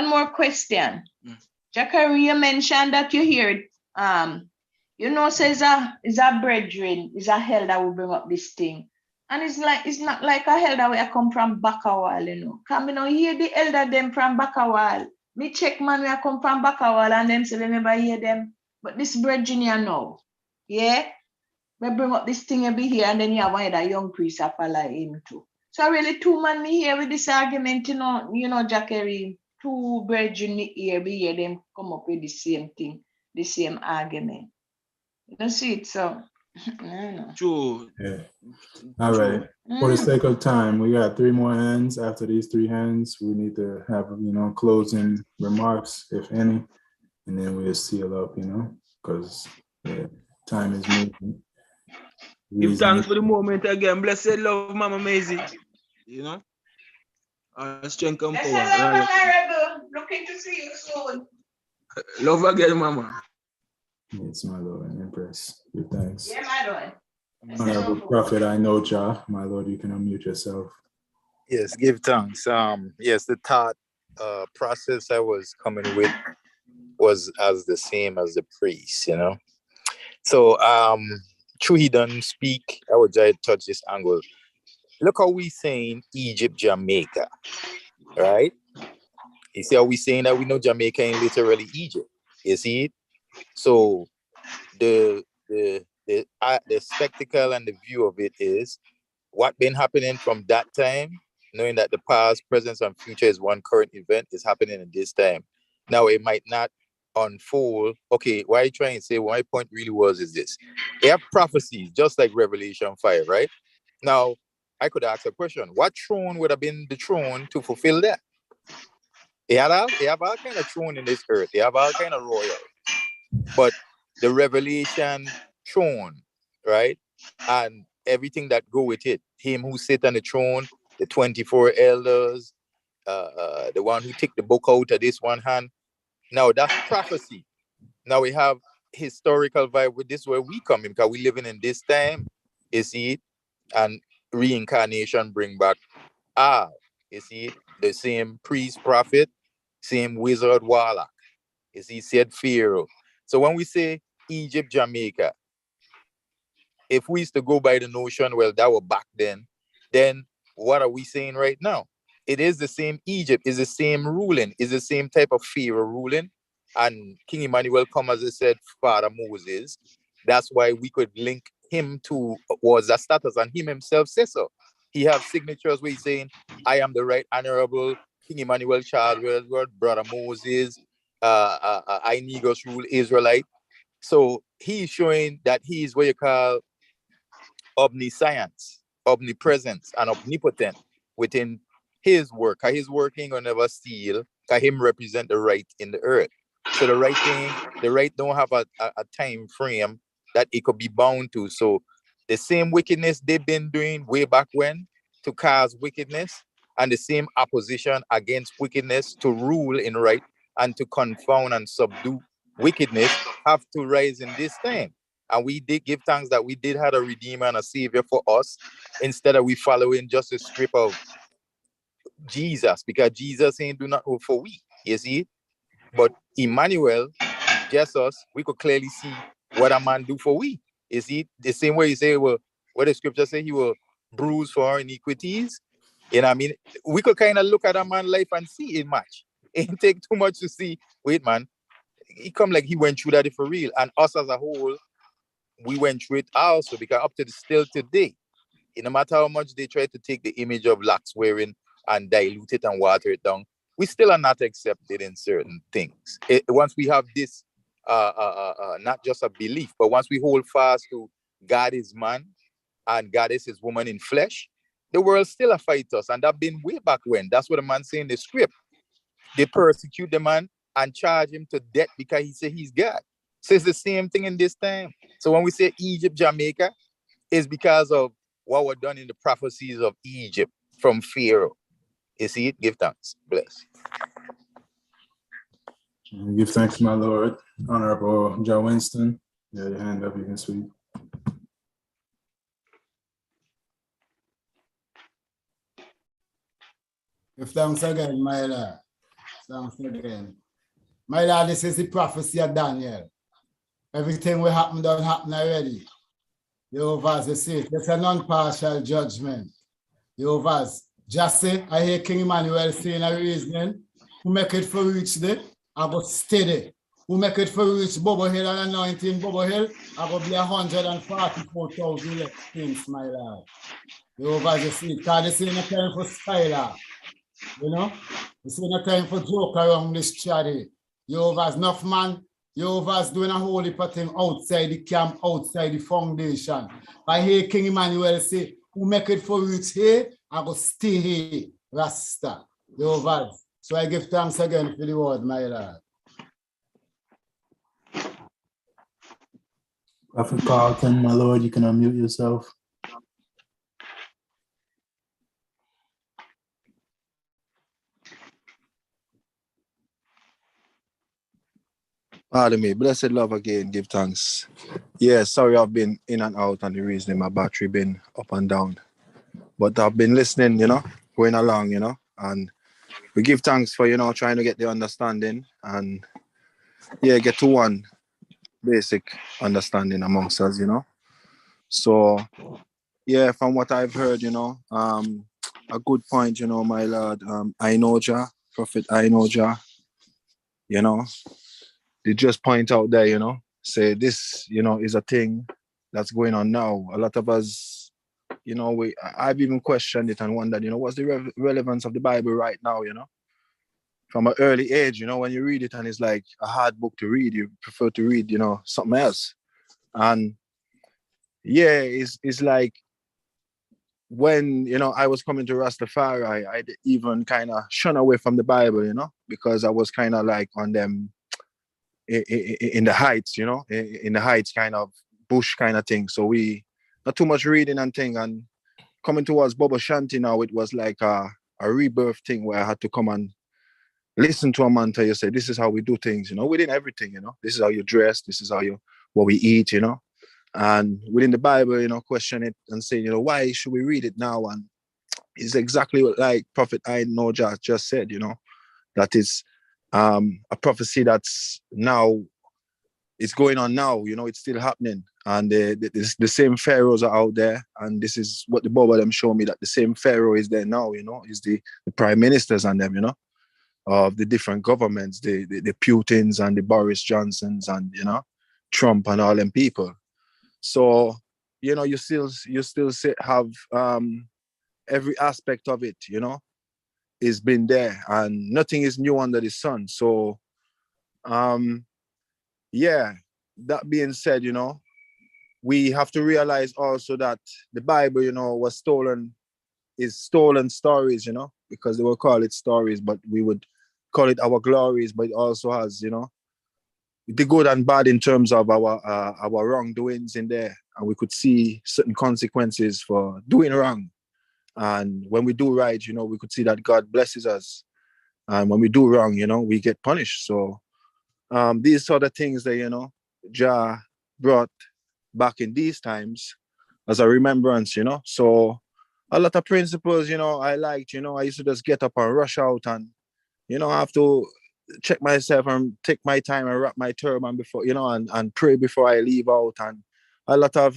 more question. Dietary, you mentioned that you heard, you know, says is a brethren, is a hell that will bring up this thing. And it's not like a hell that we come from Bakawal, you know. Come, you know, hear the elder them from Bakawal. Me check man, we come from Bakawal, and them say, remember, hear them. But this brethren, you know, yeah, we bring up this thing every here, and then you have one of the young priests that follow him too. So really, two man me here with this argument, you know, Dietary, two brethren me here, we hear them come up with the same thing, the same argument. You don't see it, so I don't know. True. Yeah. All right. For the sake of time, we got 3 more hands. After these 3 hands, we need to have, you know, closing remarks, if any, and then we'll seal up, you know, because time is moving. Give thanks for the moment again. Blessed love, Mama Maisie. You know, strength and power. Honorable. Looking to see you soon. Love again, Mama. Yes, my Lord and Empress. Give thanks. Yeah, my Lord. Honorable Prophet, I know Jah. My Lord, you can unmute yourself. Yes, give thanks. Yes, the thought process I was coming with was as the same as the priest, you know. So true he doesn't speak. I would try to touch this angle. Look how we saying Egypt, Jamaica, right? You see how we saying that we know Jamaica ain't literally Egypt. You see it? So the spectacle and the view of it is what been happening from that time, knowing that the past, present, and future is one current event is happening in this time. Now it might not unfold. Okay, what I'm trying to say, what my point really was is this. They have prophecies, just like Revelation 5, right? Now, I could ask a question. What throne would have been the throne to fulfill that? They have all kind of throne in this earth. They have all kind of royal. But the Revelation throne, right? And everything that go with it. Him who sit on the throne, the 24 elders, the one who take the book out of this one hand. Now that's prophecy. Now we have historical vibe with this where we come in because we living in this time, you see, and reincarnation bring back you see, the same priest, prophet, same wizard, warlock. You see, said Pharaoh. So when we say Egypt, Jamaica, if we used to go by the notion, well, that was back then what are we saying right now? It is the same Egypt, is the same ruling, is the same type of Pharaoh ruling. And King Emmanuel come, as I said, Father Moses. That's why we could link him to was a status, and him himself says so. He have signatures where he's saying, I am the right honorable King Emmanuel Charles Wellsworth, Brother Moses, I Negus rule Israelite. So he's showing that he is what you call omniscience, omnipresence, and omnipotent within his work. Because his work ain't gonna never steal, because him represent the right in the earth. So the right don't have a time frame that it could be bound to. So the same wickedness they've been doing way back when to cause wickedness, and the same opposition against wickedness to rule in right and to confound and subdue wickedness have to rise in this time. And we did give thanks that we did have a redeemer and a savior for us, instead of we following just a script of Jesus, because Jesus ain't do nothing for we, you see. But Emmanuel, Jesus, we could clearly see what a man do for we. You see, the same way you say, well, what the scripture say, he will bruise for our iniquities. You know what I mean? We could kind of look at a man's life and see it much. It ain't take too much to see, wait, man, he come like he went through that for real. And us as a whole, we went through it also, because up to still today, no matter how much they try to take the image of locks wearing and dilute it and water it down, we still are not accepted in certain things. Once we have this, not just a belief, but once we hold fast to God is man, and goddess is woman in flesh, the world still a fight us. And that been way back when. That's what the man say in the script. They persecute the man and charge him to death because he said he's God. So it's the same thing in this time. So when we say Egypt, Jamaica, it's because of what was done in the prophecies of Egypt from Pharaoh. You see it? Give thanks. Bless. Give thanks, my Lord. Honorable Joe Winston. Yeah, your hand up, you can speak. Give thanks again, my Lord. Thanks again. My Lord, this is the prophecy of Daniel. Everything will happen done happen already. Jehovah's the say, it's a non-partial judgment. Jehovah's just say, I hear King Emmanuel saying a reasoning, who make it for reach there, I go steady. Who make it for reach Bobo Hill and anointing Bobo Hill, I go be 144,000 left things, my Lord. Jehovah's the say, because this ain't a time for Skylar. You know, it's not time for joke around this charity. Jehovah's enough man. Jehovah's doing a whole heap of thing outside the camp, outside the foundation. I hear King Emmanuel say, who make it for reach here, I go stay here, Rasta. Jehovah's. So I give thanks again for the word, my Lord. Prophet Carlton, my Lord, you can unmute yourself. Pardon me, blessed love again, give thanks. Yeah, sorry I've been in and out and the reason my battery been up and down. But I've been listening, going along, and we give thanks for, trying to get the understanding and get to one basic understanding amongst us, So yeah, from what I've heard, a good point, my Lord, I know Jah, Prophet I know Jah, they just point out there, say this, is a thing that's going on now. A lot of us, I've even questioned it and wondered, what's the relevance of the Bible right now, From an early age, when you read it and it's like a hard book to read, you prefer to read, something else. And yeah, it's like when, I was coming to Rastafari, I even kind of shun away from the Bible, because I was kind of like on them, in the heights, in the heights kind of bush kind of thing. So we not too much reading and thing. And coming towards Bobo Shanti now, it was like a rebirth thing where I had to come and listen to a man tell you, say, this is how we do things, within everything, this is how you dress, this is how what we eat, and within the Bible, question it and say, why should we read it now? And it's exactly what like Prophet I know just said, that is a prophecy that's now, it's going on now, it's still happening. And the same pharaohs are out there. And this is what the Bobo them show me, that the same pharaoh is there now, is the prime ministers and them, of the different governments, the Putins and the Boris Johnsons and, Trump and all them people. So, you still have every aspect of it, is been there, and nothing is new under the sun. So, yeah, that being said, we have to realize also that the Bible, was stolen stories, because they will call it stories, but we would call it our glories, but it also has, the good and bad in terms of our wrongdoings in there. And we could see certain consequences for doing wrong. And when we do right, we could see that God blesses us. And when we do wrong, we get punished. So these sort of things that, Jah brought back in these times as a remembrance, So a lot of principles, I liked, I used to just get up and rush out and, I have to check myself and take my time and wrap my turban before, and pray before I leave out. And a lot of,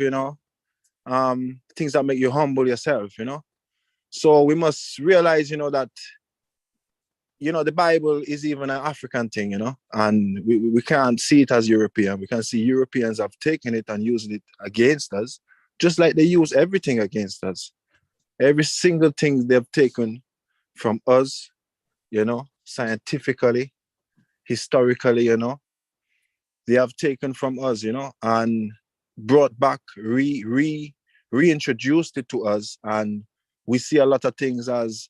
things that make you humble yourself, So we must realize, that, the Bible is even an African thing, and we can't see it as European. We can see Europeans have taken it and used it against us, just like they use everything against us. Every single thing they've taken from us, scientifically, historically, they have taken from us, and brought back, reintroduced it to us, and we see a lot of things as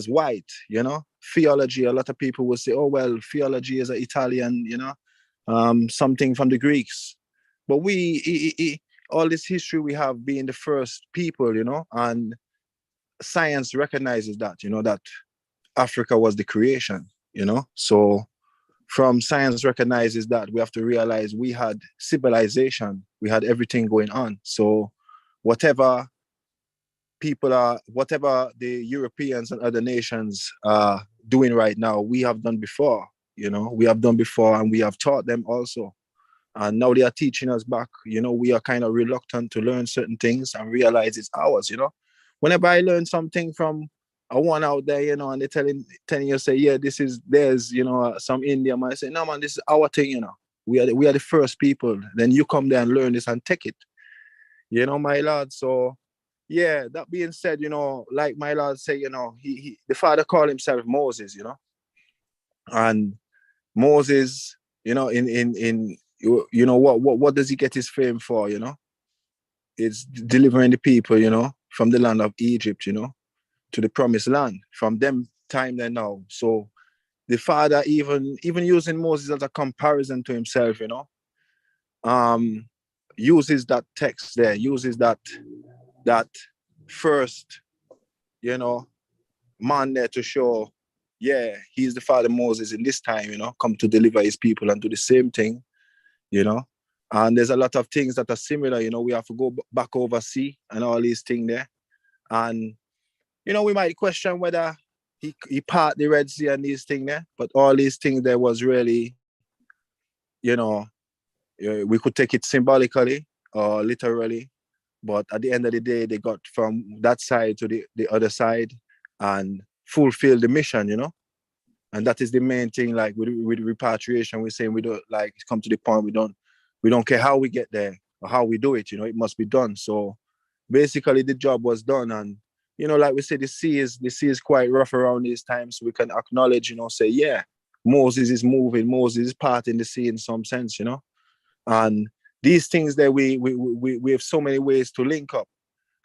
white, you know. Theology, a lot of people will say, oh, well, theology is an Italian, you know, something from the Greeks. But all this history we have being the first people, you know, and science recognizes that, you know, that Africa was the creation, you know. So from science recognizes that, we have to realize we had civilization, we had everything going on. So whatever the Europeans and other nations are doing right now, we have done before, you know, we have done before, and we have taught them also. And now they are teaching us back, you know. We are kind of reluctant to learn certain things and realize it's ours, you know. Whenever I learn something from a one out there, you know, and they're telling you, say, yeah, this is theirs, you know, some Indian man, I say, no, man, this is our thing, you know. We are the first people. Then you come there and learn this and take it, you know, my lord. So, yeah, that being said, you know, like my lord say, you know, the father called himself Moses, you know. And Moses, you know, you know, what does he get his fame for, you know? It's delivering the people, you know, from the land of Egypt, you know, to the promised land, from them time there now. So the father even using Moses as a comparison to himself, you know, uses that text there, uses that first, you know, man there to show, yeah, he's the father Moses in this time, you know, come to deliver his people and do the same thing, you know. And there's a lot of things that are similar, you know. We have to go back overseas and all these things there. And, you know, we might question whether he part the Red Sea and these things there, but all these things there was really, you know, we could take it symbolically or literally, but at the end of the day, they got from that side to the other side and fulfill the mission, you know. And that is the main thing, like with repatriation, we're saying we don't, like, come to the point, we don't care how we get there or how we do it, you know, it must be done. So basically the job was done. And, you know, like we say, the sea is quite rough around these times. So we can acknowledge, you know, say, yeah, Moses is moving, Moses is parting the sea in some sense, you know. And these things that we have so many ways to link up.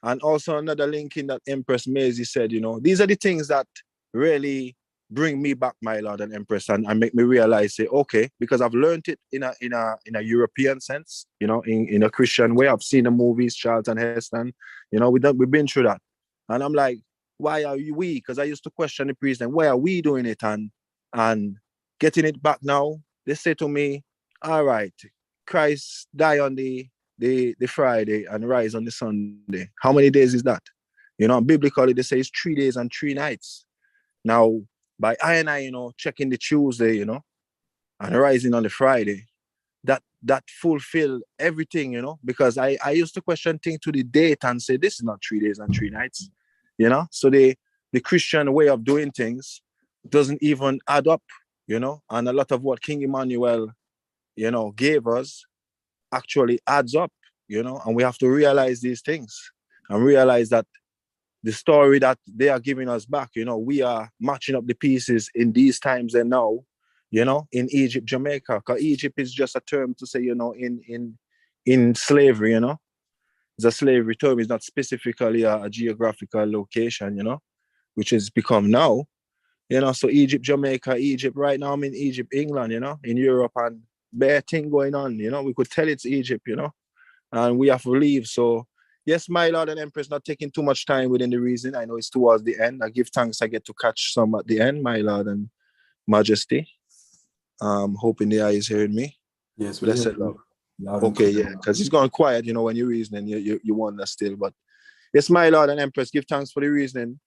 And also another linking that Empress Maisie said, you know, these are the things that really bring me back, my Lord and Empress, and make me realize, say, okay, because I've learned it in a European sense, you know, in a Christian way. I've seen the movies, Charlton Heston, you know, we've been through that. And I'm like, why are we? Because I used to question the priest, and why are we doing it? And getting it back now, they say to me, all right, Christ died on the Friday and rise on the Sunday. How many days is that? You know, biblically, they say it's 3 days and 3 nights. Now, by I, you know, checking the Tuesday, you know, and rising on the Friday, that fulfill everything, you know, because I used to question things to the date and say, this is not 3 days and 3 nights, you know. So the Christian way of doing things doesn't even add up, you know, and a lot of what King Emmanuel, you know, gave us actually adds up, you know, and we have to realize these things and realize that the story that they are giving us back, you know, we are matching up the pieces in these times and now, you know, in Egypt, Jamaica, because Egypt is just a term to say, you know, in slavery, you know, it's a slavery term. It's not specifically a geographical location, you know, which has become now, you know. So Egypt, Jamaica, Egypt, right now I'm in Egypt, England, you know, in Europe, and bare thing going on, you know. We could tell it's Egypt, you know, and we have to leave. So yes, my Lord and Empress, not taking too much time within the reason. I know it's towards the end. I give thanks I get to catch some at the end, my Lord and Majesty. Hoping the eye is hearing me. Yes, blessed love. Okay, yeah, because it's gone quiet, you know, when you're reasoning, you wonder still. But yes, my Lord and Empress, give thanks for the reasoning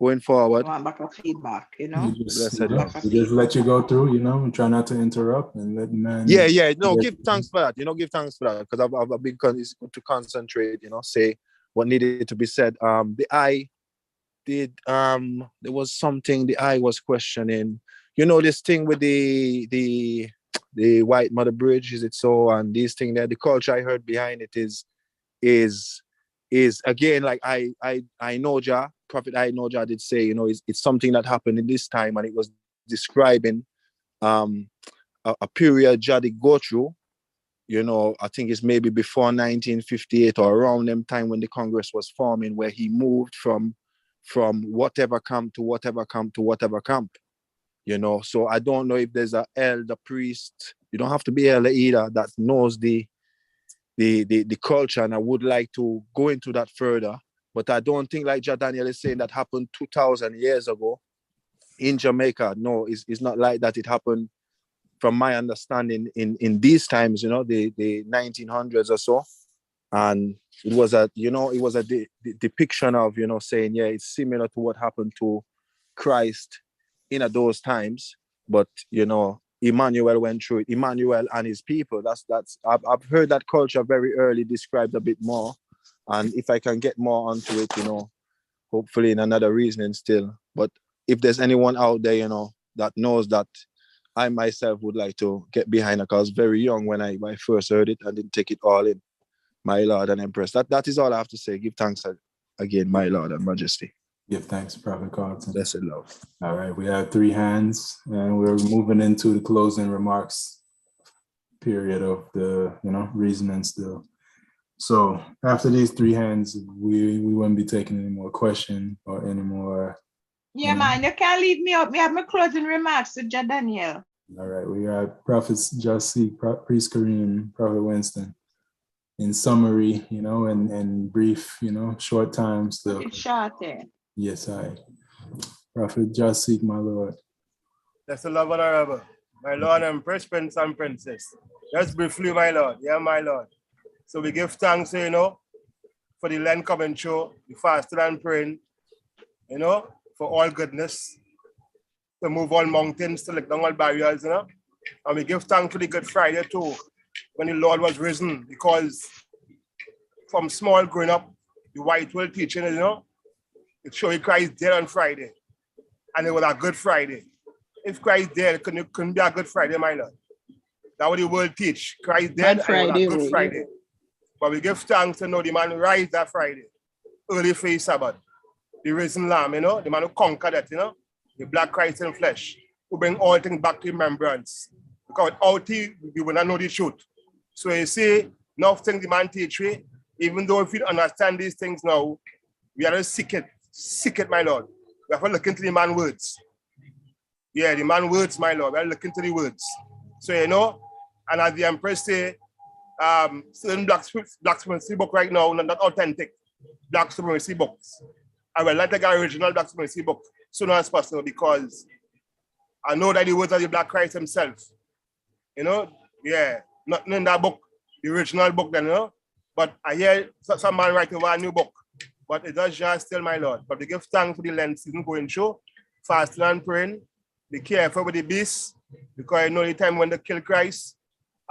going forward. I want back a feedback, you know. We just let you go through, you know, and try not to interrupt and let man. Yeah, no, give thanks for that, you know, give thanks for that, because I've been it's good to concentrate, you know, say what needed to be said. The eye did, there was something the eye was questioning, you know, this thing with the White Mother Bridge, is it so? And these things there, the culture I heard behind it is again, like I know Jah, Prophet I know Jah did say, you know, it's something that happened in this time, and it was describing a period Jah did go through you know, I think it's maybe before 1958 or around them time when the Congress was forming, where he moved from whatever camp to whatever camp to whatever camp, you know. So I don't know if there's an elder priest. You don't have to be elder either that knows the culture, and I would like to go into that further. But I don't think, like Daniel is saying, that happened 2,000 years ago in Jamaica. No, it's not like that. It happened, from my understanding, in these times, you know, the 1900s or so. And it was a depiction of, you know, saying, yeah, it's similar to what happened to Christ in those times. But, you know, Emmanuel went through it. Emmanuel and his people. I've heard that culture very early described a bit more. And if I can get more onto it, you know, hopefully in another reasoning still. But if there's anyone out there, you know, that knows that, I myself would like to get behind it, because I was very young when I first heard it and didn't take it all in. My Lord and Empress. That is all I have to say. Give thanks again, my Lord and Majesty. Give thanks, Prophet Carlton. Blessed love. All right, we have 3 hands, and we're moving into the closing remarks period of the, you know, reasoning still. So after these 3 hands, we wouldn't be taking any more questions or any more. Yeah, man, you can't leave me out. Me have my closing remarks to Daniel. All right, we got Prophets Jussie, Priest Kareem, Prophet Winston. In summary, you know, and brief, you know, short time still. It's short, eh? Yes, Prophet Jussie, my Lord. That's the love honorable. My Lord and Empress, Prince and Princess. Just briefly, my Lord. Yeah, my Lord. So we give thanks, you know, for the Lent coming show, the fasting and praying, you know, for all goodness, to move all mountains, to lick down all barriers, you know. And we give thanks for the Good Friday too, when the Lord was risen, because from small growing up, the white world teaching, you know, it showed you Christ dead on Friday, and it was a Good Friday. If Christ dead, it couldn't be a Good Friday, my Lord. That's what the world teach. Christ dead, and it was a Good Friday. But we give thanks to know the man who rise that Friday, early for his Sabbath, the risen Lamb, you know, the man who conquered that, you know, the black Christ in flesh, who bring all things back to remembrance. Because without him, we will not know the truth. So you see, nothing the man teach we, even though if we understand these things now, we are just seek it, my Lord. We have to look into the man words. Yeah, the man words, my Lord. We are looking to the words. So, you know, and as the Empress say, certain black supremacy book right now, not authentic black supremacy books. I will not take an original black supremacy book soon as possible, because I know that the words of the Black Christ himself, you know, yeah, nothing in that book, the original book then, you know, but I hear some man writing a new book, but it does just still, my Lord. But we give thanks for the Lent season going show, fasting and praying, be careful with the beasts, because you know the time when they kill Christ,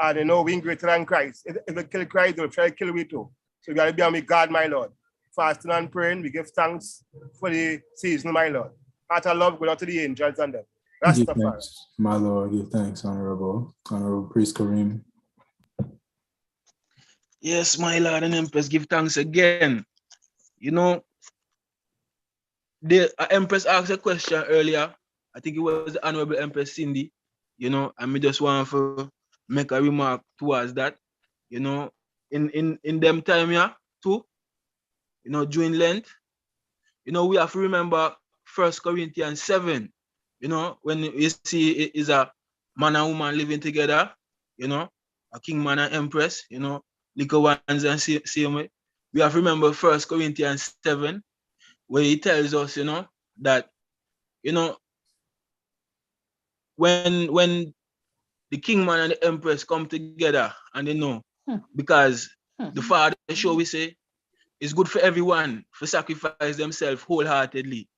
and you know we greater than Christ. If they kill Christ, they'll try to kill we too. So we got to be on with God, my Lord. Fasting and praying, we give thanks for the season, my Lord. Heart of love go out to the angels and them. Give thanks, my Lord. Give thanks, Honorable Priest Kareem. Yes, my Lord and Empress, give thanks again. You know, the Empress asked a question earlier. I think it was the Honorable Empress Cindy. You know, and me just want to make a remark towards that. You know, in them time, yeah, too. You know, during Lent, you know, we have to remember 1 Corinthians 7. You know, when you see it is a man and woman living together, you know, a king, man and empress, you know, liquor ones and same way. We have to remember 1 Corinthians 7, where he tells us, you know, that, you know, when the king, man and the empress come together, and they know, because the Father show we say, it's good for everyone to sacrifice themselves wholeheartedly,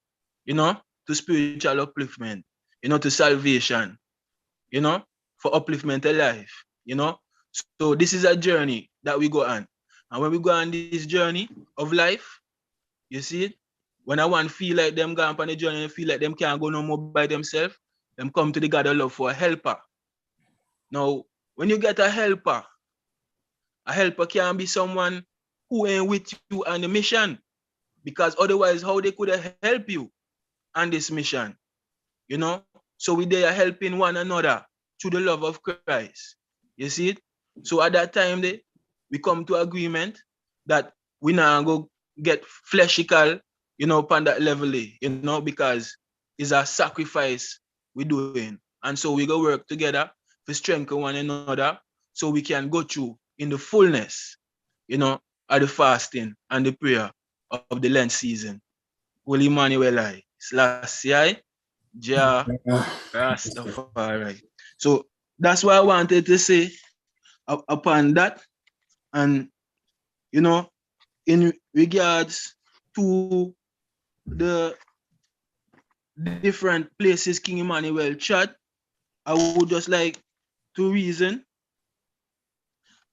you know, to spiritual upliftment, you know, to salvation, you know, for upliftment of life, you know. So this is a journey that we go on. And when we go on this journey of life, you see it, when I want feel like them go on the journey and feel like them can't go no more by themselves, them come to the God of love for a helper. Now, when you get a helper can be someone who ain't with you on the mission, because otherwise how they could help you on this mission, you know? So we there helping one another through the love of Christ. You see it? So at that time, we come to agreement that we now go get fleshical, upon that level, because it's a sacrifice we're doing. And so we go work together to strengthen one another so we can go through in the fullness, of the fasting and the prayer of the Lent season. Holy Emmanuel, Selassie, Jah, Rastafari. So that's what I wanted to say upon that. And, in regards to the different places King Emmanuel chat, I would just like to reason.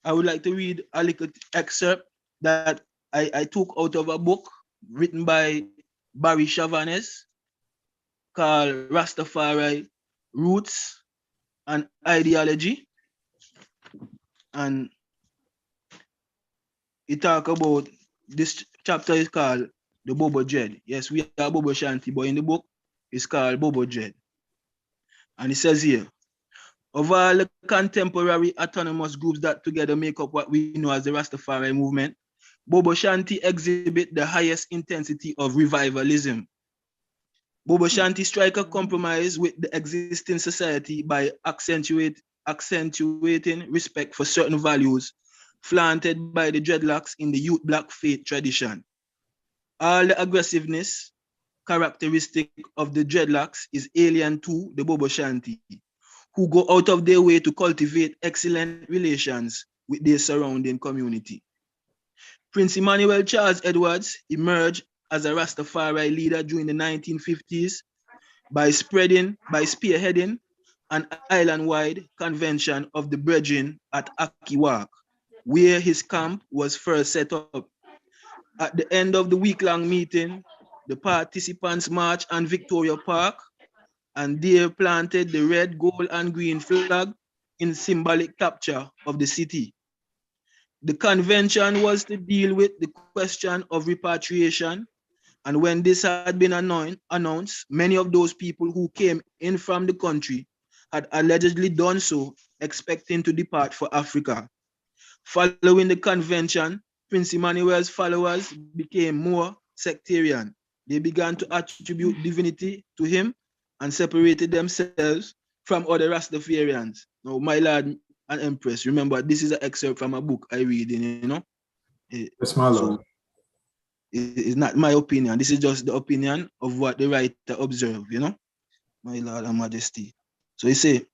I would like to read a little excerpt that I took out of a book written by Barry Chavanes called Rastafari Roots and Ideology. And it talk about, this chapter is called the Bobo Dread. Yes, we are Bobo Shanti, but in the book, it's called Bobo Dread. And it says here, of all the contemporary autonomous groups that together make up what we know as the Rastafari movement, Bobo Shanti exhibit the highest intensity of revivalism. Bobo Shanti strike a compromise with the existing society by accentuating respect for certain values flaunted by the dreadlocks in the youth black faith tradition. All the aggressiveness characteristic of the dreadlocks is alien to the Bobo Shanti, who go out of their way to cultivate excellent relations with their surrounding community. Prince Emmanuel Charles Edwards emerged as a Rastafari leader during the 1950s by spearheading an island-wide convention of the Brethren at Akiwak, where his camp was first set up. At the end of the week-long meeting, the participants marched on Victoria Park and there planted the red, gold, and green flag in symbolic capture of the city. The convention was to deal with the question of repatriation, and when this had been announced, many of those people who came in from the country had allegedly done so, expecting to depart for Africa. Following the convention, Prince Emmanuel's followers became more sectarian. They began to attribute divinity to him and separated themselves from other Rastafarians. Now, my Lord and Empress, remember, this is an excerpt from a book I read in, Yes, my Lord. So it's not my opinion. This is just the opinion of what the writer observed, my Lord and Majesty. So he say,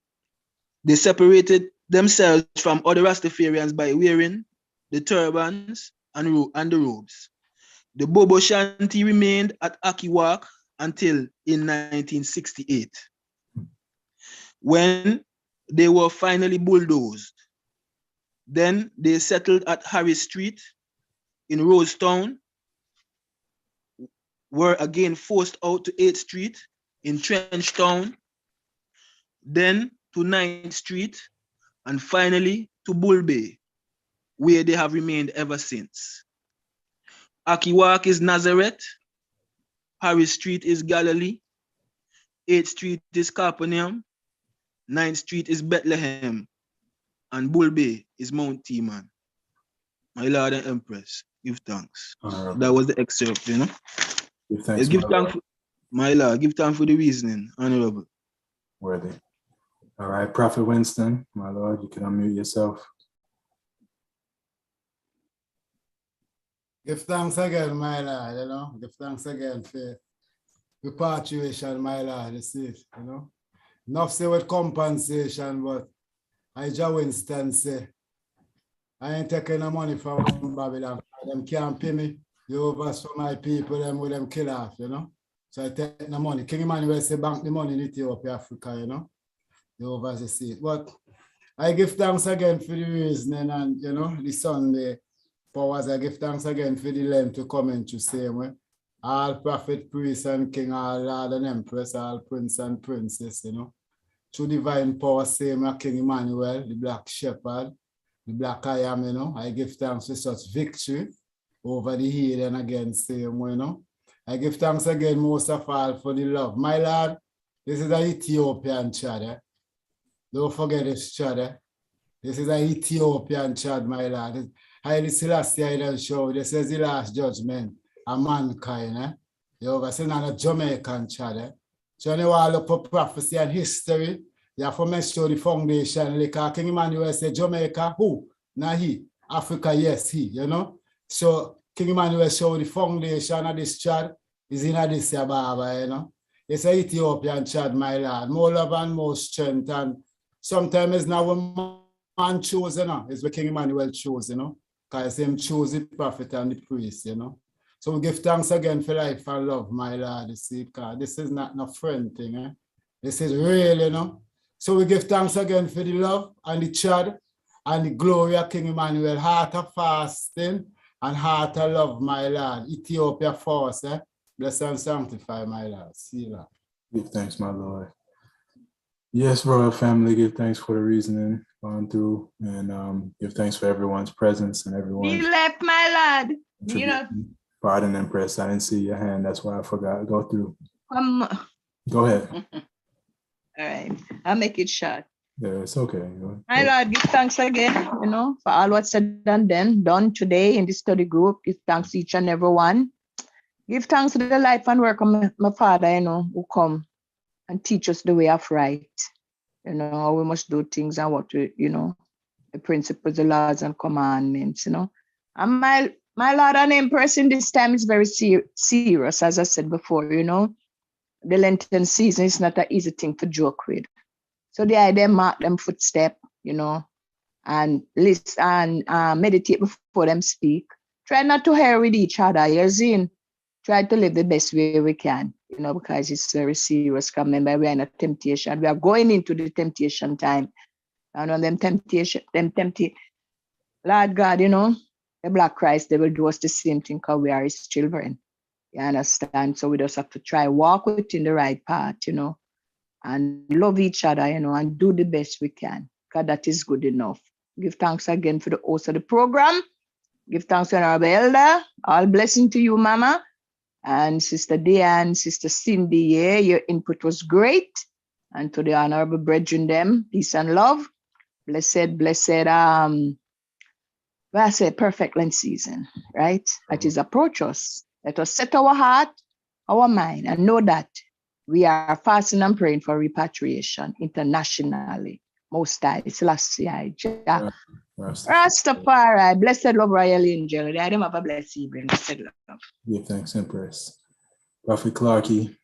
they separated themselves from other Rastafarians by wearing the turbans and the robes. The Bobo Shanti remained at Akiwak until in 1968, when they were finally bulldozed. Then they settled at Harris Street in Rosetown, were again forced out to 8th Street in Trenchtown, then to 9th Street, and finally to Bull Bay, where they have remained ever since. Akiwak is Nazareth, Harris Street is Galilee, 8th Street is Capernaum, 9th Street is Bethlehem, and Bull Bay is Mount Teman. My Lord and Empress, give thanks. That was the excerpt, Give thanks, Yes, give thanks, my Lord, give thanks for the reasoning, Honorable. Worthy. All right, Prophet Winston, my Lord, you can unmute yourself. Give thanks again, my Lord, give thanks again for repatriation, my Lord, you see, Enough say with compensation, but I just Winston say, I ain't taking no money from Babylon. Them can't pay me. The overs for my people, them with them kill off, So I take the money. King Emmanuel say bank the money in Ethiopia, Africa, The overs, you see it. But I give thanks again for the reasoning and, the Sunday powers. I give thanks again for the Lent to come into same way. All prophet, priest, and king, all lord and empress, all prince and princess, Through divine power, same as King Emmanuel, the black shepherd, the black I am, I give thanks for such victory over the heathen again, same way, I give thanks again most of all for the love. My Lord, this is an Ethiopian chad. Don't forget this chad. This is an Ethiopian chad, my lord. Haile Selassie I don't show. This is the last judgment of mankind. You ever seen a Jamaican chad? So when you want to look for prophecy and history, you have to make sure the foundation. Like King Emmanuel said, Jamaica, who? Not he. Africa, yes, he, you know. So King Emmanuel show the foundation of this chad is in this Baba, you know. It's an Ethiopian chad, my lord. More love and more strength. And sometimes it's not when man chose, you know. It's what King Emmanuel chose, you know. Because him choose the prophet and the priest, you know. So we give thanks again for life and love, my lord. You see, because this is not no friend thing. Eh? This is real, you know. So we give thanks again for the love and the chad and the glory of King Emmanuel. Heart of fasting and heart of love, my lord. Ethiopia force, eh? Bless and sanctify, my lord. See you, Lord. Give thanks, my Lord. Yes, royal family, give thanks for the reasoning going through, and give thanks for everyone's presence and Be everyone's left, my lord. Be left. contribution. Pardon and press. I didn't see your hand. That's why I forgot. Go through. Come. Go ahead. All right. I'll make it short. Yeah, it's okay. Go. My Lord, give thanks again, you know, for all what's said and done today in the study group. Give thanks each and every one. Give thanks to the life and work of my father, you know, who come and teach us the way of right. You know, how we must do things and what we, you know, the principles, the laws and commandments, you know. And my Lord and Empress in this time is very serious, as I said before, you know. The Lenten season is not an easy thing to joke with. So the idea mark them footstep, you know, and listen and meditate before them speak. Try not to hurry with each other, you see. Try to live the best way we can, you know, because it's very serious. Remember, we're in a temptation. We are going into the temptation time. And on them Lord God, you know, the Black Christ, they will do us the same thing because we are his children. You understand? So we just have to try walk within the right path, you know, and love each other, you know, and do the best we can, because that is good enough. Give thanks again for the host of the program. Give thanks to Honorable Elder. All blessing to you, Mama. And Sister Diane, Sister Cindy, yeah, your input was great. And to the Honorable brethren, them, peace and love. Blessed, well, I say perfect Lent season, right? That is approach us. Let us set our heart, our mind, and know that we are fasting and praying for repatriation internationally. Most High, Selassie, Rastafari, blessed love, royal angel. I don't have a blessed evening. Blessed love. Give thanks, Empress. Prophet Clarkey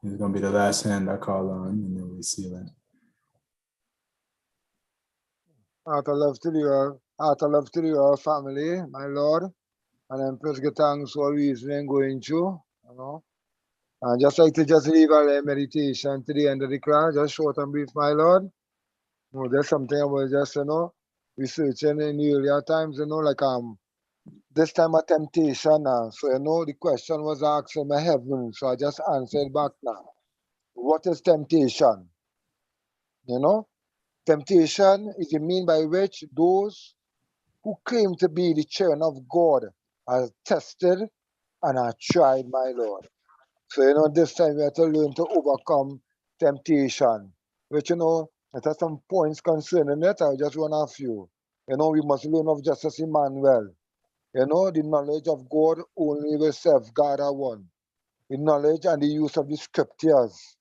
is going to be the last hand I call on, and then we seal it. Heart of love to you all. Heart of love to you all, family, my Lord. And Empress, give thanks for reasoning going through, you know. And just like to just leave a meditation to the end of the class, just short and brief, my Lord. You know, there's something I was just, you know, researching in the earlier times, you know, like this time of temptation now. So, you know, the question was asked in my heaven. So I just answered back now. What is temptation? You know, temptation is the mean by which those who claim to be the children of God are tested and are tried, my Lord. So, you know, this time we have to learn to overcome temptation, which, you know, there are some points concerning it. I just want a few. You know, we must learn of Justice Emmanuel. You know, the knowledge of God only will serve God are one. The knowledge and the use of the scriptures.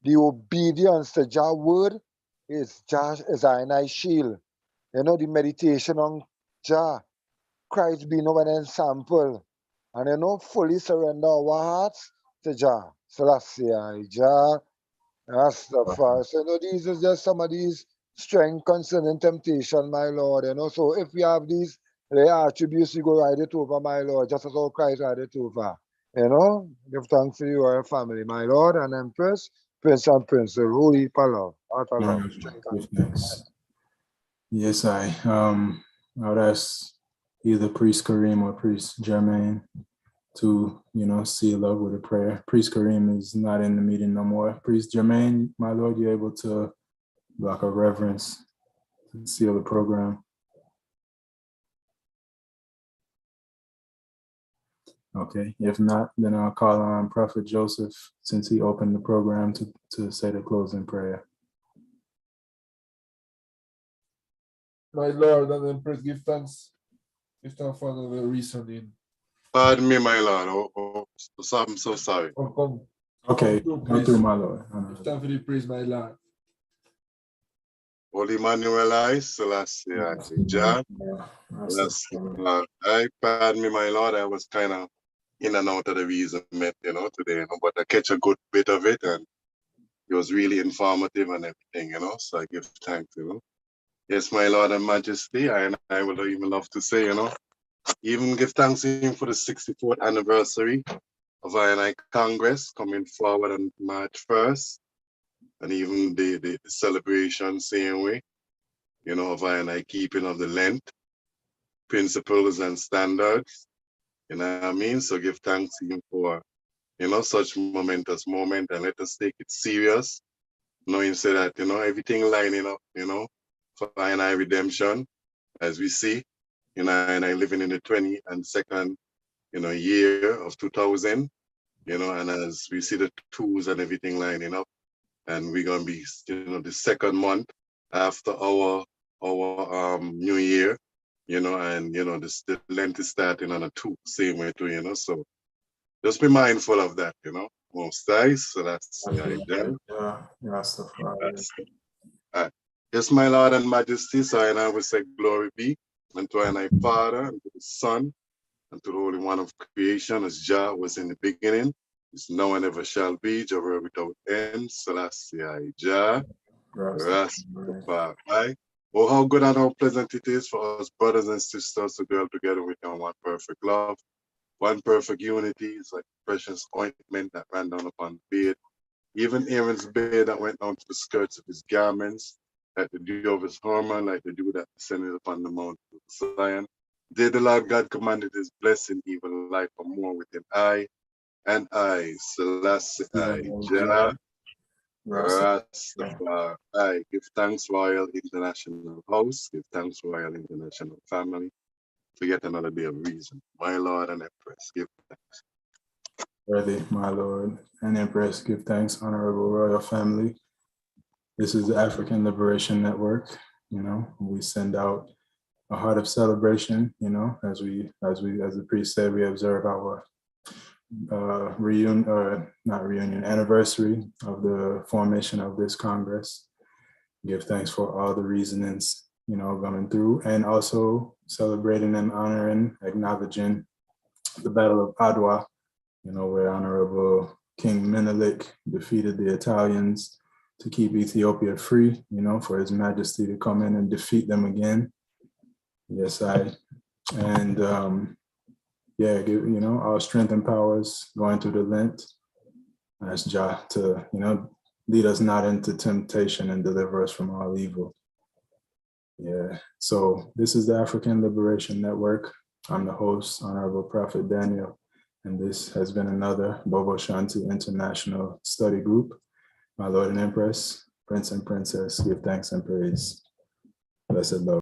The obedience to Jah's word is our shield. You know, the meditation on Jah, Christ being an example. And, you know, fully surrender our hearts to Jah. Selassie, Jah, Rastafari. So, you know, these is just some of these strength concerning temptation, my Lord. You know, so if we have these attributes, you go ride it over, my Lord, just as how Christ ride it over. You know, give thanks to you, our family, my Lord and Empress, Prince and Princess, Holy Palav, Atallah. Yes, I would ask either Priest Kareem or Priest Jermaine to, you know, seal up with a prayer. Priest Kareem is not in the meeting no more. Priest Jermaine, my Lord, you're able to block a reverence to seal the program. Okay, if not, then I'll call on Prophet Joseph, since he opened the program, to say the closing prayer. My Lord and Empress, give thanks. Give thanks for the reasoning. Pardon me, my Lord. I'm so sorry. Come Okay, through, come please. through, my Lord. Give thanks for the praise, my Lord. Holy Emmanuel, I, Selassie, I, Jah. Yes, I pardon me, my Lord. I was kind of in and out of the reason, today, but I catch a good bit of it, and it was really informative and everything, so I give thanks, Yes, my Lord and Majesty, I would even love to say, even give thanks to him for the 64th anniversary of I Congress coming forward on March 1st, and even the celebration same way, of I keeping of the Lent principles and standards, you know what I mean? So give thanks to him for, such momentous moment, and let us take it serious, knowing so that, everything lining up, for I redemption, as we see, and I living in the 22nd, year of 2000, and as we see the tools and everything lining up, and we're gonna be, the second month after our new year, and the Lent is starting on a 2 same way too, so just be mindful of that, most nice. So that's yes, my Lord and Majesty. So I will say glory be unto our Father, and to the Son, and to the Holy One of creation, as Jah was in the beginning, is now and ever shall be, Jah world without end. Selassie I, Jah. Rastafari. Oh, how good and how pleasant it is for us brothers and sisters to dwell together with one perfect love. One perfect unity is like precious ointment that ran down upon the beard. Even Aaron's beard that went down to the skirts of his garments, like the dew of his armor, like the dew that descended upon the mount of Zion. Did the Lord God commanded his blessing, even life for more within I, and I, Selassie I, Jah, Rastafari. I give thanks, Royal International House, give thanks, Royal International Family, to yet another day of reason. My Lord and Empress, give thanks. Worthy, my Lord and Empress, give thanks, honorable royal family. This is the African Liberation Network. We send out a heart of celebration. As the priest said, we observe our anniversary of the formation of this Congress. Give thanks for all the reasonings, going through, and also celebrating and honoring, acknowledging the Battle of Adwa, where Honorable King Menelik defeated the Italians to keep Ethiopia free, for His Majesty to come in and defeat them again. Yes, and give, all strength and powers going through the Lent. Ask Jah to, lead us not into temptation and deliver us from all evil. Yeah, so this is the African Liberation Network. I'm the host, Honorable Prophet Daniel, and this has been another Bobo Shanti International Study Group. My Lord and Empress, Prince and Princess, give thanks and praise. Blessed love.